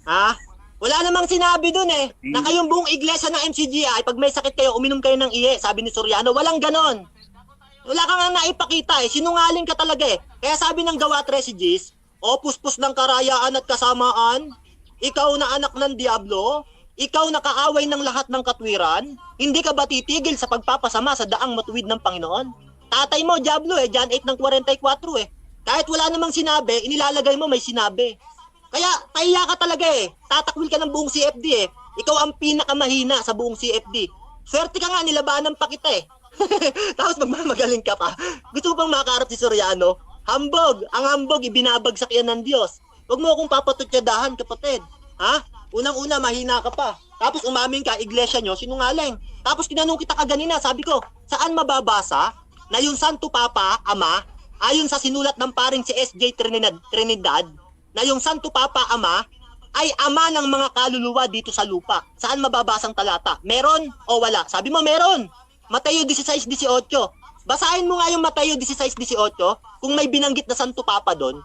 Speaker 3: Ha? Wala namang sinabi dun eh, na kayong buong iglesia ng MCGI, pag may sakit kayo, uminom kayo ng ihi, sabi ni Soriano, walang ganon. Wala kang nga naipakita eh, sinungaling ka talaga eh. Kaya sabi ng gawa 13 Gs, o puspos ng karayaan at kasamaan, ikaw na anak ng Diablo, ikaw na kaaway ng lahat ng katwiran, hindi ka ba titigil sa pagpapasama sa daang matuwid ng Panginoon? Tatay mo, Diablo eh, John 8 ng 44 eh. Kahit wala namang sinabi, inilalagay mo may sinabi. Kaya, pahiya ka talaga eh. Tatakwil ka ng buong CFD eh. Ikaw ang pinakamahina sa buong CFD. Swerte ka nga, nilabanan pa kita eh. Tapos magmamagaling ka pa. Gusto mo bang makaharap si Soriano? Hambog! Ang hambog, ibinabagsak yan ng Diyos. Huwag mo akong papatutyadahan, kapatid. Ha? Unang-una, mahina ka pa. Tapos umamin ka, iglesia nyo, sinungaling. Tapos tinanong kita kaganina, sabi ko, saan mababasa na yung Santo Papa, Ama, ayon sa sinulat ng paring si SJ Trinidad, na yung Santo Papa Ama ay ama ng mga kaluluwa dito sa lupa. Saan mababasang talata? Meron o wala? Sabi mo meron. Mateo 16:18. Basahin mo nga yung Mateo 16:18. Kung may binanggit na Santo Papa doon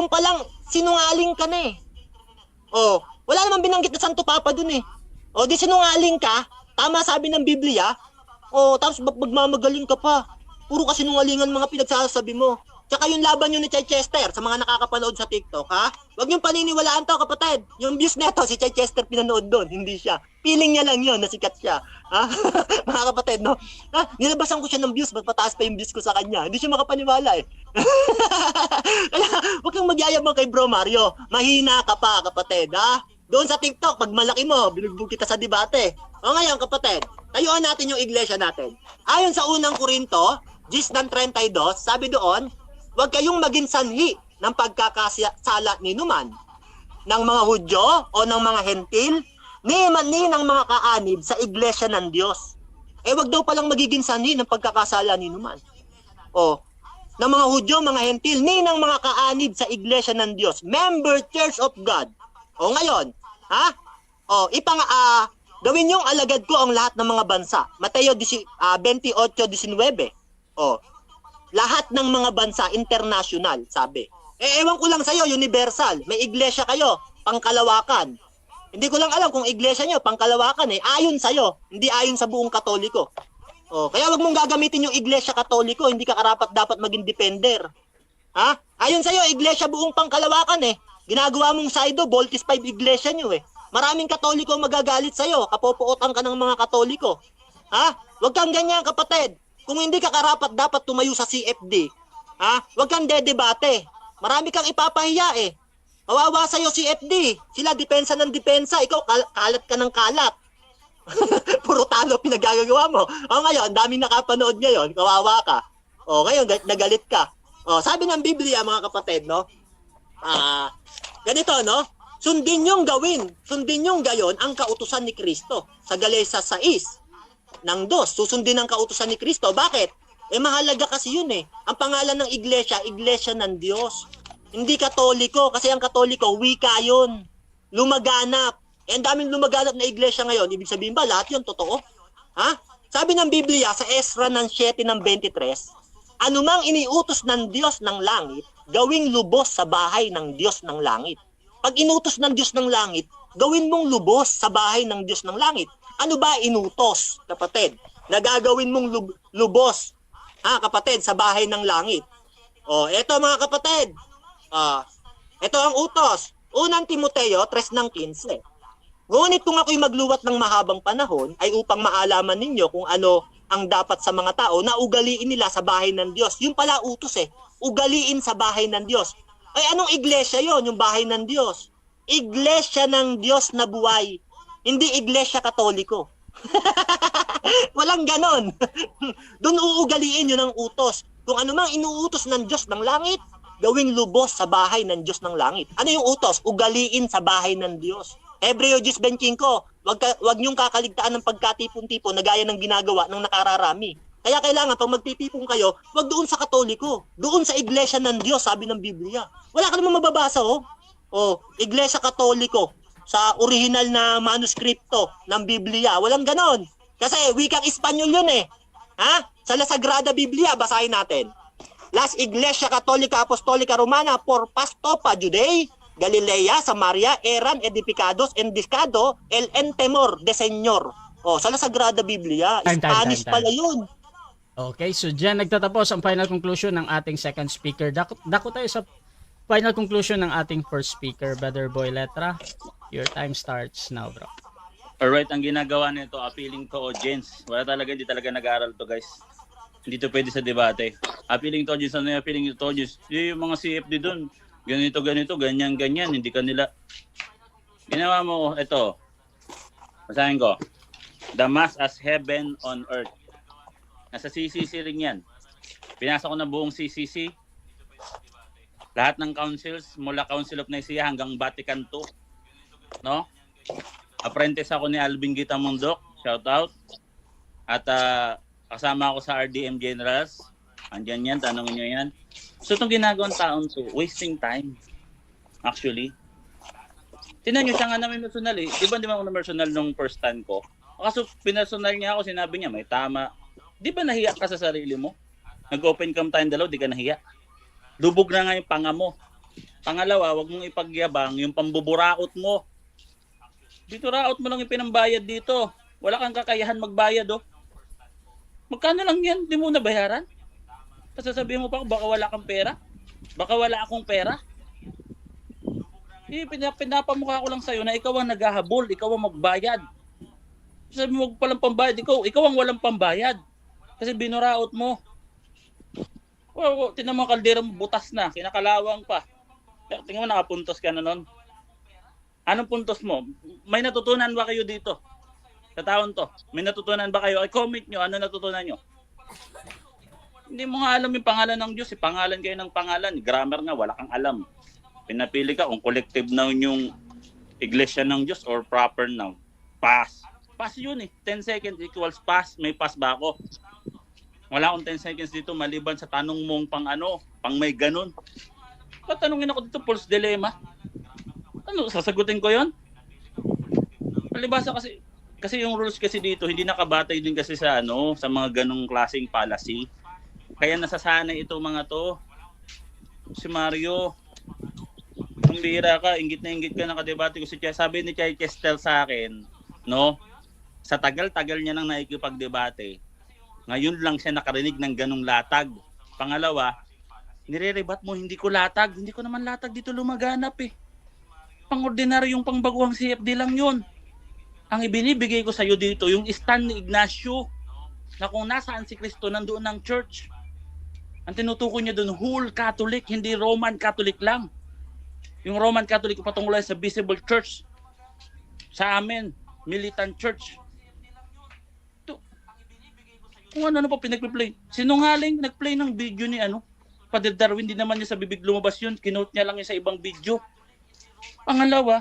Speaker 3: pa lang sinungaling ka na eh. Oh, wala namang binanggit na Santo Papa doon eh. Oh, di sinungaling ka. Tama sabi ng Biblia. Oh, tapos magmamagaling ka pa. Puro ka sinungalingan mga pinagsasabi mo. Tsaka yung laban nyo ni Chichester sa mga nakakapanood sa TikTok, ha? Huwag niyong paniniwalaan to, kapatid. Yung views neto, si Chichester pinanood doon, hindi siya. Feeling niya lang yun, nasikat siya. Ha? Mga kapatid, no? Ha? Nilabasan ko siya ng views, ba't pataas pa yung views ko sa kanya? Hindi siya makapaniwala eh. Kaya, huwag kang magyayabang kay Bro Mario. Mahina ka pa, kapatid, ha? Doon sa TikTok, pag malaki mo, binugbog kita sa debate. O ngayon, kapatid, tayuan natin yung iglesia natin. Ayon sa unang Korinto, 10:32, sabi doon, huwag kayong maging sanhi ng pagkakasala ni numan ng mga Hudyo o ng mga Hentil, ni ng mga kaanib sa iglesia ng Diyos. Eh wag daw palang magiging sanhi ng pagkakasala ni numan. O, ng mga Hudyo, mga Hentil, ni ng mga kaanib sa iglesia ng Diyos. Member Church of God. O ngayon, ha? O, gawin yung alagad ko ang lahat ng mga bansa. Mateo 28:19. O, lahat ng mga bansa, international, sabi. Eh, ewan ko lang sa'yo, universal. May iglesia kayo, pangkalawakan. Hindi ko lang alam kung iglesia nyo, pangkalawakan eh. Ayon sa'yo, hindi ayon sa buong Katoliko. O, kaya wag mong gagamitin yung iglesia Katoliko, hindi ka karapat dapat maging defender. Ha? Ayon sa'yo, iglesia buong pangkalawakan eh. Ginagawa mong saido, Voltis 5 iglesia nyo eh. Maraming Katoliko magagalit sa'yo, kapopuotan ka ng mga Katoliko. Ha? Wag kang ganyan, kapatid. Kung hindi ka karapat dapat tumayo sa CFD, ha? Huwag kang dedebate. Marami kang ipapahiya eh. Kawawa sa'yo CFD. Sila depensa ng depensa. Ikaw kalat ka ng kalat. Puro talo pinagagagawa mo. O ngayon, daming nakapanood ngayon. Kawawa ka. O ngayon, nagalit ka. O, sabi ng Biblia mga kapatid, no? Ganito, no? Sundin yung gawin. Sundin yung gayon ang kautusan ni Kristo. Sa Galatians 6. Ng dos, susundin ang kautusan ni Kristo. Bakit? Eh mahalaga kasi yun eh. Ang pangalan ng iglesia, iglesia ng Diyos. Hindi Katoliko, kasi ang Katoliko, wika yun. Lumaganap. Eh ang daming lumaganap na iglesia ngayon. Ibig sabihin ba, lahat yun totoo? Ha? Sabi ng Biblia sa Ezra ng 7:23, anumang iniutos ng Diyos ng langit, gawing lubos sa bahay ng Diyos ng langit. Pag inutos ng Diyos ng langit, gawin mong lubos sa bahay ng Diyos ng langit. Ano ba inutos, kapatid? Nagagawin mong lubos, kapatid, sa bahay ng langit. O, eto mga kapatid. Ito ang utos. Unang Timoteo 3:15. Ngunit kung ako'y magluwat ng mahabang panahon, ay upang maalaman ninyo kung ano ang dapat sa mga tao na ugaliin nila sa bahay ng Diyos. Yung pala utos eh. Ugaliin sa bahay ng Diyos. Ay anong iglesia yon, yung bahay ng Diyos? Iglesia ng Diyos na buhay. Hindi iglesia Katoliko. Walang ganon. Doon uugaliin yun ang utos. Kung ano mang inuutos ng Diyos ng langit, gawing lubos sa bahay ng Diyos ng langit. Ano yung utos? Ugaliin sa bahay ng Diyos. Hebreo 10:25, wag niyong kakaligtaan ng pagkatipon-tipon na gaya ng ginagawa ng nakararami. Kaya kailangan pag magtitipon kayo, wag doon sa Katoliko. Doon sa iglesia ng Diyos, sabi ng Biblia. Wala ka namang mababasa, oh. O, iglesia Katoliko. Sa original na manuskripto ng Biblia. Walang ganon. Kasi wikang Espanyol yun eh. Ha? Sa La Sagrada Biblia, basahin natin. Las Iglesia Católica Apostolica Romana por Pastopa Judei, Galilea, Samaria, eran edificados en discado el en temor de Señor. O, sa La Sagrada Biblia. Spanish pala yun.
Speaker 1: Okay, so dyan nagtatapos ang final conclusion ng ating second speaker. Dako tayo sa final conclusion ng ating first speaker, Brother Boy Letra. Your time starts now, bro.
Speaker 2: Alright, ang ginagawa nito, appealing to audience. Hindi talaga nag-aaral to, guys. Hindi to pwede sa debate. Appealing to audience, ano yung appealing to audience? Yung mga CFD doon, ganito, ganyan. Hindi kanila. Ginawa mo, ito. Basahin ko. The mass as heaven on earth. Nasa CCC rin yan. Pinasa ko na buong CCC. Lahat ng councils, mula Council of Nicaea hanggang Vatican II. No? Apprentice ako ni Alvin Gitamundok. Shout out. At kasama ako sa RDM Generals. Andiyan yan, tanongin nyo yan. So itong ginagawang taon to, wasting time. Actually. Tinan nyo, siya nga namin personal eh. Di ba ako na personal nung first time ko? Kaso pinersonal niya ako, sinabi niya may tama. Di ba nahiya ka sa sarili mo? Nag-open cam tayong dalaw, di ka nahiya. Lubog na nga yung panga mo. Pangalawa, wag mong ipagyabang yung pambuburaot mo. Dito raot mo lang yung pinambayad dito. Wala kang kakayahan magbayad oh. Magkano lang yan? Di mo nabayaran? Pasasabihin mo pa ako, baka wala kang pera? Baka wala akong pera? Pinapamukha ko lang sa'yo na ikaw ang naghahabol, ikaw ang magbayad. Sabi mo, wag palang pambayad, ikaw ang walang pambayad. Kasi binuraot mo. Tingnan mo, kaldera mo, butas na, kinakalawang pa. Tingnan mo, nakapuntos ka na nun. Anong puntos mo? May natutunan ba kayo dito? Sa taon to, may natutunan ba kayo? Ay, comment nyo, ano natutunan nyo? Hindi mo nga alam yung pangalan ng Diyos. Pangalan kayo ng pangalan. Grammar nga, wala kang alam. Pinapili ka kung collective noun yung iglesia ng Diyos or proper noun. Pass. Pass yun eh. 10 seconds equals pass. May pass ba ako? Wala akong 10 seconds dito maliban sa tanong mong pang may ganun. Tatanungin ako dito, false dilemma. Ano, sasagutin ko yon? Palibasa kasi yung rules kasi dito hindi nakabatay din kasi sa sa mga ganung klaseng policy. Kaya nasasanay ito mga to. Si Mario, ang bihira ka, inggit na inggit ka, nakadebate ko si Chai. Sabi ni Chai Chestel sa akin, sa tagal-tagal niya nang nakikipagdebate, ngayon lang siya nakarinig ng ganung latag. Pangalawa, nire-rebat mo, hindi ko latag. Hindi ko naman latag dito lumaganap eh. Pang-ordinaryong pangbaguhang CFD lang yun. Ang ibinibigay ko sa'yo dito, yung stand ni Ignacio, na kung nasaan si Kristo, nandoon ng church. Ang tinutukoy niya doon, whole Catholic, hindi Roman Catholic lang. Yung Roman Catholic patungkulay sa visible church. Sa amin, militant church. Kung ano pa pinag-play. Sinungaling, nag-play ng video ni Father Darwin, di naman niya sa bibig lumabas yun. Kinote niya lang yun sa ibang video. Pangalawa,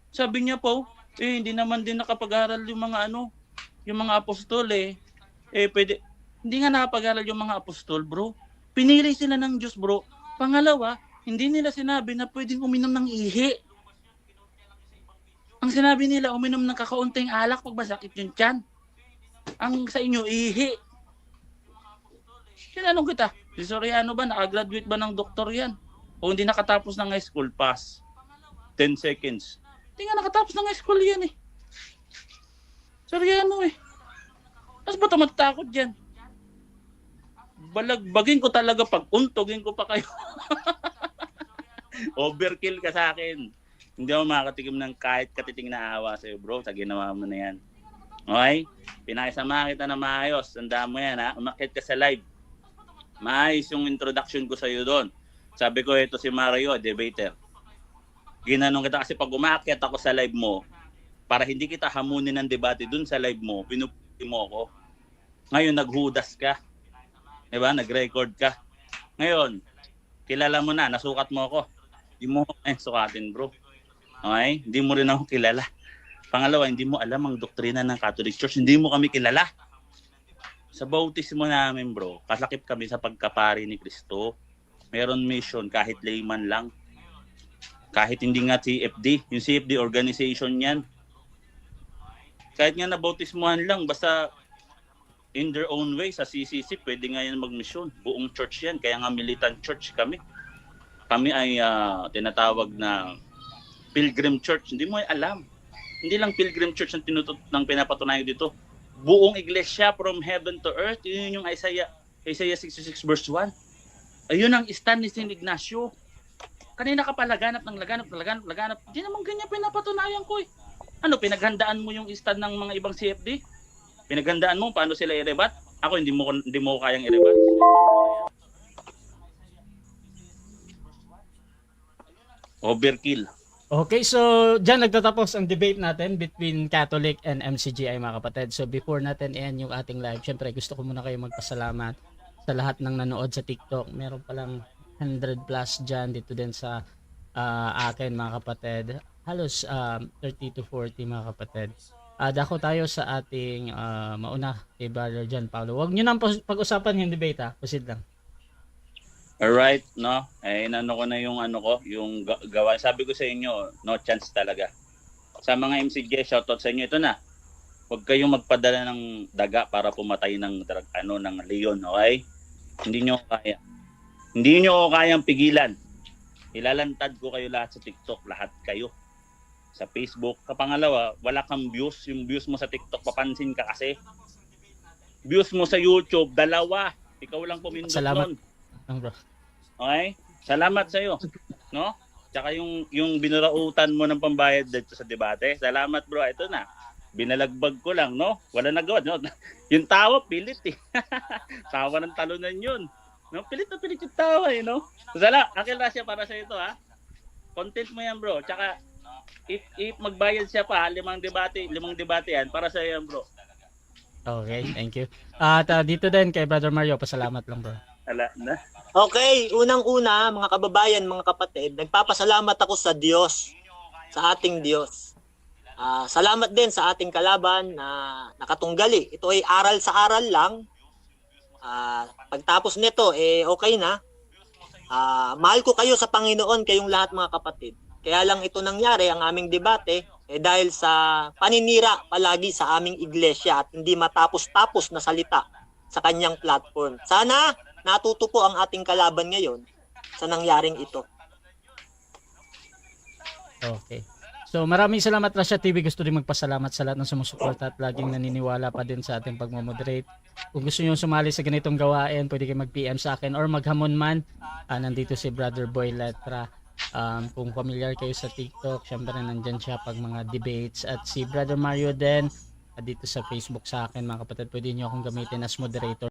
Speaker 2: sabi niya po, hindi naman din nakapag-aral yung mga yung mga apostol pwede. Hindi nga nakapag-aral yung mga apostol, bro. Pinili sila ng Diyos, bro. Pangalawa, hindi nila sinabi na pwedeng uminom ng ihi. Ang sinabi nila, uminom ng kakaunting alak pag masakit yung tiyan. Ang sa inyo, ihi. Tinanong kita, si Soriano ba, nakagraduate ba ng doktor yan? O hindi nakatapos ng high school, pass. 10 seconds. Hindi nga nakatapos ng high school yan eh. Soriano eh. Tapos ba matakot dyan? Balagbagin ko talaga, pag untogin ko pa kayo. Overkill ka sa akin. Hindi ako makakatikim ng kahit katiting na awa sa'yo, bro. Sa ginawa mo na yan. Okay? Pinakisama kita na maayos. Tandaan mo yan, ha? Umakit ka sa live. Maayos yung introduction ko sa'yo doon. Sabi ko, ito si Mario, debater. Ginanong kita kasi pag umakyat ako sa live mo, para hindi kita hamunin ng debate doon sa live mo, pinuputi mo ako. Ngayon, naghudas ka. Diba? Nag-record ka. Ngayon, kilala mo na, nasukat mo ako. Hindi mo sukatin, bro. Okay? Hindi mo rin ako kilala. Pangalawa, hindi mo alam ang doktrina ng Catholic Church. Hindi mo kami kilala. Sa bautismo namin, bro, kasakip kami sa pagkapari ni Kristo. Meron mission kahit layman lang. Kahit hindi nga CFD. Yung CFD organization yan. Kahit nga nabautismuhan lang, basta in their own way, sa CCC, pwede nga yan mag-mission. Buong church yan. Kaya nga militant church kami. Kami ay tinatawag na Pilgrim Church. Hindi mo ay alam. Hindi lang Pilgrim Church ang pinapatunayan dito. Buong iglesia from heaven to earth. Yun yung Isaiah 66 verse 1. Ayun ang stand ni St. Ignacio. Kanina ka pa laganap. Hindi naman ganyan pinapatunayan ko eh. Pinaghandaan mo yung stand ng mga ibang CFD? Pinaghandaan mo paano sila i-rebat? Ako hindi mo kayang i-rebat. Overkill.
Speaker 1: Okay, so dyan nagtatapos ang debate natin between Catholic and MCGI mga kapatid. So before natin i-end yung ating live, syempre gusto ko muna kayo magpasalamat sa lahat ng nanood sa TikTok. Meron palang 100 plus dyan dito din sa akin mga kapatid. Halos 30 to 40 mga kapatid. Dako tayo sa ating mauna kay Brother John Paulo. Huwag nyo nang pag-usapan yung debate ha. Proceed lang.
Speaker 2: Alright, no? Inano ko na yung ano ko, yung gawa. Sabi ko sa inyo, no chance talaga. Sa mga MCJ, shoutout sa inyo. Ito na. Huwag kayong magpadala ng daga para pumatay ng ng leon, okay? Hindi nyo kaya. Hindi nyo kayang pigilan. Ilalantad ko kayo lahat sa TikTok, lahat kayo. Sa Facebook. Kapangalawa, wala kang views. Yung views mo sa TikTok, papansin ka kasi. Views mo sa YouTube, 2. Ikaw lang pumindot
Speaker 1: Salamat.
Speaker 2: nun.
Speaker 1: Bro.
Speaker 2: Okay? Salamat sa iyo, no? Tsaka yung binurautan mo ng pambayad dito sa debate. Salamat, bro. Ito na. Binalagbag ko lang, no? Wala nagawa, no? Yung tawa pilit eh. Tawa ng talunan 'yun. No, pilit na pilit yung tawa eh, no? Akil Rasya para sa ito, ha. Content mo 'yan, bro. Tsaka if magbayad siya pa 5 debate yan para sa iyo, bro.
Speaker 1: Okay, thank you. At dito din kay Brother Mario, pasalamat lang, bro.
Speaker 2: Ala na.
Speaker 3: Okay, unang-una, mga kababayan, mga kapatid, nagpapasalamat ako sa Diyos, sa ating Diyos. Salamat din sa ating kalaban na nakatunggali. Ito ay aral sa aral lang. Pagtapos nito, okay na. Mahal ko kayo sa Panginoon, kayong lahat mga kapatid. Kaya lang ito nangyari, ang aming debate, dahil sa paninira palagi sa aming iglesia at hindi matapos-tapos na salita sa kanyang platform. Sana natuto po ang ating kalaban ngayon sa nangyaring ito.
Speaker 1: Okay. So maraming salamat Rasya TV. Gusto rin magpasalamat sa lahat ng sumusuporta at laging naniniwala pa din sa ating pagmamoderate. Kung gusto niyo sumali sa ganitong gawain, pwede kayo mag-PM sa akin or maghamon man. Nandito si Brother Boy Letra. Kung familiar kayo sa TikTok, syempre nandyan siya pag mga debates. At si Brother Mario din dito sa Facebook sa akin, mga kapatid, pwede niyo akong gamitin as moderator.